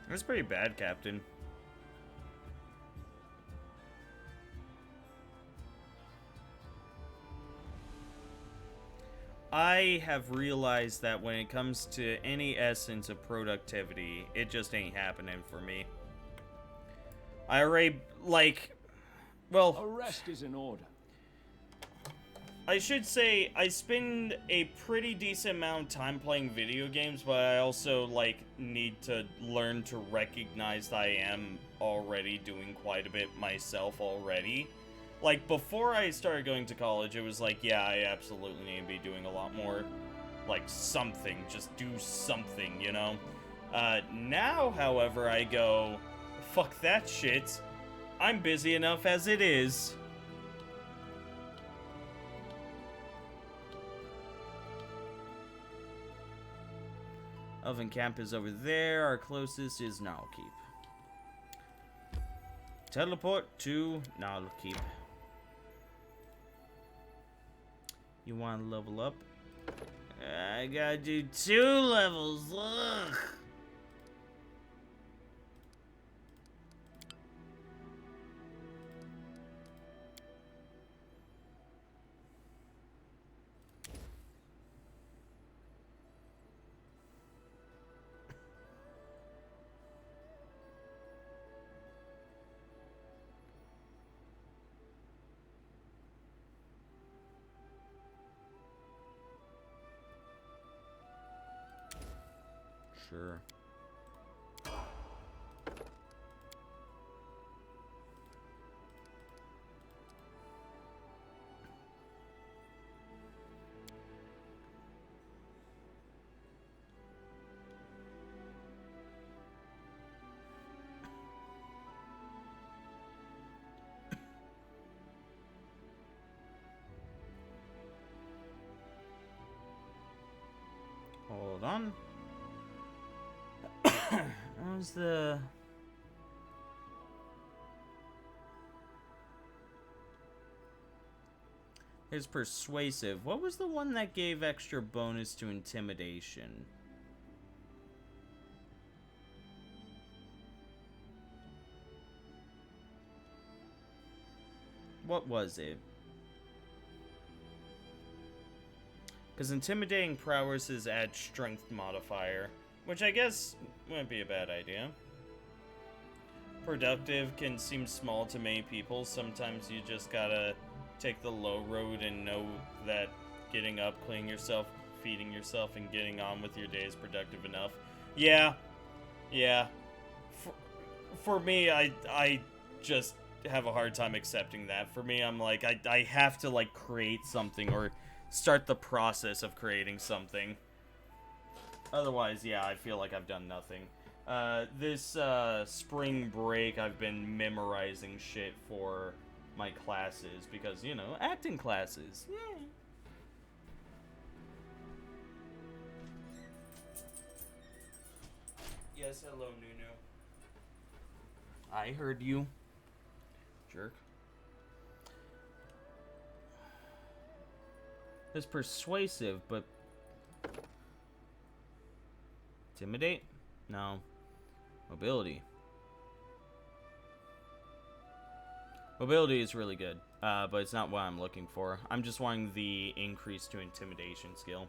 That's pretty bad, Captain. I have realized that when it comes to any essence of productivity, it just ain't happening for me. I already, like, well... A rest is in order. I should say, I spend a pretty decent amount of time playing video games, but I also, like, need to learn to recognize that I am already doing quite a bit myself already. Like, before I started going to college, it was like, yeah, I absolutely need to be doing a lot more, like, something. Just do something, you know? Now, however, I go, fuck that shit. I'm busy enough as it is. Oven camp is over there. Our closest is Nalkeep. Teleport to Nalkeep. You want to level up? I gotta do 2 levels. Ugh. Sure. Hold on. What was the... Here's persuasive. What was the one that gave extra bonus to intimidation? What was it? Because intimidating prowesses add strength modifier, which I guess wouldn't be a bad idea. Productive can seem small to many people. Sometimes you just gotta take the low road and know that getting up, cleaning yourself, feeding yourself, and getting on with your day is productive enough. Yeah. For me, I just have a hard time accepting that. For me, I'm like, I have to, like, create something or start the process of creating something. Otherwise, yeah, I feel like I've done nothing. This spring break, I've been memorizing shit for my classes because, you know, acting classes. Yeah. Yes, hello, Nunu. I heard you. Jerk. It's persuasive, but... Intimidate? No. Mobility. Mobility is really good, but it's not what I'm looking for. I'm just wanting the increase to intimidation skill.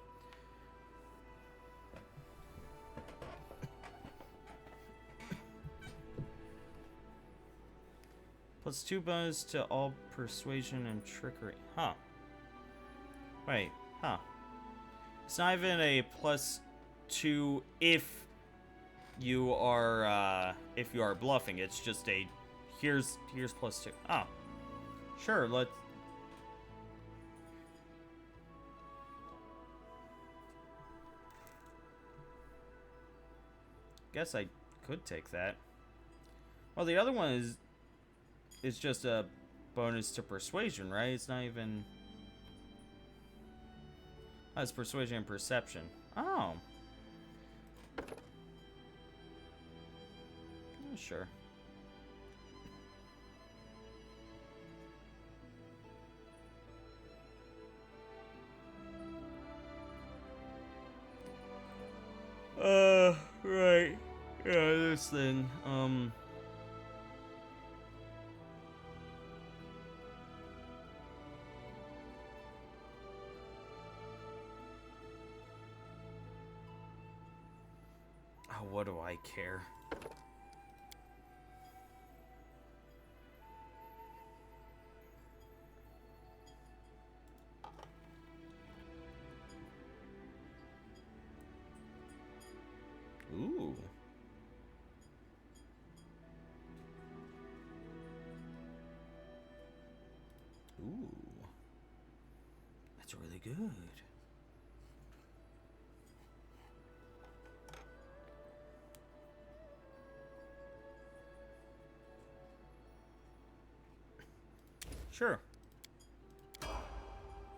+2 bonus to all persuasion and trickery. Huh. Wait, huh. It's not even a +2 if you are bluffing. It's just a here's +2. Oh. Sure, let's guess I could take that. Well, the other one is just a bonus to persuasion, right? It's not even... Oh, it's persuasion and perception. Oh. Yeah, sure. Right. Yeah, this thing. Oh, what do I care? Ooh. Ooh. That's really good. Sure.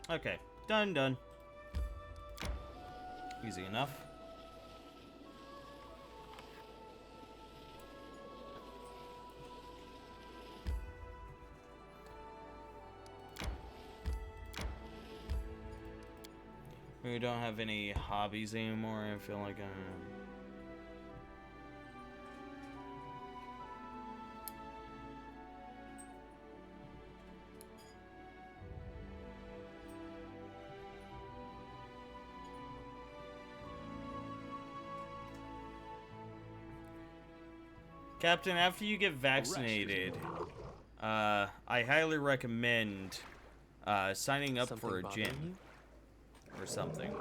Okay. Done. Easy enough. We don't have any hobbies anymore. I feel like Captain, after you get vaccinated, I highly recommend signing up for a gym or something.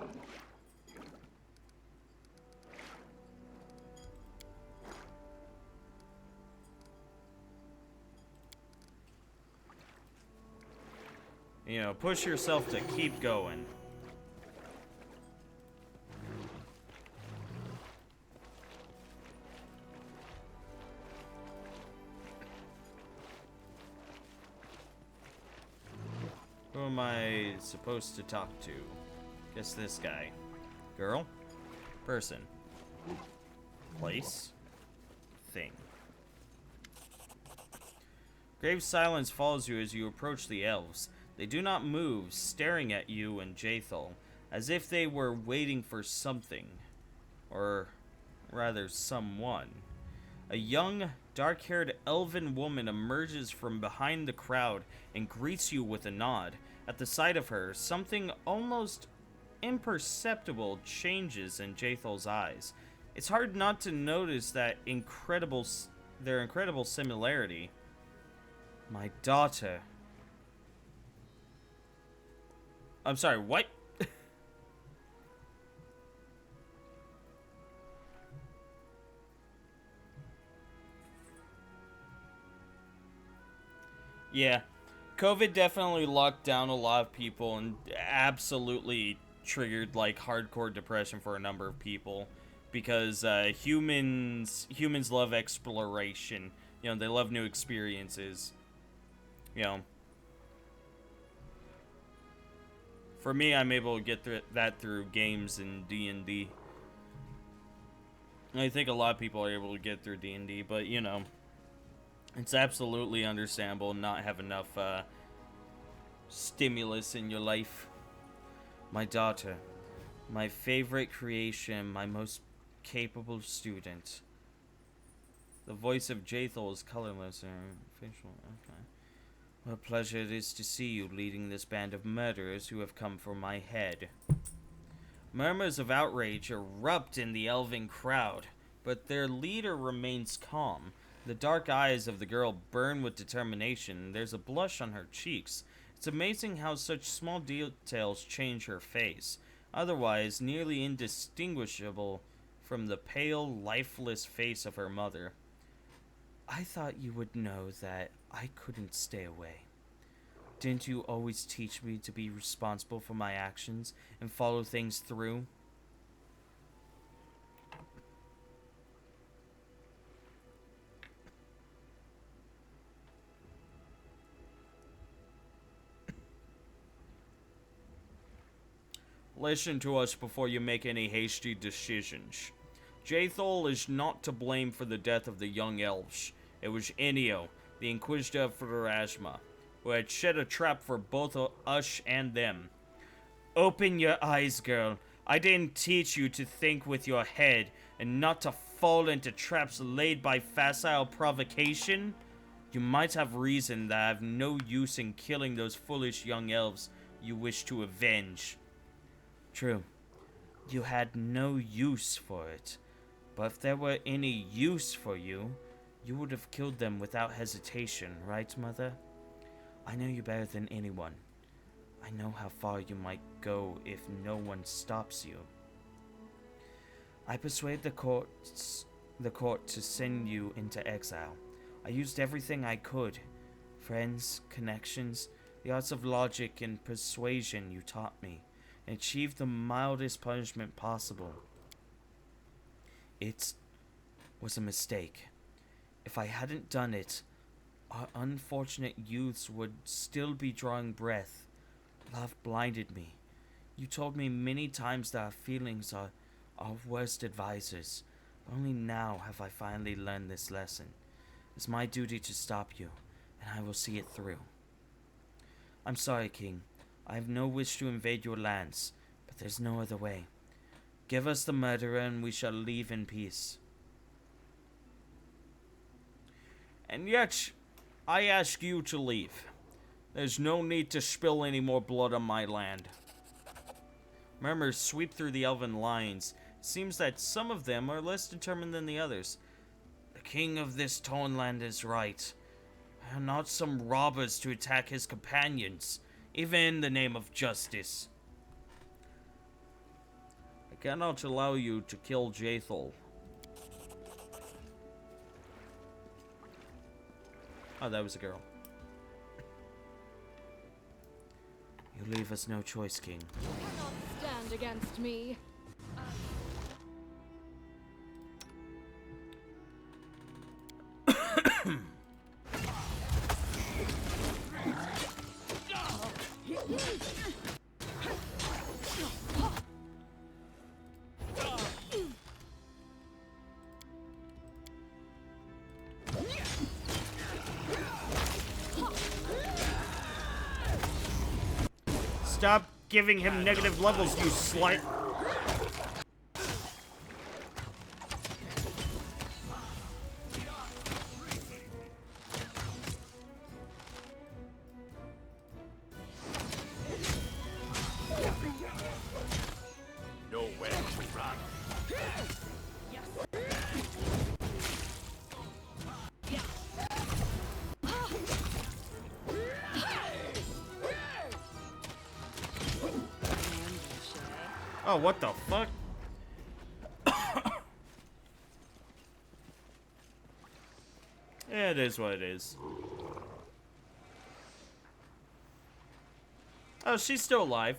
You know, push yourself to keep going. Who am I supposed to talk to? Guess this guy. Girl? Person. Place. Thing. Grave silence follows you as you approach the elves. They do not move, staring at you and Jaethal, as if they were waiting for something. Or rather, someone. A young, dark-haired elven woman emerges from behind the crowd and greets you with a nod. At the sight of her, something almost imperceptible changes in Jaethal's eyes. It's hard not to notice that their incredible similarity. My daughter. I'm sorry, what? Yeah. COVID definitely locked down a lot of people and absolutely triggered like hardcore depression for a number of people because humans love exploration. You know, they love new experiences. You know, for me, I'm able to get that through games and D&D. I think a lot of people are able to get through D&D, but you know, it's absolutely understandable not have enough stimulus in your life. My daughter, my favorite creation, my most capable student. The voice of Jaethal is colorless and facial. Okay. What a pleasure it is to see you leading this band of murderers who have come for my head. Murmurs of outrage erupt in the elven crowd, but their leader remains calm. The dark eyes of the girl burn with determination. There's a blush on her cheeks. It's amazing how such small details change her face, otherwise nearly indistinguishable from the pale, lifeless face of her mother. I thought you would know that I couldn't stay away. Didn't you always teach me to be responsible for my actions and follow things through? Listen to us before you make any hasty decisions. Jaethal is not to blame for the death of the young elves. It was Enio, the Inquisitor of Pharasma, who had set a trap for both us and them. Open your eyes, girl. I didn't teach you to think with your head and not to fall into traps laid by facile provocation. You might have reason that I have no use in killing those foolish young elves you wish to avenge. True, you had no use for it, but if there were any use for you, you would have killed them without hesitation, right, Mother? I know you better than anyone. I know how far you might go if no one stops you. I persuaded the court to send you into exile. I used everything I could. Friends, connections, the arts of logic and persuasion you taught me, and achieved the mildest punishment possible. It was a mistake. If I hadn't done it, our unfortunate youths would still be drawing breath. Love blinded me. You told me many times that our feelings are our worst advisors. Only now have I finally learned this lesson. It's my duty to stop you, and I will see it through. I'm sorry, King. I have no wish to invade your lands, but there's no other way. Give us the murderer and we shall leave in peace. And yet, I ask you to leave. There's no need to spill any more blood on my land. Murmurs sweep through the elven lines. It seems that some of them are less determined than the others. The king of this torn land is right. We are not some robbers to attack his companions, even in the name of justice. I cannot allow you to kill Jaethal. Oh, that was a girl. You leave us no choice, King. You cannot stand against me. Stop giving him negative levels, you slut! Nowhere to run. Oh, what the fuck? Yeah, it is what it is. Oh, she's still alive.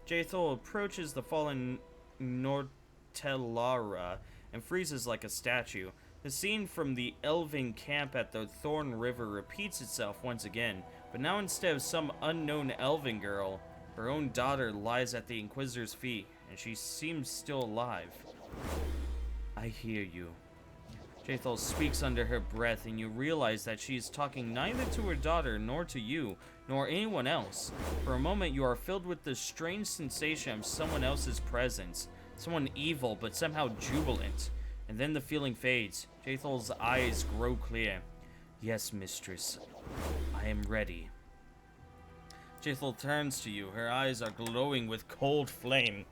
Jaethal approaches the fallen Nortellara and freezes like a statue. The scene from the elven camp at the Thorn River repeats itself once again, but now instead of some unknown elven girl, her own daughter lies at the Inquisitor's feet, and she seems still alive. I hear you. Jaethal speaks under her breath, and you realize that she is talking neither to her daughter, nor to you, nor anyone else. For a moment, you are filled with the strange sensation of someone else's presence. Someone evil, but somehow jubilant. And then the feeling fades. Jaethal's eyes grow clear. Yes, mistress. I am ready. Jaethal turns to you. Her eyes are glowing with cold flame.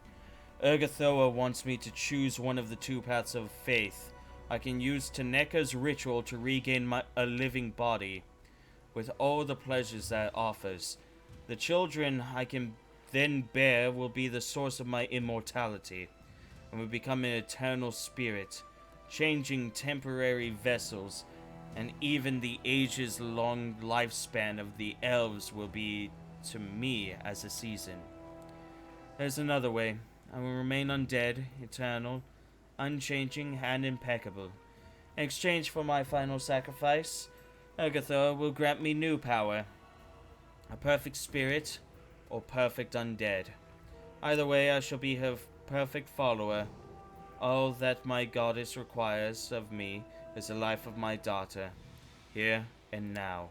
Urgathoa wants me to choose one of the two paths of faith. I can use Taneka's ritual to regain a living body, with all the pleasures that it offers. The children I can then bear will be the source of my immortality, and will become an eternal spirit, changing temporary vessels, and even the ages-long lifespan of the elves will be to me as a season. There's another way. I will remain undead, eternal, unchanging, and impeccable. In exchange for my final sacrifice, Urgathoa will grant me new power. A perfect spirit, or perfect undead. Either way, I shall be her perfect follower. All that my goddess requires of me is the life of my daughter, here and now.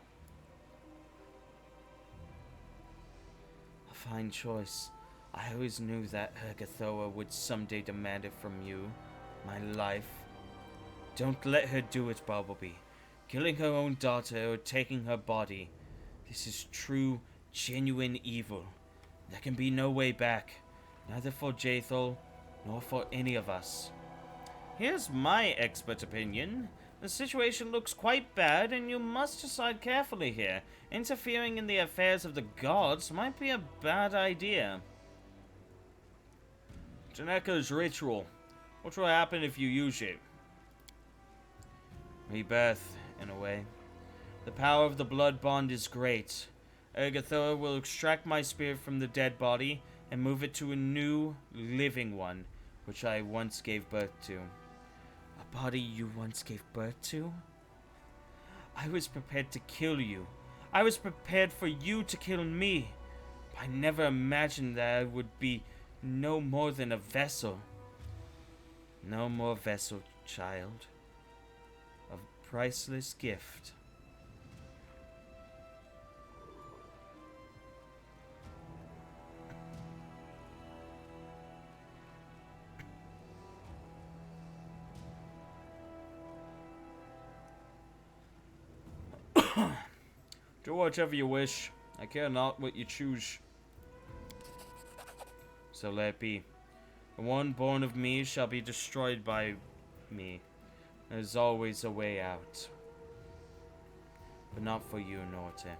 A fine choice. I always knew that Urgathoa would someday demand it from you. My life. Don't let her do it, Bumblebee. Killing her own daughter or taking her body. This is true, genuine evil. There can be no way back. Neither for Jaethal, nor for any of us. Here's my expert opinion. The situation looks quite bad, and you must decide carefully here. Interfering in the affairs of the gods might be a bad idea. Taneka's ritual. What will happen if you use it? Rebirth, in a way. The power of the blood bond is great. Urgathoa will extract my spirit from the dead body and move it to a new, living one, which I once gave birth to. A body you once gave birth to? I was prepared to kill you. I was prepared for you to kill me. I never imagined that I would be no more than a vessel. No more vessel, child. A priceless gift. Do whatever you wish. I care not what you choose. So let it be. The one born of me shall be destroyed by me. There's always a way out. But not for you, Norte.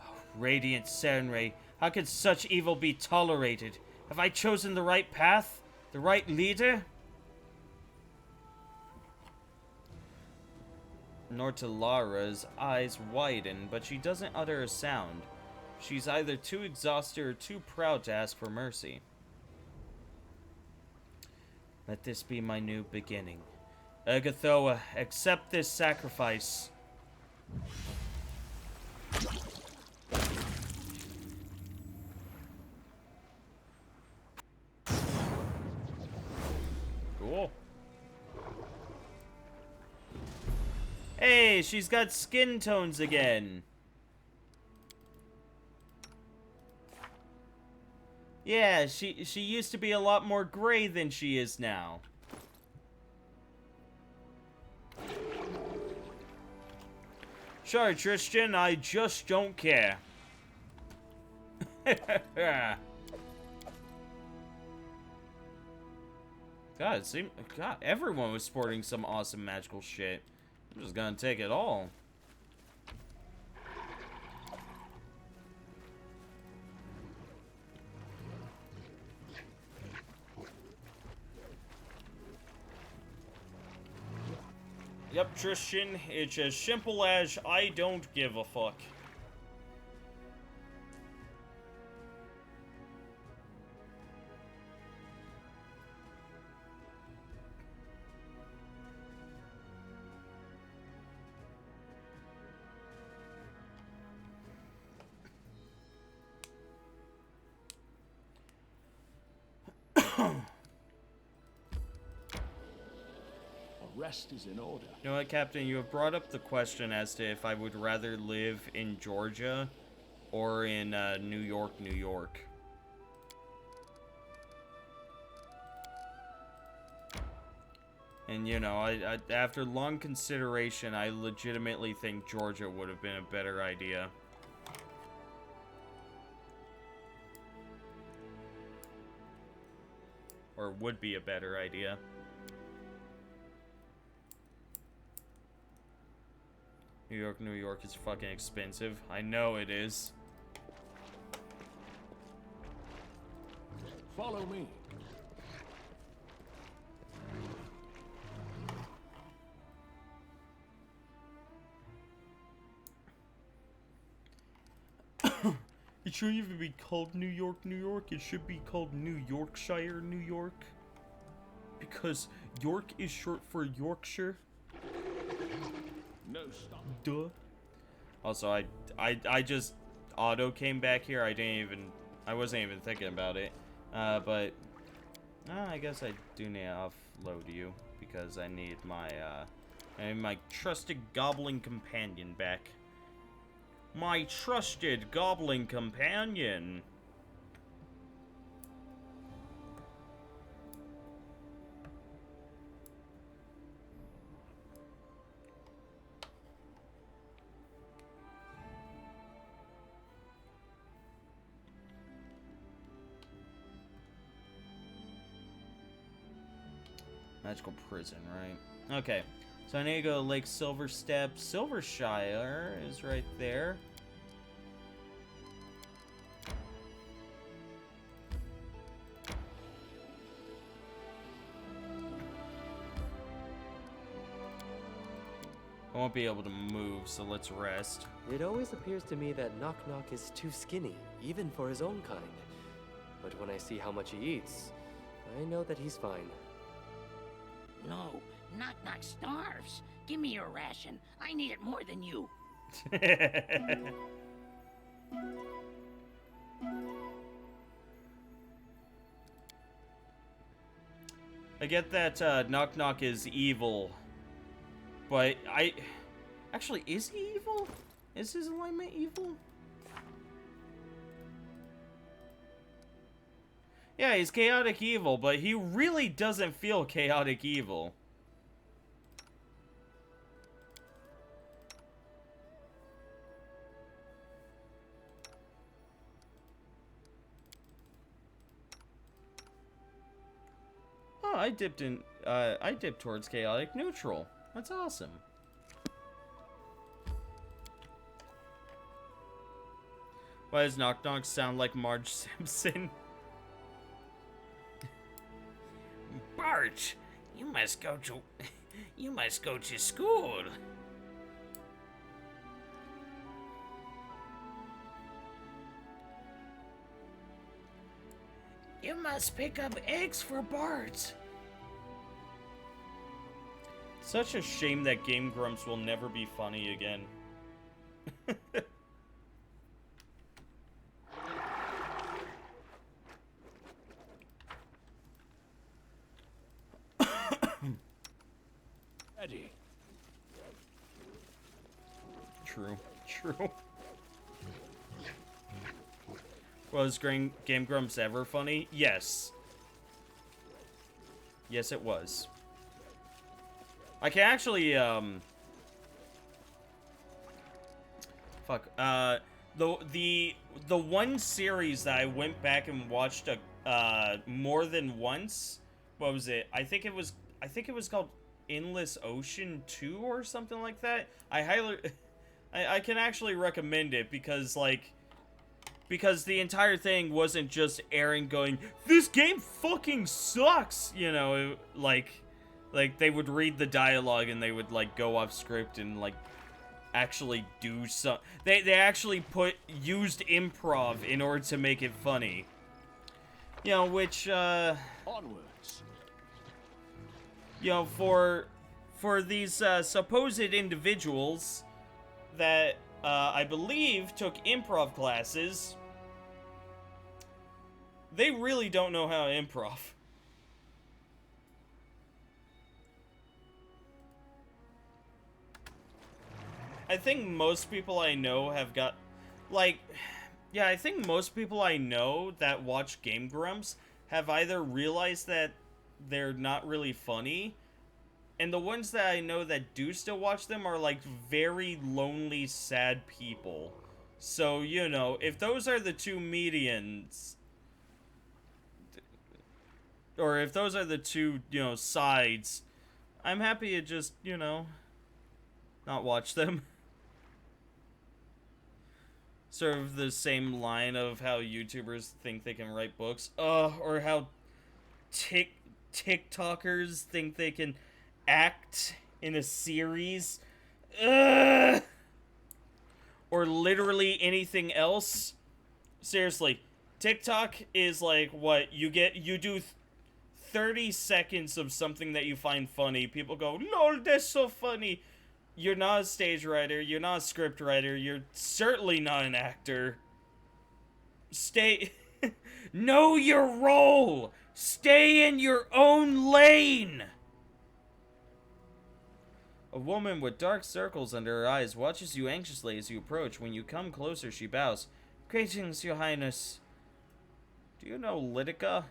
Oh, radiant Serenray, how could such evil be tolerated? Have I chosen the right path? The right leader? Nortelara's eyes widen, but she doesn't utter a sound. She's either too exhausted or too proud to ask for mercy. Let this be my new beginning. Urgathoa, accept this sacrifice. Cool. Hey, she's got skin tones again. Yeah, she used to be a lot more gray than she is now. Sorry, Tristan, I just don't care. God, everyone was sporting some awesome magical shit. I'm just gonna take it all. Yep, Tristan, it's as simple as I don't give a fuck. rest is in order. You know what, Captain? You have brought up the question as to if I would rather live in Georgia or in New York, New York. And, you know, I after long consideration, I legitimately think Georgia would have been a better idea. Or would be a better idea. New York is fucking expensive. I know it is. Follow me. It shouldn't even be called New York, New York. It should be called New Yorkshire, New York. Because York is short for Yorkshire. No stop. Duh. Also, I just auto came back here. I wasn't even thinking about it. But I guess I do need to offload you because I need my trusted goblin companion back. My trusted goblin companion. Magical prison, right? Okay. So I need to go to Lake Silverstep. Silvershire is right there. I won't be able to move, so let's rest. It always appears to me that Knock Knock is too skinny, even for his own kind. But when I see how much he eats, I know that he's fine. No, Knock Knock starves. Give me your ration. I need it more than you. I get that Knock Knock is evil, but actually, is he evil? Is his alignment evil? Yeah, he's chaotic evil, but he really doesn't feel chaotic evil. Oh, I dipped towards chaotic neutral. That's awesome. Why does Knock Knock sound like Marge Simpson? Bart, you must go to school. You must pick up eggs for Bart. Such a shame that Game Grumps will never be funny again. Ready. True. Was Game Grumps ever funny? Yes. Yes, it was. I can actually, the one series that I went back and watched more than once, what was it? I think it was called Endless Ocean 2 or something like that. I can actually recommend it because the entire thing wasn't just Aaron going, "This game fucking sucks," you know, like they would read the dialogue and they would like go off script and like actually do some. They actually used improv in order to make it funny. You know, which Onwards. you know, for these supposed individuals that I believe took improv classes, they really don't know how to improv. I think most people I know have got, like, yeah, I think most people I know that watch Game Grumps have either realized that they're not really funny, and the ones that I know that do still watch them are, like, very lonely, sad people. So, you know, if those are the two medians, or if those are the two, you know, sides, I'm happy to just, you know, not watch them. Sort of the same line of how YouTubers think they can write books. Or how TikTokers think they can act in a series. Or literally anything else. Seriously, TikTok is like what you do 30 seconds of something that you find funny. People go, "Lol, that's so funny." You're not a stage writer, you're not a script writer, you're certainly not an actor. Know your role! Stay in your own lane! A woman with dark circles under her eyes watches you anxiously as you approach. When you come closer, she bows. Greetings, your highness. Do you know Lydica?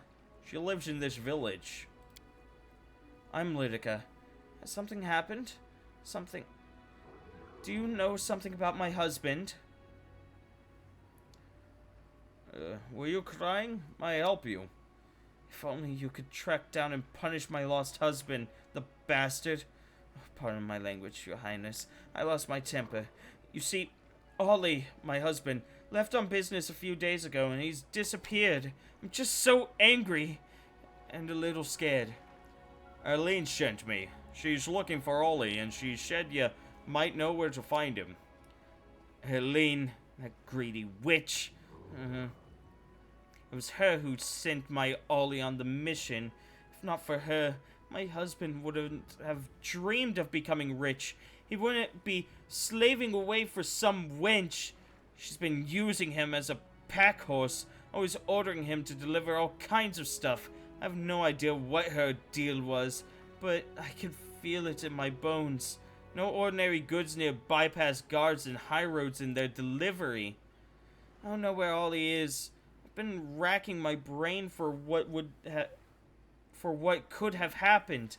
She lives in this village. I'm Lydica. Has something happened? Something... Do you know something about my husband? Were you crying? May I help you? If only you could track down and punish my lost husband, the bastard. Pardon my language, your highness. I lost my temper. You see, Ollie, my husband, left on business a few days ago and he's disappeared. I'm just so angry and a little scared. Arlene sent me. She's looking for Ollie and she said you might know where to find him. Helene, that greedy witch. It was her who sent my Ollie on the mission. If not for her, my husband wouldn't have dreamed of becoming rich. He wouldn't be slaving away for some wench. She's been using him as a pack horse, always ordering him to deliver all kinds of stuff. I have no idea what her deal was, but I can feel it in my bones. No ordinary goods near bypass guards and high roads in their delivery. I don't know where Ollie is. I've been racking my brain for what could have happened.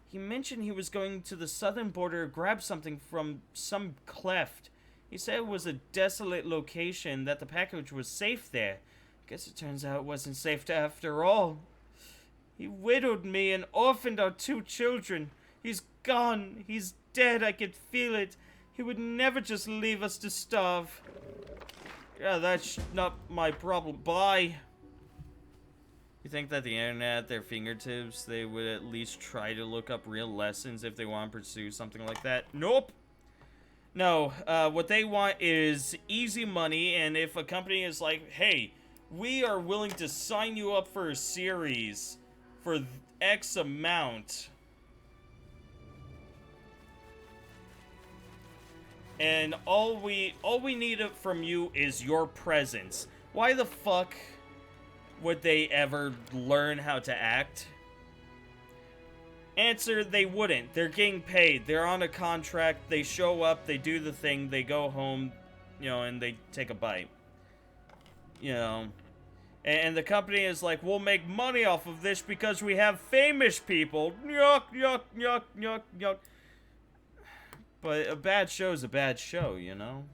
He mentioned he was going to the southern border to grab something from some cleft. He said it was a desolate location, that the package was safe there. Guess it turns out it wasn't safe after all. He widowed me and orphaned our 2 children. He's gone. He's dead. I can feel it. He would never just leave us to starve. Yeah, that's not my problem. Bye. You think that the internet at their fingertips, they would at least try to look up real lessons if they want to pursue something like that? Nope. No, what they want is easy money, and if a company is like, hey, we are willing to sign you up for a series for X amount, and all we need from you is your presence. Why the fuck would they ever learn how to act? Answer, they wouldn't. They're getting paid. They're on a contract. They show up, they do the thing, they go home, you know, and they take a bite. You know. And the company is like, we'll make money off of this because we have famous people. Yuck, yuck, yuck, yuck, yuck. But a bad show's a bad show, you know?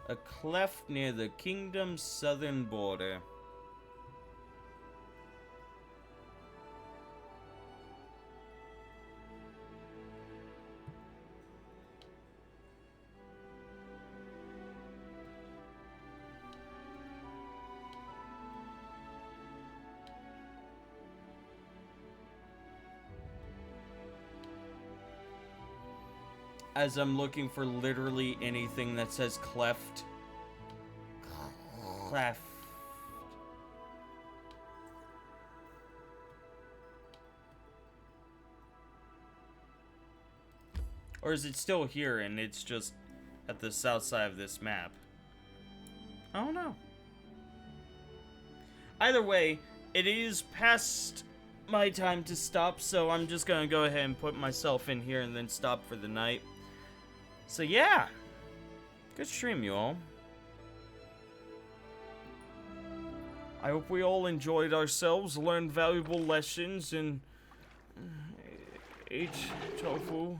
A cleft near the kingdom's southern border. As I'm looking for literally anything that says cleft. Cleft. Or is it still here and it's just at the south side of this map? I don't know. Either way, it is past my time to stop, so I'm just gonna go ahead and put myself in here and then stop for the night. So yeah, good stream, you all. I hope we all enjoyed ourselves, learned valuable lessons, and ate tofu,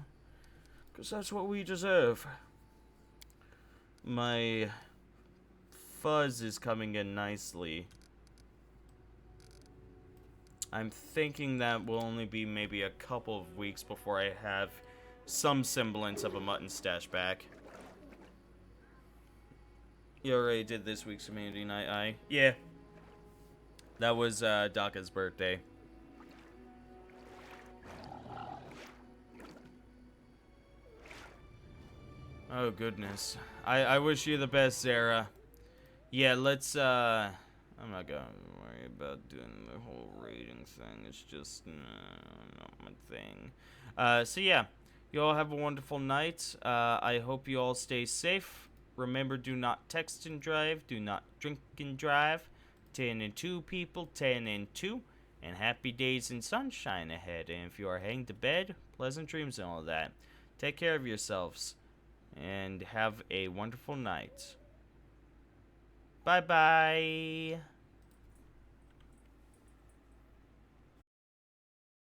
because that's what we deserve. My fuzz is coming in nicely. I'm thinking that will only be maybe a couple of weeks before I have some semblance of a mutton stash back. You already did this week's community night, Yeah. That was Daka's birthday. Oh goodness. I wish you the best, Sarah. Yeah, let's I'm not gonna worry about doing the whole rating thing. It's just not my thing. So yeah, you all have a wonderful night. I hope you all stay safe. Remember, do not text and drive. Do not drink and drive. 10 and 2 people, 10 and 2. And happy days and sunshine ahead. And if you are heading to bed, pleasant dreams and all that. Take care of yourselves. And have a wonderful night. Bye-bye.